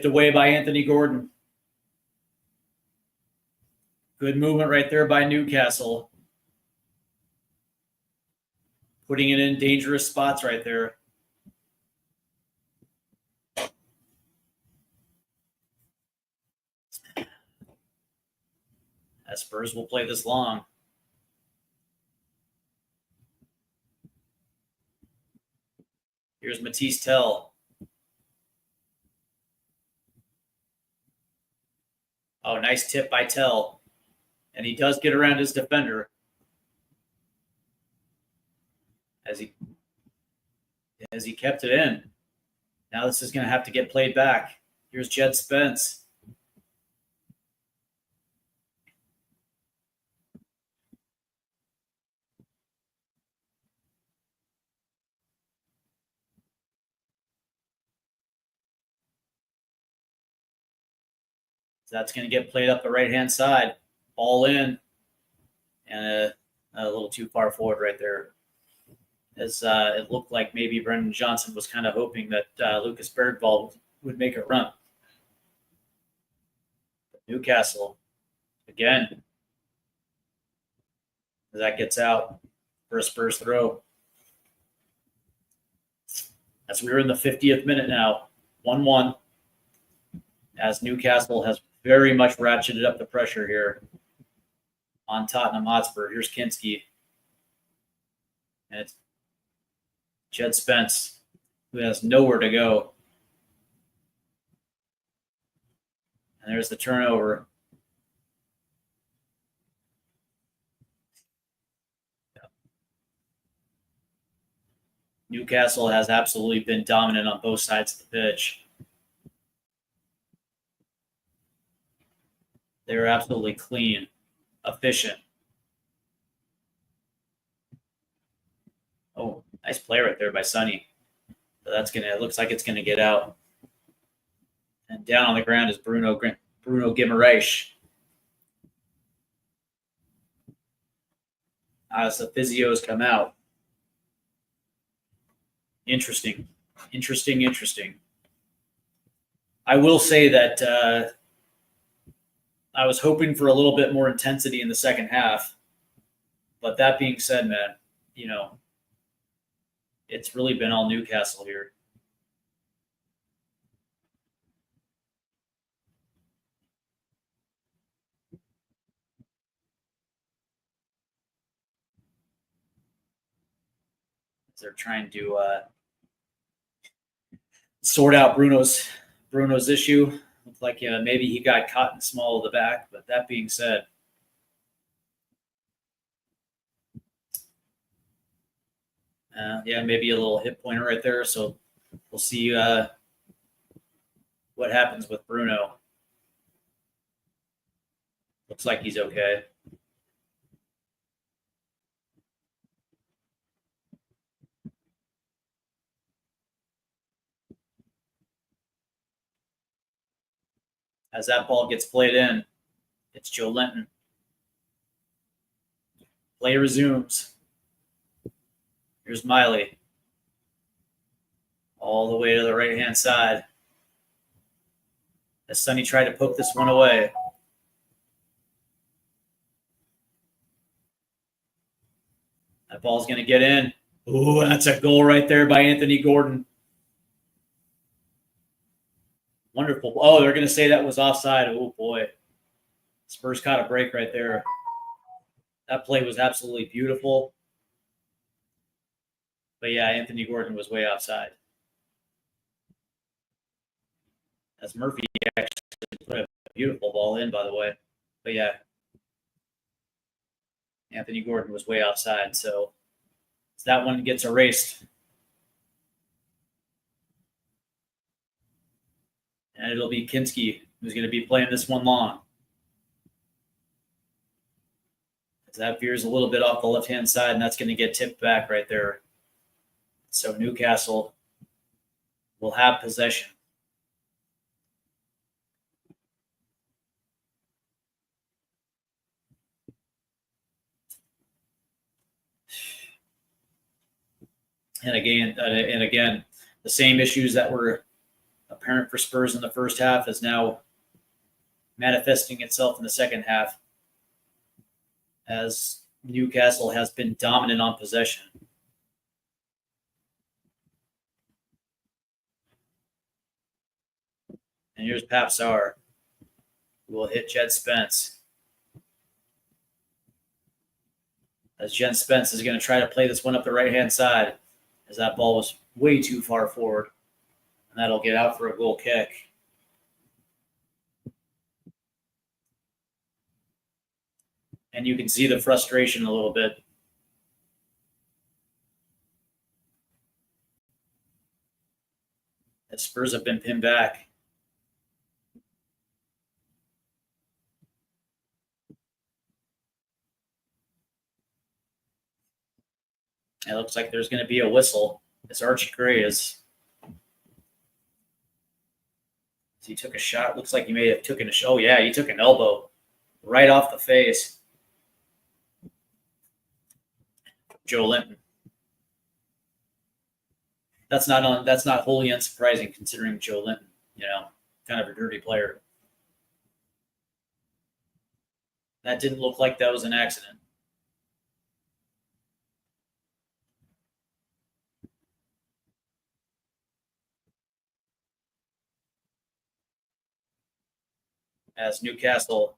away by Anthony Gordon. Good movement right there by Newcastle. Putting it in dangerous spots right there. As Spurs will play this long. Here's Matisse Tell. Oh, nice tip by Tell. And he does get around his defender. As he kept it in. Now this is going to have to get played back. Here's Jed Spence. That's going to get played up the right-hand side. Ball in. And a little too far forward right there. As it looked like maybe Brendan Johnson was kind of hoping that Lucas Bergvall would make a run. But Newcastle, again, as that gets out for a Spurs throw. As we're in the 50th minute now, 1-1, as Newcastle has very much ratcheted up the pressure here on Tottenham Hotspur. Here's Kinski. And it's Jed Spence, who has nowhere to go. And there's the turnover. Newcastle has absolutely been dominant on both sides of the pitch. They were absolutely clean, efficient. Oh, nice play right there by Sonny. So it looks like it's gonna get out. And down on the ground is Bruno Guimaraes. As the physios come out. Interesting. I will say that I was hoping for a little bit more intensity in the second half. But that being said, man, it's really been all Newcastle here. They're trying to sort out Bruno's issue. Looks like maybe he got caught in the small of the back. But that being said, maybe a little hit pointer right there. So we'll see what happens with Bruno. Looks like he's okay. As that ball gets played in, it's Joe Linton. Play resumes. Here's Miley. All the way to the right-hand side. As Sonny tried to poke this one away. That ball's going to get in. Ooh, that's a goal right there by Anthony Gordon. Wonderful. Oh, they're going to say that was offside. Oh, boy. Spurs caught a break right there. That play was absolutely beautiful. But, yeah, Anthony Gordon was way offside. As Murphy actually put a beautiful ball in, by the way. But yeah, Anthony Gordon was way outside, so that one gets erased. And it'll be Kinski who's going to be playing this one long. That veers a little bit off the left-hand side, and that's going to get tipped back right there. So Newcastle will have possession. And again, the same issues that were apparent for Spurs in the first half is now manifesting itself in the second half, as Newcastle has been dominant on possession. And here's Pap Sauer, who will hit Jed Spence. As Jed Spence is going to try to play this one up the right-hand side, as that ball was way too far forward. And that'll get out for a goal kick. And you can see the frustration a little bit. The Spurs have been pinned back. It looks like there's going to be a whistle. As Archie Gray is. He took a shot. Looks like he may have taken a shot. Oh, yeah, he took an elbow right off the face. Joe Linton. That's not wholly unsurprising considering Joe Linton, kind of a dirty player. That didn't look like that was an accident. As Newcastle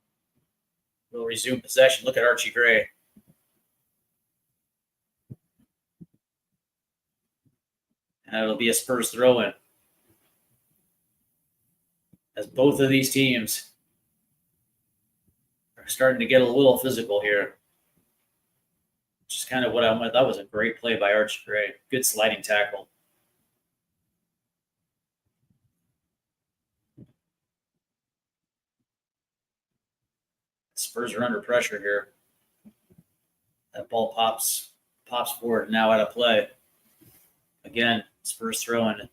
will resume possession. Look at Archie Gray. And it'll be a Spurs throw-in. As both of these teams are starting to get a little physical here. Which is kind of what I went. That was a great play by Archie Gray. Good sliding tackle. Spurs are under pressure here. That ball pops forward, now out of play. Again, Spurs throwing.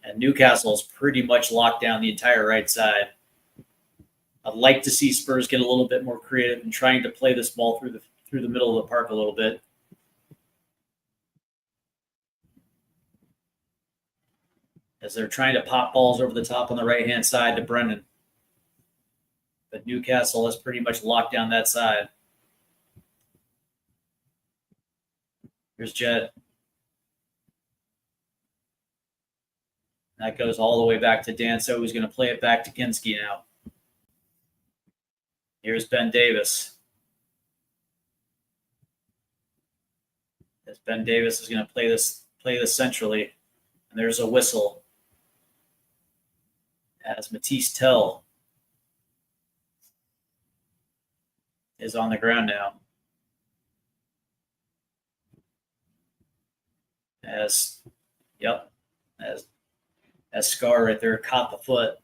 And Newcastle's pretty much locked down the entire right side. I'd like to see Spurs get a little bit more creative in trying to play this ball through the middle of the park a little bit. As they're trying to pop balls over the top on the right-hand side to Brendan. But Newcastle has pretty much locked down that side. Here's Jed. That goes all the way back to Danso, who's going to play it back to Kinski now. Here's Ben Davis. As Ben Davis is going to play this centrally. And there's a whistle. As Matisse Tell is on the ground now. As Scar right there caught the foot.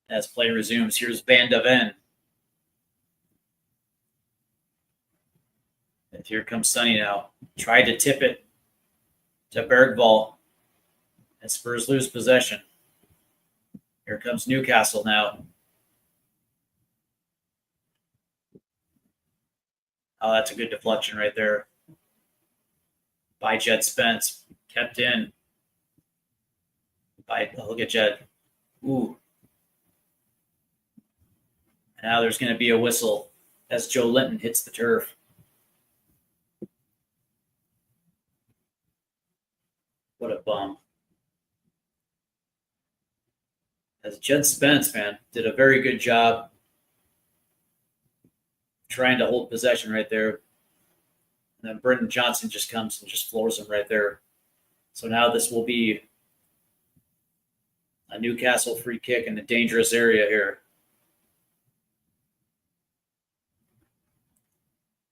As play resumes, here's Van de Ven. And here comes Sonny now. Tried to tip it to Bergvall. And Spurs lose possession. Here comes Newcastle now. Oh, that's a good deflection right there. By Jed Spence. Kept in. Look at Jed. Ooh. Now there's going to be a whistle as Joe Linton hits the turf. What a bum. As Jed Spence, man, did a very good job trying to hold possession right there. And then Brendan Johnson just comes and just floors him right there. So now this will be a Newcastle free kick in a dangerous area here.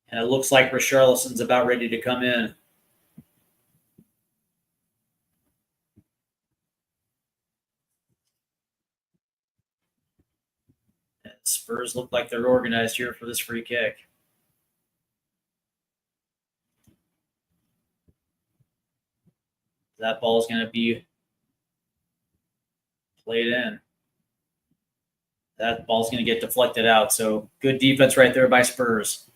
And it looks like Richarlison's about ready to come in. And Spurs look like they're organized here for this free kick. That ball is going to be played in. That ball's going to get deflected out. So good defense right there by Spurs.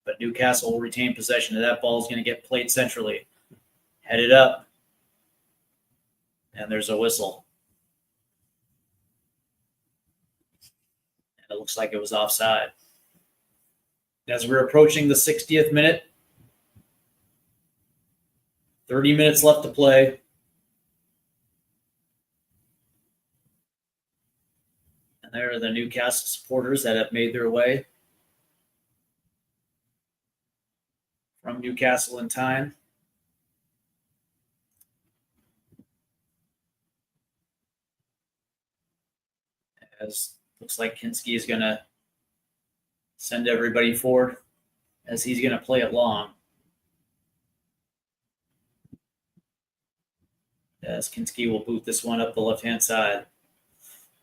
But Newcastle will retain possession. And that ball is going to get played centrally. Headed up. And there's a whistle. And it looks like it was offside. As we're approaching the 60th minute, 30 minutes left to play. And there are the Newcastle supporters that have made their way from Newcastle in time. As looks like Kinski is going to send everybody forward as he's going to play it long. As Kinski will boot this one up the left-hand side.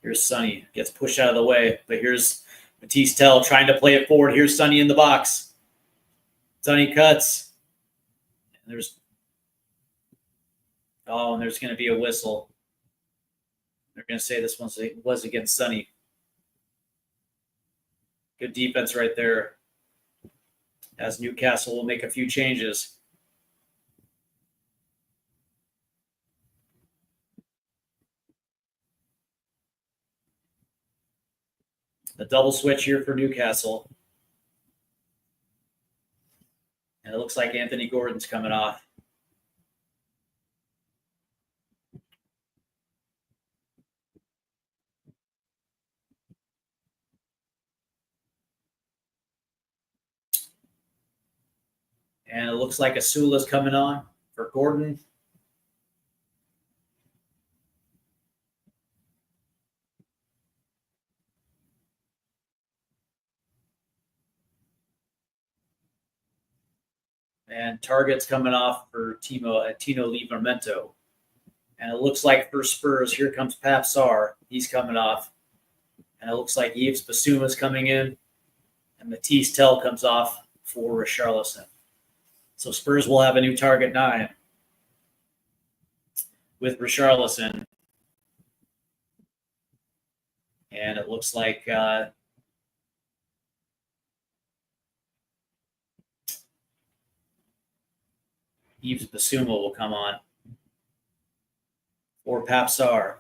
Here's Sonny. Gets pushed out of the way. But here's Matisse Tell trying to play it forward. Here's Sonny in the box. Sonny cuts. And there's going to be a whistle. They're going to say this one was against Sonny. Good defense right there. As Newcastle will make a few changes. The double switch here for Newcastle. And it looks like Anthony Gordon's coming off. And it looks like Asula's coming on for Gordon. And Target's coming off for Tino Livramento. And it looks like for Spurs, here comes Pap Sarr. He's coming off. And it looks like Yves Basuma's coming in. And Matisse Tell comes off for Richarlison. So Spurs will have a new target 9 with Richarlison. And it looks like Yves Basuma will come on for Pap Sarr.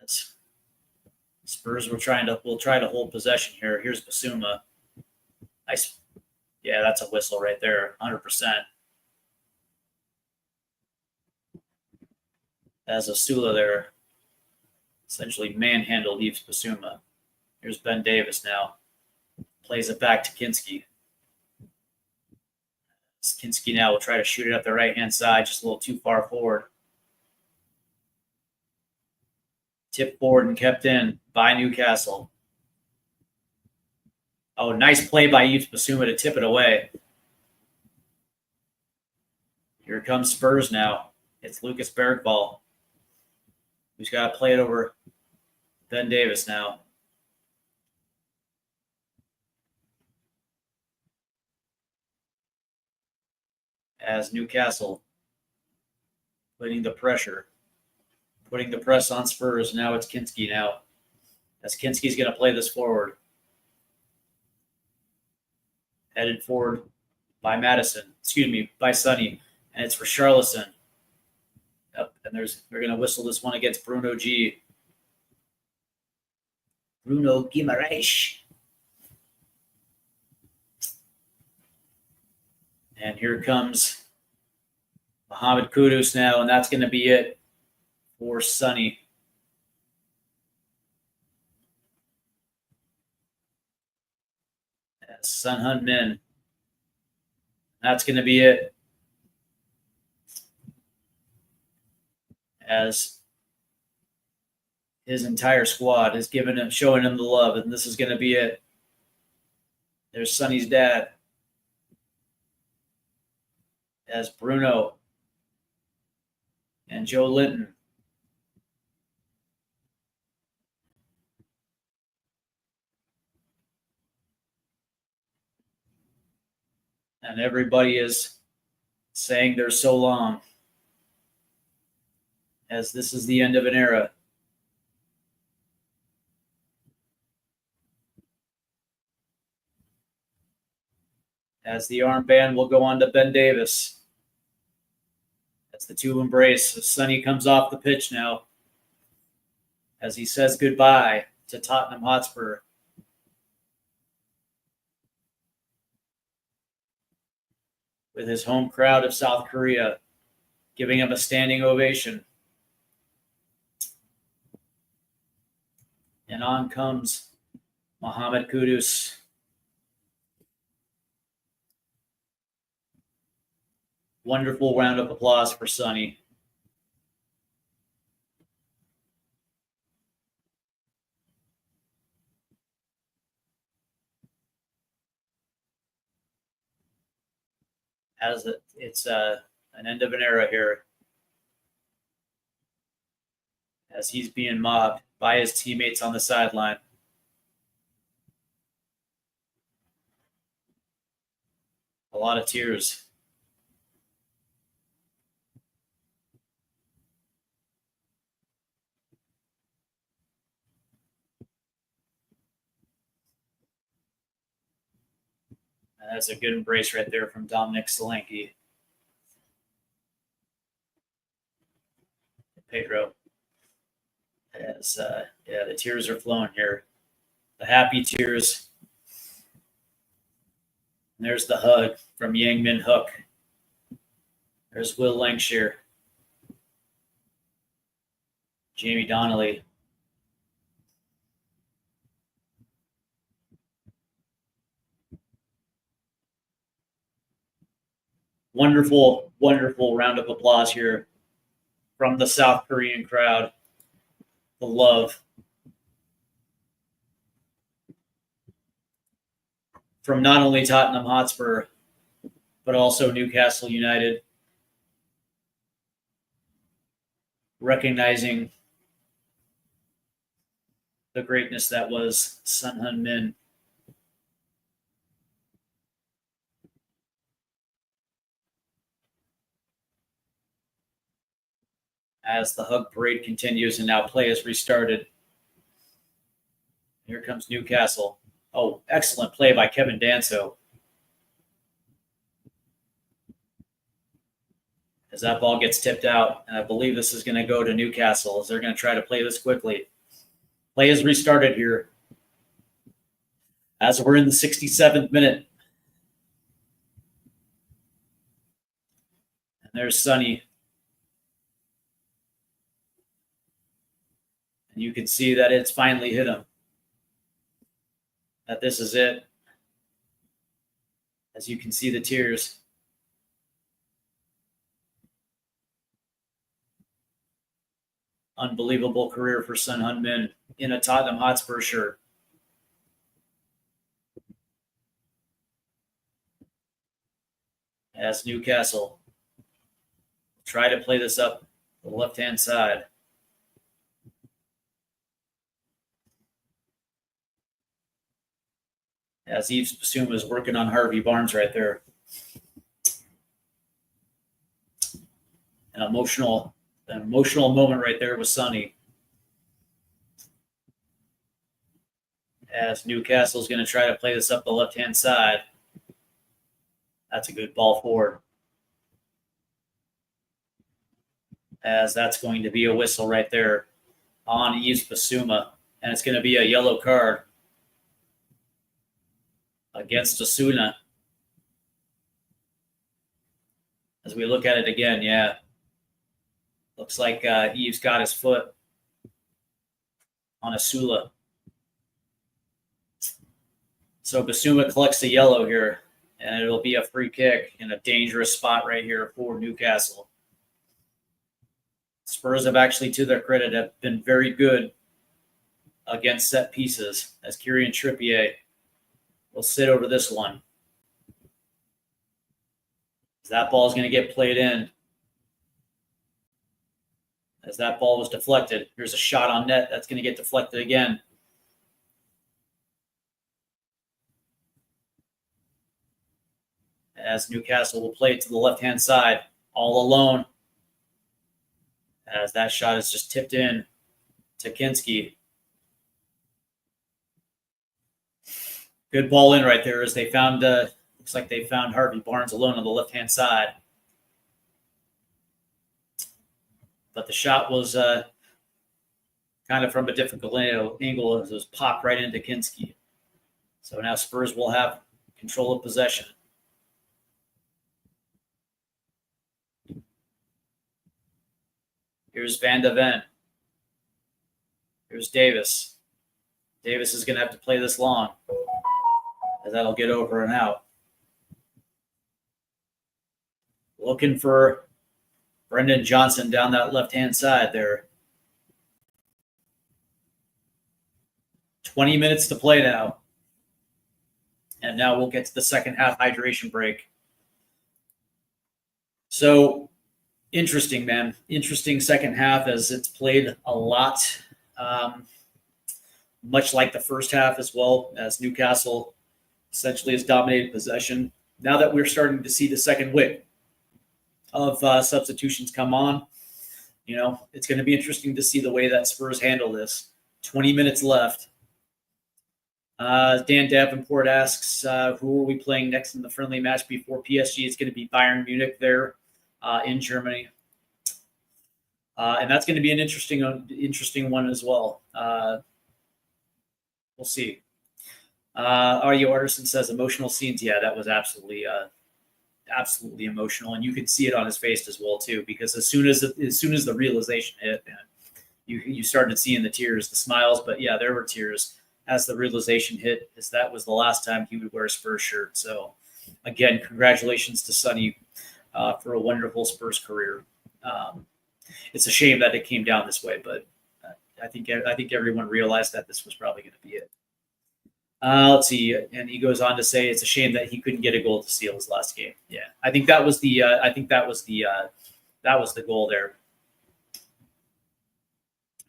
As Spurs will try to hold possession here. Here's Basuma. Nice. Yeah, that's a whistle right there, 100%. As Asula there essentially manhandled Yves Basuma. Here's Ben Davis now. Plays it back to Kinski. Kinski now will try to shoot it up the right-hand side, just a little too far forward. Tipped forward and kept in by Newcastle. Oh, nice play by Yves Basuma to tip it away. Here comes Spurs now. It's Lucas Bergvall, who's got to play it over Ben Davis now. As Newcastle putting the press on Spurs. Now it's Kinski now. As Kinski's going to play this forward. Headed forward by by Sonny. And it's for Richarlison. Yep, and they're going to whistle this one against Bruno Guimaraes. And here comes Mohamed Kudus now, and that's going to be it for Sonny. as Son Heung-min. That's going to be it. As his entire squad is showing him the love, and this is going to be it. There's Sonny's dad. As Bruno and Joe Linton. And everybody is saying they're so long, as this is the end of an era. As the armband will go on to Ben Davis. As the two embrace, as Sonny comes off the pitch now, as he says goodbye to Tottenham Hotspur. With his home crowd of South Korea giving him a standing ovation. And on comes Mohamed Kudus. Wonderful round of applause for Sonny. As it's an end of an era here. As he's being mobbed by his teammates on the sideline. A lot of tears. That's a good embrace right there from Dominic Solanke. Pedro. As the tears are flowing here. The happy tears. And there's the hug from Heung-min Hook. There's Will Langshire. Jamie Donnelly. Wonderful, wonderful round of applause here from the South Korean crowd. The love from not only Tottenham Hotspur, but also Newcastle United. Recognizing the greatness that was Son Heung-min. As the hug parade continues and now play is restarted. Here comes Newcastle. Oh, excellent play by Kevin Danso. As that ball gets tipped out, and I believe this is going to go to Newcastle as they're going to try to play this quickly. Play is restarted here as we're in the 67th minute. And there's Sonny. And you can see that it's finally hit him. That this is it. As you can see the tears. Unbelievable career for Son Heung-min in a Tottenham Hotspur shirt. As Newcastle try to play this up the left-hand side. As Yves Bissouma is working on Harvey Barnes right there. An emotional moment right there with Sonny. As Newcastle's going to try to play this up the left-hand side. That's a good ball forward. As that's going to be a whistle right there on Yves Bissouma. And it's going to be a yellow card against Osuna. As we look at it again, yeah. Looks like Yves got his foot on Osuna. So Basuma collects the yellow here, and it'll be a free kick in a dangerous spot right here for Newcastle. Spurs have actually, to their credit, have been very good against set pieces, as Kieran Trippier will sit over this one. That ball is going to get played in. As that ball was deflected, here's a shot on net that's going to get deflected again. As Newcastle will play it to the left-hand side, all alone. As that shot is just tipped in to Kinski. Good ball in right there as they found, looks like they found Harvey Barnes alone on the left-hand side. But the shot was kind of from a difficult angle as it was popped right into Kinski. So now Spurs will have control of possession. Here's Van de Ven. Here's Davis. Davis is going to have to play this long, as that'll get over and out. Looking for Brendan Johnson down that left-hand side there. 20 minutes to play now. And now we'll get to the second half hydration break. So, interesting, man. Interesting second half as it's played a lot. Much like the first half as well, as Newcastle essentially has dominated possession. Now that we're starting to see the second wick of substitutions come on, you know, it's going to be interesting to see the way that Spurs handle this. 20 minutes left. Dan Davenport asks, who are we playing next in the friendly match before PSG? It's going to be Bayern Munich there in Germany. And that's going to be an interesting one as well. We'll see. Audio Artisan says emotional scenes. Yeah, that was absolutely emotional, and you could see it on his face as well too. Because as soon as the realization hit, man, you started seeing the tears, the smiles. But yeah, there were tears as the realization hit, as that was the last time he would wear a Spurs shirt. So again, congratulations to Sonny for a wonderful Spurs career. It's a shame that it came down this way, but I think everyone realized that this was probably going to be it. Let's see, and he goes on to say it's a shame that he couldn't get a goal to seal his last game. Yeah, I think that was the goal there,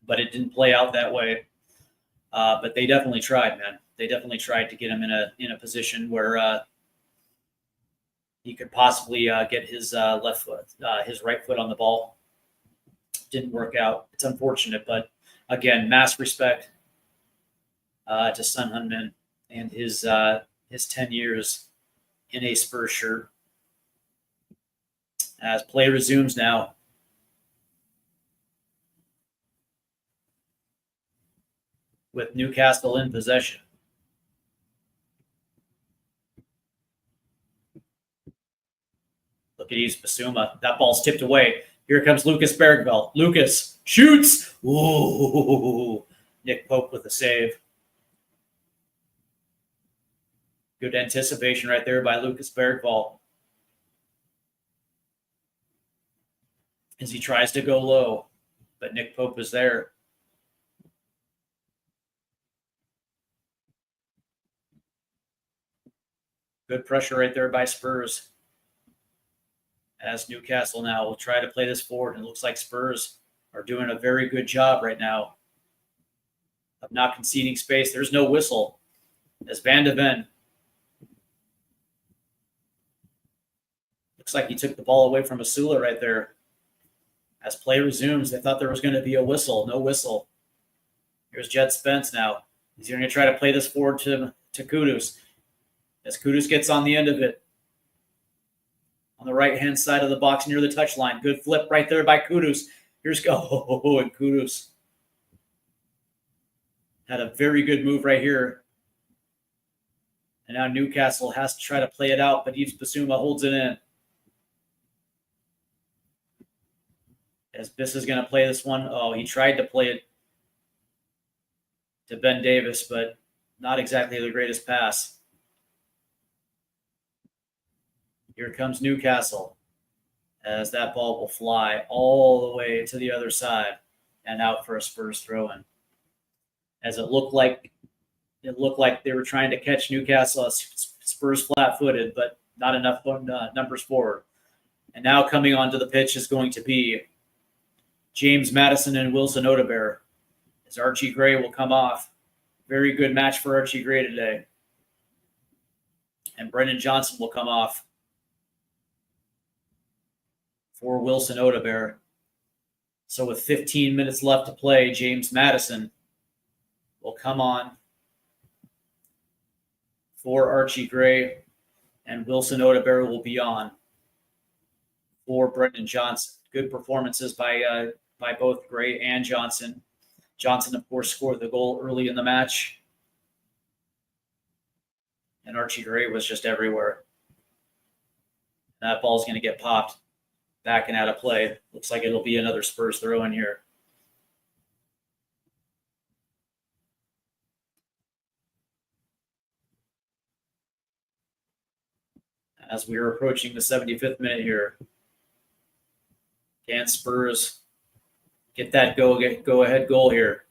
but it didn't play out that way. But they definitely tried, man. They definitely tried to get him in a position where he could possibly get his his right foot on the ball. Didn't work out. It's unfortunate, but again, mass respect to Son Heung-min and his 10 years in a Spurs shirt. As play resumes now. With Newcastle in possession. Look at Basuma. That ball's tipped away. Here comes Lucas Bergvall. Lucas shoots. Ooh. Nick Pope with the save. Good anticipation right there by Lucas Bergvall. As he tries to go low, but Nick Pope is there. Good pressure right there by Spurs. As Newcastle now will try to play this forward. And it looks like Spurs are doing a very good job right now of not conceding space. There's no whistle. As Van de Ven. Looks like he took the ball away from Asula right there. As play resumes, they thought there was going to be a whistle. No whistle. Here's Jed Spence now. He's going to try to play this forward to Kudus. As Kudus gets on the end of it. On the right-hand side of the box near the touchline. Good flip right there by Kudus. Here's and Kudus had a very good move right here. And now Newcastle has to try to play it out, but Yves Bissouma holds it in. As Biss is going to play this one. Oh, he tried to play it to Ben Davis, but not exactly the greatest pass. Here comes Newcastle, as that ball will fly all the way to the other side and out for a Spurs throw-in. As it looked like they were trying to catch Newcastle Spurs flat-footed, but not enough numbers forward. And now coming onto the pitch is going to be James Maddison and Wilson Odebear, as Archie Gray will come off. Very good match for Archie Gray today. And Brendan Johnson will come off for Wilson Odebear. So with 15 minutes left to play, James Maddison will come on for Archie Gray, and Wilson Odebear will be on for Brendan Johnson. Good performances by both Gray and Johnson. Johnson, of course, scored the goal early in the match, and Archie Gray was just everywhere. That ball's going to get popped back and out of play. Looks like it'll be another Spurs throw in here. As we are approaching the 75th minute here, can Spurs get that go-ahead goal here?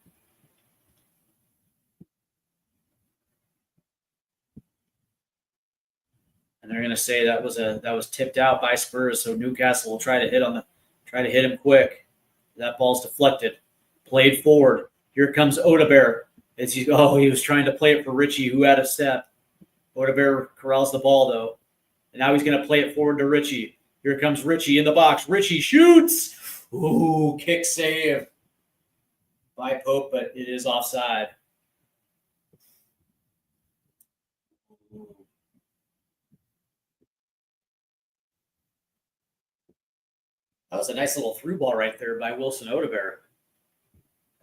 And they're going to say that was tipped out by Spurs, so Newcastle will try to hit him quick. That ball's deflected, played forward. Here comes Odebear. He was trying to play it for Richie, who had a step. Odebear corrals the ball though, and now he's going to play it forward to Richie. Here comes Richie in the box. Richie shoots. Ooh, kick save by Pope, but it is offside. That was a nice little through ball right there by Wilson Odebear,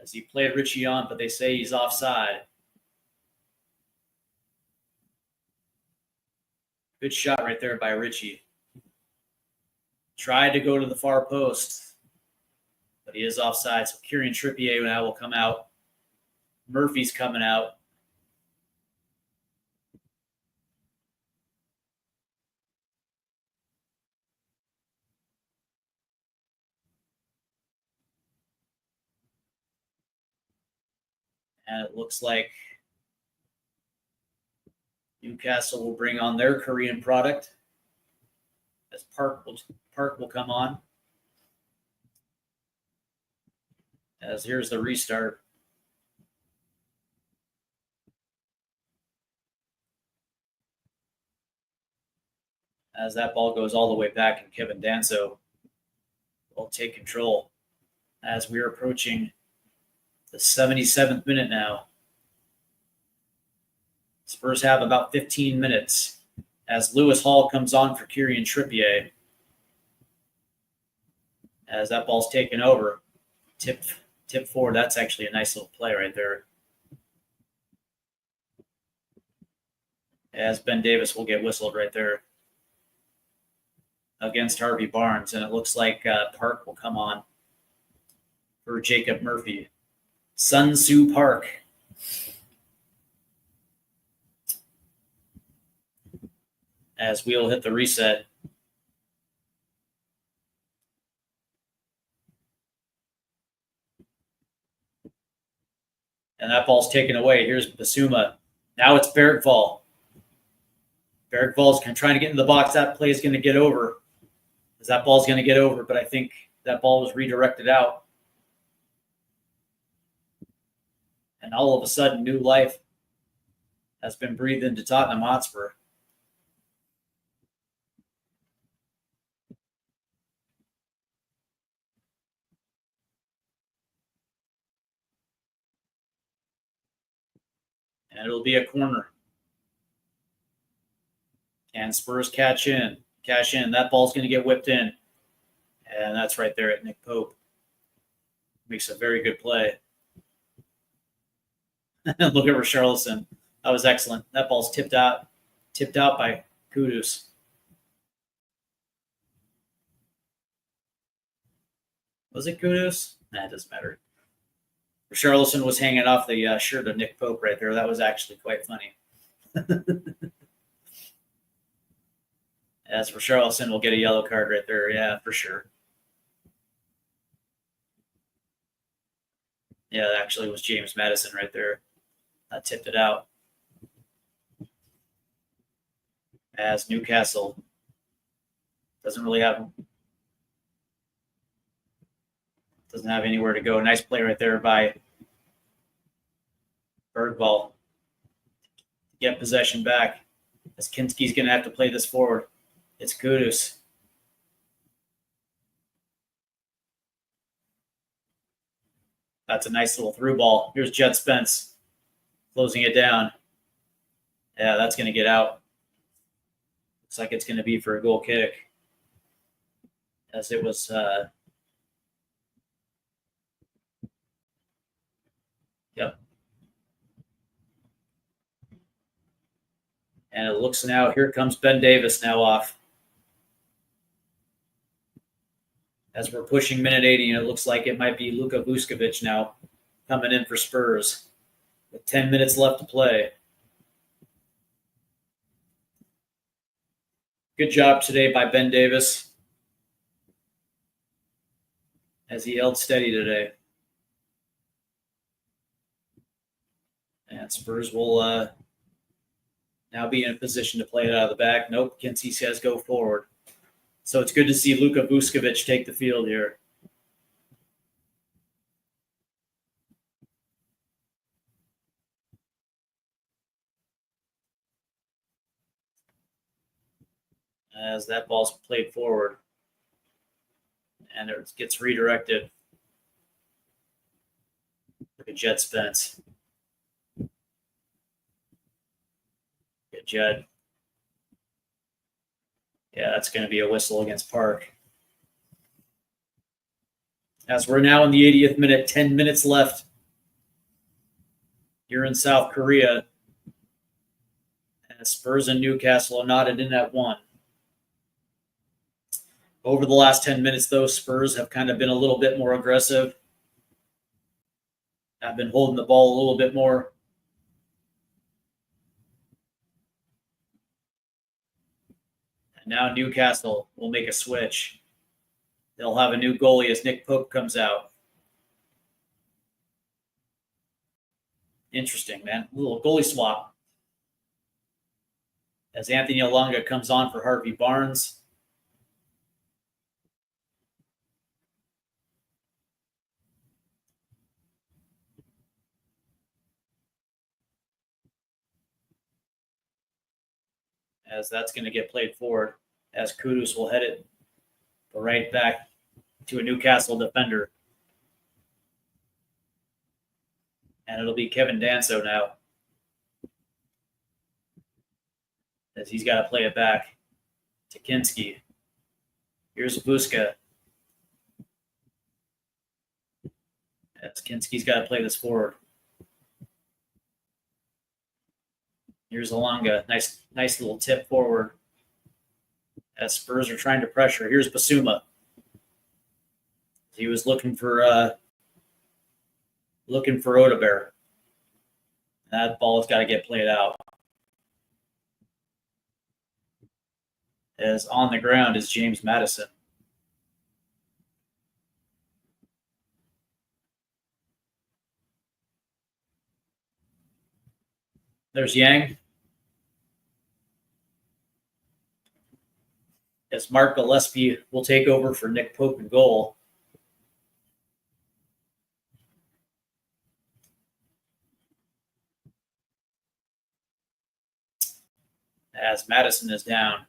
as he played Richie on, but they say he's offside. Good shot right there by Richie. Tried to go to the far post, but he is offside. So Kieran Trippier now will come out. Murphy's coming out. And it looks like Newcastle will bring on their Korean product, as Park will come on. As here's the restart. As that ball goes all the way back, and Kevin Danso will take control as we're approaching the 77th minute now. Spurs have about 15 minutes as Lewis Hall comes on for Kieran Trippier. As that ball's taken over, tip forward. That's actually a nice little play right there. As Ben Davis will get whistled right there against Harvey Barnes, and it looks like Park will come on for Jacob Murphy. Sun Soo Park. As we'll hit the reset. And that ball's taken away. Here's Basuma. Now it's Bergvall. Bergvall's trying to get in the box. That play is going to get over. That ball's going to get over, but I think that ball was redirected out. And all of a sudden, new life has been breathed into Tottenham Hotspur. And it'll be a corner. And Spurs cash in. That ball's going to get whipped in. And that's right there at Nick Pope. Makes a very good play. Look at Richarlison. That was excellent. That ball's tipped out by Kudus. Was it Kudus? Nah, it doesn't matter. Richarlison was hanging off the shirt of Nick Pope right there. That was actually quite funny. As for Charleston, will get a yellow card right there. Yeah, for sure. Yeah, that actually was James Madison right there. I tipped it out. As Newcastle doesn't have anywhere to go. Nice play right there by Bergvall. Get possession back. As Kinski's going to have to play this forward. It's Kudus. That's a nice little through ball. Here's Jet Spence closing it down. Yeah, that's going to get out. Looks like it's going to be for a goal kick. As it was yep. And it looks now, here comes Ben Davis now off. As we're pushing minute 80, and it looks like it might be Luka Vuskovic now coming in for Spurs with 10 minutes left to play. Good job today by Ben Davis as he held steady today. And Spurs will now be in a position to play it out of the back. Nope, Kinsey says go forward. So it's good to see Luka Vuskovic take the field here. As that ball's played forward. And it gets redirected. Look at Jet Spence. Good Jed. Yeah, that's going to be a whistle against Park. As we're now in the 80th minute, 10 minutes left here in South Korea. And Spurs and Newcastle are knotted in at 1. Over the last 10 minutes, though, Spurs have kind of been a little bit more aggressive. Have been holding the ball a little bit more. Now Newcastle will make a switch. They'll have a new goalie as Nick Pope comes out. Interesting, man. A little goalie swap. As Anthony Olanga comes on for Harvey Barnes. As that's going to get played forward, as Kudus will head it right back to a Newcastle defender. And it'll be Kevin Danso now, as he's got to play it back to Kinski. Here's Buska. As Kinski's got to play this forward. Here's Olanga. Nice little tip forward. As Spurs are trying to pressure. Here's Basuma. He was looking for Odebear. That ball's got to get played out. As on the ground is James Madison. There's Yang. As Mark Gillespie will take over for Nick Pope in goal. As Madison is down.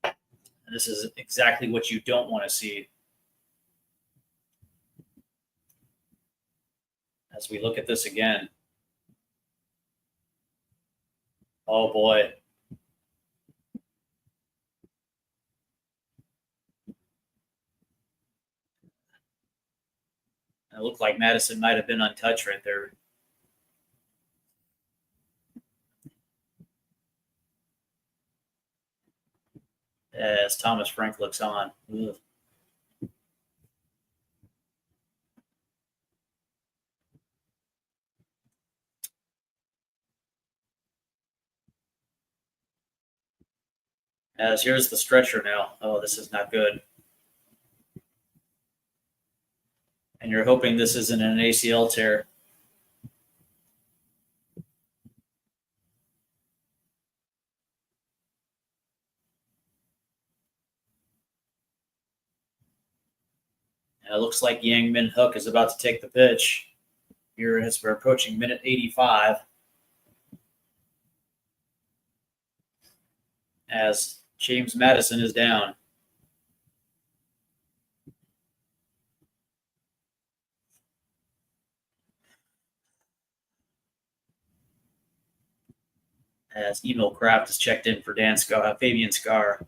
And this is exactly what you don't want to see. As we look at this again. Oh, boy. It looked like Madison might have been untouched right there. As Thomas Frank looks on. Ugh. As here's the stretcher now. Oh, this is not good. And you're hoping this isn't an ACL tear. And it looks like Heung-min Hook is about to take the pitch here as we're approaching minute 85. As James Madison is down. As Emil Kraft is checked in for Fabian Scar.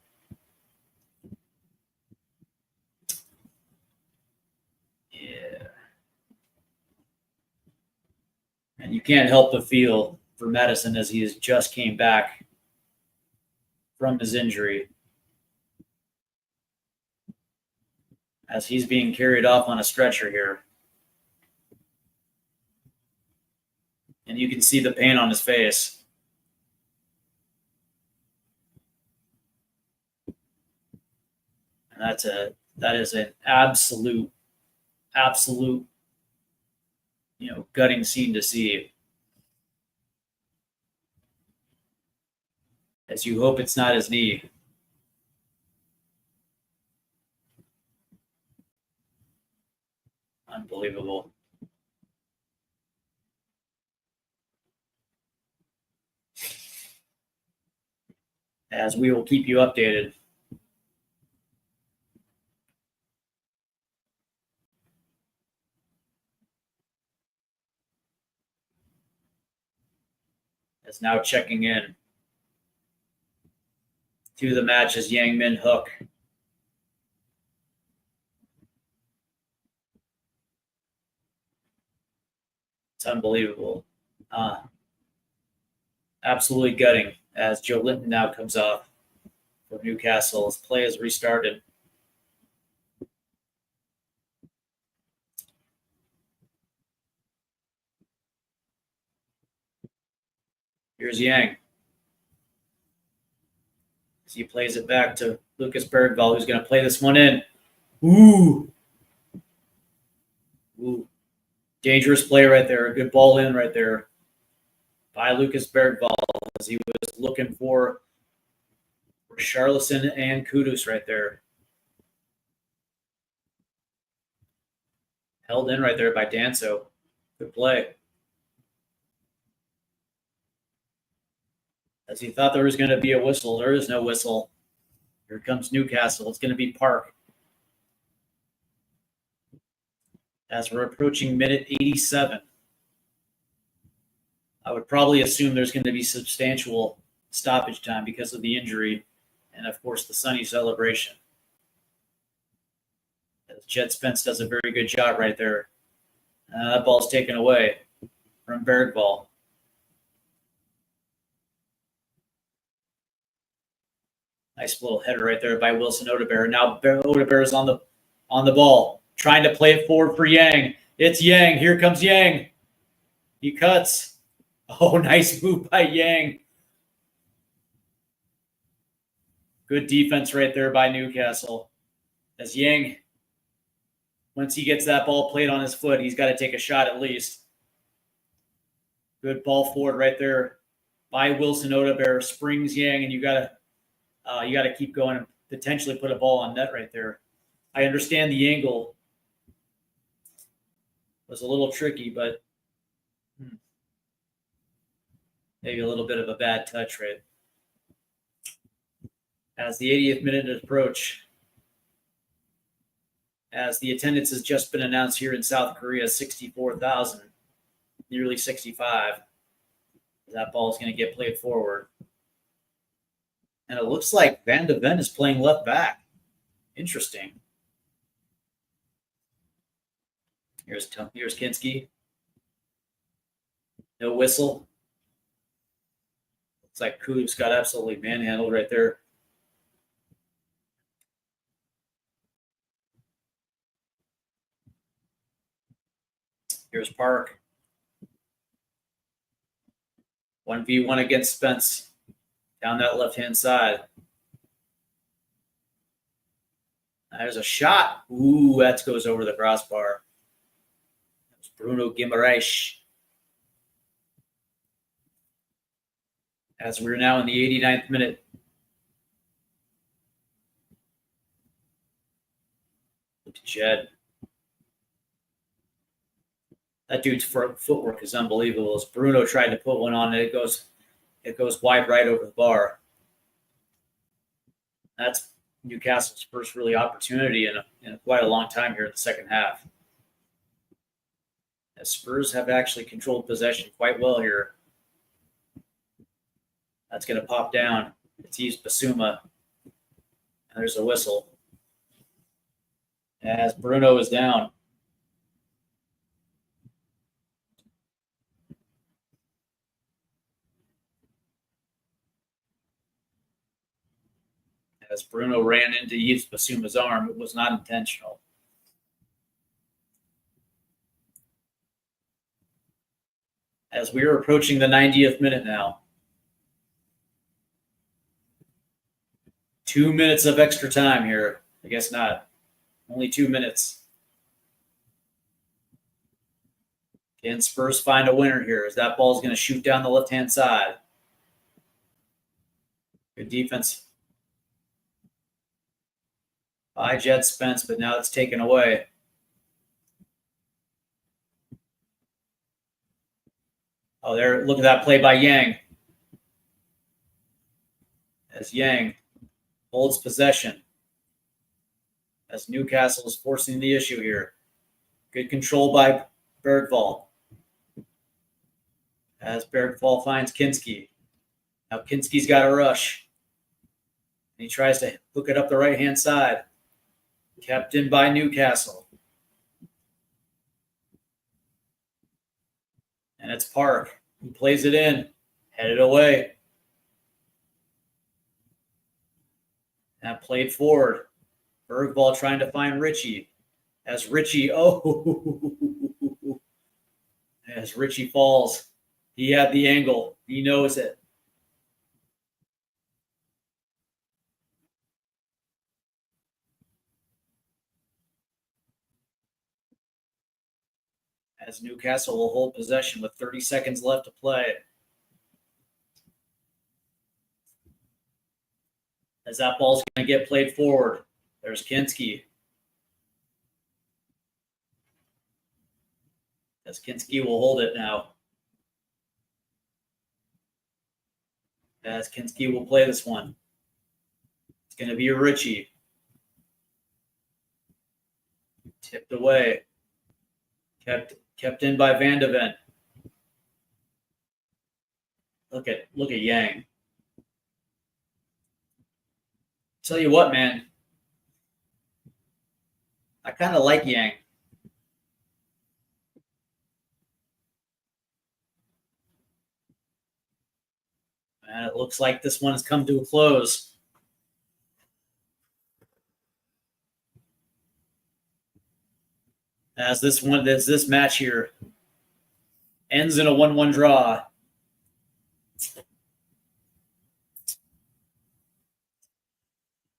Yeah. And you can't help but feel for Madison as he has just came back from his injury. As he's being carried off on a stretcher here. And you can see the pain on his face. And that is an absolute, gutting scene to see. As you hope it's not his knee. Unbelievable. As we will keep you updated. As now checking in to the match is Heung-min Hook. It's unbelievable. Absolutely gutting as Joe Linton now comes off for Newcastle. His play has restarted. Here's Yang. As he plays it back to Lucas Bergvall, who's going to play this one in. Ooh. Dangerous play right there. A good ball in right there by Lucas Bergvall as he was looking for Charlison and Kudus right there. Held in right there by Danso. Good play. As he thought there was going to be a whistle. There is no whistle. Here comes Newcastle. It's going to be Park. As we're approaching minute 87. I would probably assume there's going to be substantial stoppage time because of the injury and, of course, the sunny celebration. As Jed Spence does a very good job right there. That ball's taken away from Bergvall. Nice little header right there by Wilson Odebear. Now Odebear is on the ball, trying to play it forward for Yang. It's Yang. Here comes Yang. He cuts. Oh, nice move by Yang. Good defense right there by Newcastle. As Yang, once he gets that ball played on his foot, he's got to take a shot at least. Good ball forward right there by Wilson Odebear. Springs Yang, and you got to keep going and potentially put a ball on net right there. I understand the angle was a little tricky, but maybe a little bit of a bad touch, right? As the 80th minute approach, as the attendance has just been announced here in South Korea, 64,000, nearly 65. That ball is going to get played forward. And it looks like Van de Ven is playing left back. Interesting. Here's Kinski. No whistle. Looks like Kudus got absolutely manhandled right there. Here's Park. 1v1 against Spence down that left-hand side. There's a shot. Ooh, that goes over the crossbar. That's Bruno Guimaraes. As we're now in the 89th minute. Look at Jed. That dude's footwork is unbelievable. As Bruno tried to put one on, it goes wide right over the bar. That's Newcastle's first really opportunity in quite a long time here in the second half. As Spurs have actually controlled possession quite well here. That's going to pop down. It's Yves Bissouma. And there's a whistle. As Bruno is down. As Bruno ran into Yves Bissouma's arm, it was not intentional. As we are approaching the 90th minute now. 2 minutes of extra time here. I guess not. Only 2 minutes. Can Spurs find a winner here as that ball is going to shoot down the left-hand side? Good defense by Jed Spence, but now it's taken away. Oh, there! Look at that play by Yang. As Yang holds possession. As Newcastle is forcing the issue here. Good control by Bergvall. As Bergvall finds Kinski. Now Kinski's got a rush. And he tries to hook it up the right-hand side. Kept in by Newcastle. And it's Park who plays it in. Headed away. And played forward. Bergvall trying to find Richie. As Richie falls. He had the angle. He knows it. As Newcastle will hold possession with 30 seconds left to play. As that ball's going to get played forward. There's Kinski. As Kinski will hold it now. As Kinski will play this one. It's going to be a Richie. Tipped away. Kept in by Van de Ven. Look at Yang. Tell you what, man. I kind of like Yang. And it looks like this one has come to a close. As this match here ends in a 1-1 draw.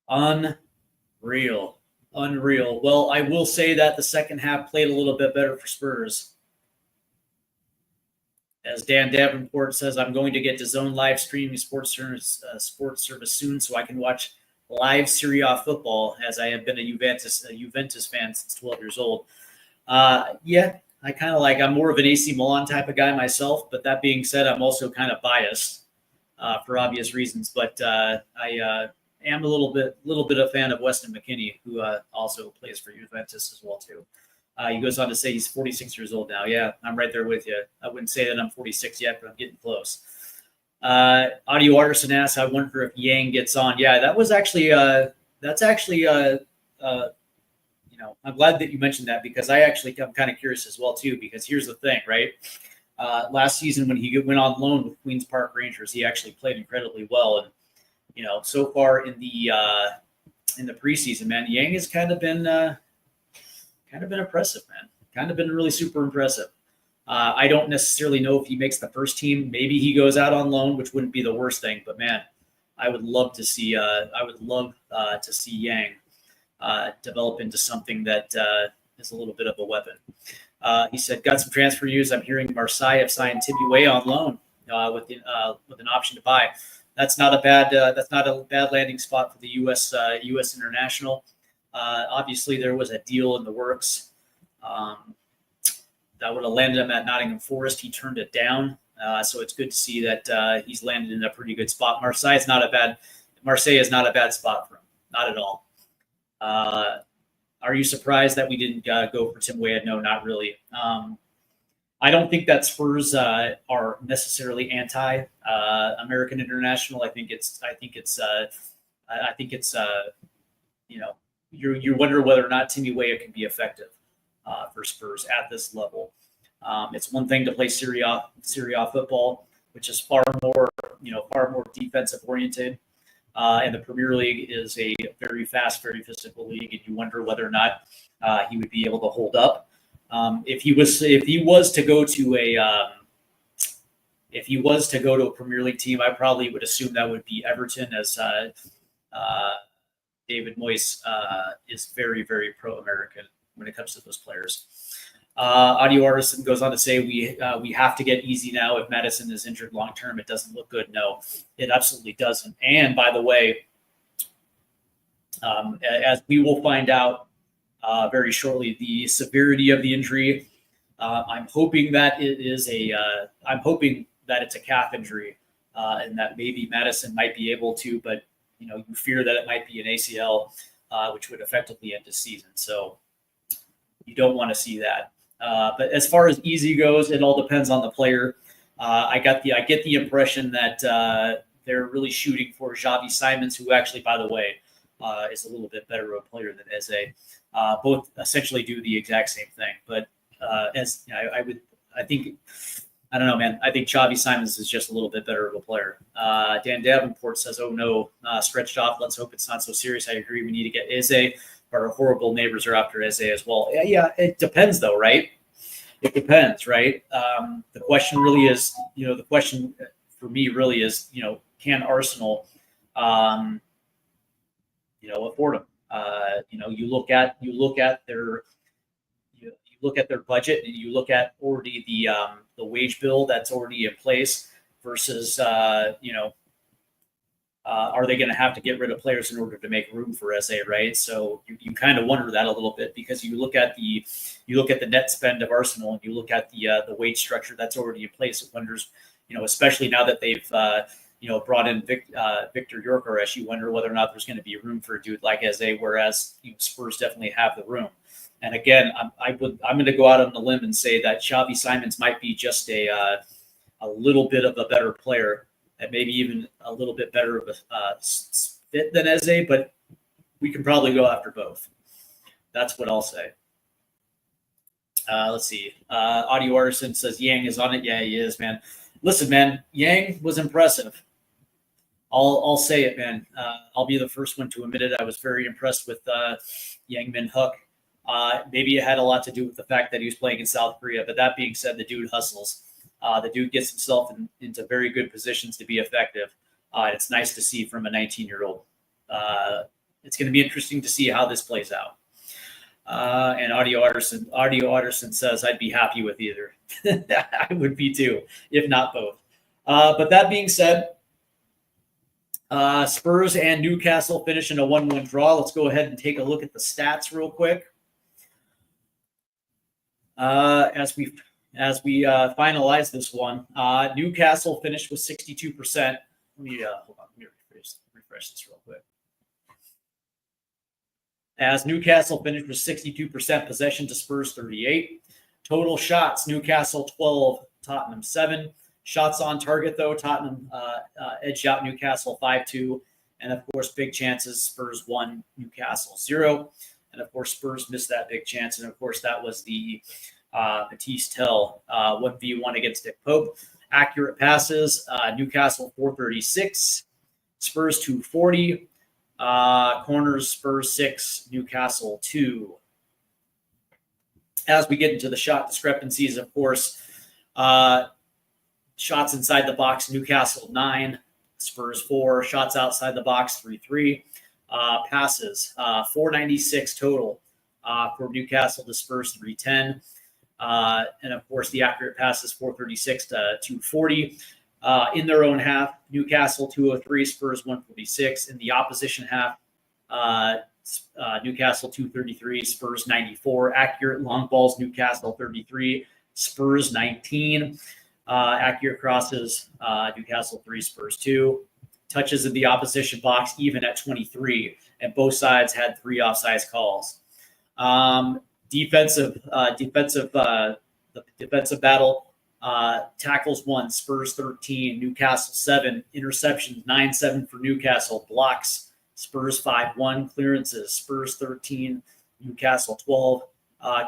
Unreal. Well, I will say that the second half played a little bit better for Spurs. As Dan Davenport says, I'm going to get to Zone live streaming sports service soon so I can watch live Serie A football, as I have been a Juventus fan since 12 years old. Yeah, I'm more of an AC Milan type of guy myself, but that being said, I'm also kind of biased for obvious reasons. But I am a little bit a fan of Weston McKennie, who also plays for Juventus as well too. He goes on to say he's 46 years old now. Yeah, I'm right there with you. I wouldn't say that I'm 46 yet, but I'm getting close. Audio Artisan asks, I wonder if Yang gets on. Yeah, that's actually I'm glad that you mentioned that, because I'm kind of curious as well too, because here's the thing, right? Last season when he went on loan with Queens Park Rangers, he actually played incredibly well. And, so far in the preseason, man, Yang has kind of been impressive, man. Kind of been really super impressive. I don't necessarily know if he makes the first team. Maybe he goes out on loan, which wouldn't be the worst thing. But man, I would love to see Yang develop into something that is a little bit of a weapon. He said, got some transfer news. I'm hearing Marseille have signed Timmy Way on loan with an option to buy. That's not a bad landing spot for the U.S. international. Obviously, there was a deal in the works that would have landed him at Nottingham Forest. He turned it down, so it's good to see that he's landed in a pretty good spot. Marseille is not a bad spot for him, not at all. Are you surprised that we didn't go for Tim Weah? No, not really. I don't think that Spurs are necessarily anti-American international. I think it's you wonder whether or not Timmy Weah can be effective for Spurs at this level. It's one thing to play Serie A football, which is far more defensive oriented. And the Premier League is a very fast, very physical league, and you wonder whether or not he would be able to hold up. If he was to go to a Premier League team, I probably would assume that would be Everton, as David Moyes is very, very pro-American when it comes to those players. Audio Artisan goes on to say we have to get easy now. If Madison is injured long term, it doesn't look good. No, it absolutely doesn't. And by the way, as we will find out very shortly, the severity of the injury. I'm hoping that it's a calf injury, and that maybe Madison might be able to, but you fear that it might be an ACL, which would effectively end the season. So you don't want to see that. But as far as easy goes, it all depends on the player. I get the impression that they're really shooting for Xavi Simons, who actually, by the way, is a little bit better of a player than Eze. Both essentially do the exact same thing, but I don't know, man. I think Xavi Simons is just a little bit better of a player. Dan Davenport says, "Oh no, stretched off. Let's hope it's not so serious." I agree. We need to get Eze, but our horrible neighbors are after Eze as well. Yeah, it depends though, right? It depends, right? The question really is, the question for me really is, can Arsenal, afford him? You look at their budget, and you look at already the wage bill that's already in place versus are they going to have to get rid of players in order to make room for Eze, right? So you kind of wonder that a little bit, because you look at the net spend of Arsenal, and you look at the wage structure that's already in place. It wonders, especially now that they've brought in Victor Gyökeres, you wonder whether or not there's going to be room for a dude like Eze, whereas Spurs definitely have the room. And again, I'm going to go out on the limb and say that Xavi Simons might be just a little bit of a better player, and maybe even a little bit better of a fit than Eze, but we can probably go after both. That's what I'll say. Let's see. Audio Artisan says Yang is on it. Yeah, he is, man. Listen, man, Yang was impressive. I'll say it, man. I'll be the first one to admit it. I was very impressed with Heung-min. Maybe it had a lot to do with the fact that he was playing in South Korea. But that being said, the dude hustles. The dude gets himself into very good positions to be effective. It's nice to see from a 19-year-old. It's going to be interesting to see how this plays out. And Audio Artisan says, I'd be happy with either. I would be too, if not both. But that being said, Spurs and Newcastle finish in a 1-1 draw. Let's go ahead and take a look at the stats real quick. As we finalize this one, Newcastle finished with 62%. Let me hold on. Let me refresh this real quick. As Newcastle finished with 62% possession to Spurs 38. Total shots, Newcastle 12, Tottenham 7. Shots on target, though, Tottenham edged out Newcastle 5-2. And, of course, big chances, Spurs 1, Newcastle 0. And, of course, Spurs missed that big chance. And, of course, that was the Matisse Tell 1v1 against Dick Pope. Accurate passes, Newcastle 436, Spurs 240. Corners, Spurs 6, Newcastle 2. As we get into the shot discrepancies, of course, shots inside the box, Newcastle 9, Spurs 4. Shots outside the box, 3-3. passes, 496 total for Newcastle to Spurs 310. And of course, the accurate passes 436 to 240. In their own half, Newcastle 203, Spurs 146. In the opposition half, Newcastle 233, Spurs 94. Accurate long balls, Newcastle 33, Spurs 19. Accurate crosses, Newcastle 3, Spurs 2. Touches in the opposition box even at 23, and both sides had 3 offsides calls. Defensive battle. Tackles 1, Spurs 13, Newcastle 7. Interceptions 9-7 for Newcastle. Blocks, Spurs 5-1. Clearances, Spurs 13, Newcastle 12.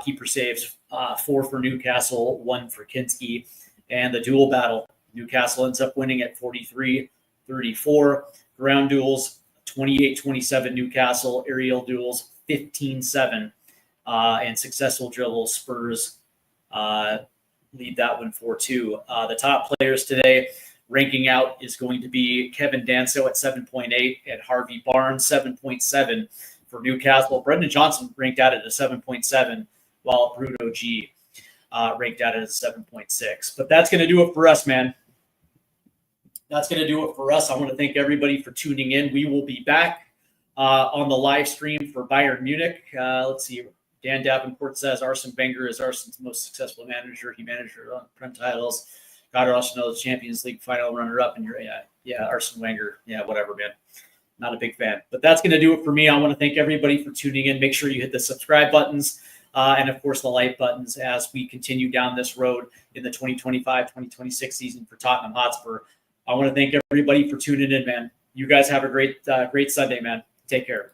Keeper saves, 4 for Newcastle, 1 for Kinski. And the duel battle, Newcastle ends up winning at 43-34. Ground duels, 28-27 Newcastle. Aerial duels, 15-7. And successful dribbles, Spurs lead that one 4-2. The top players today, ranking out is going to be Kevin Danso at 7.8 and Harvey Barnes 7.7 for Newcastle. Brendan Johnson ranked out at a 7.7, while Bruno G ranked out at a 7.6. But that's going to do it for us, man. That's going to do it for us. I want to thank everybody for tuning in. We will be back on the live stream for Bayern Munich. Let's see. Dan Davenport says Arsene Wenger is Arsenal's most successful manager. He managed on Prem titles. Got Arsenal's Champions League final runner-up. And you're, Arsene Wenger. Yeah, whatever, man. Not a big fan. But that's going to do it for me. I want to thank everybody for tuning in. Make sure you hit the subscribe buttons and, of course, the like buttons as we continue down this road in the 2025-2026 season for Tottenham Hotspur. I want to thank everybody for tuning in, man. You guys have a great Sunday, man. Take care.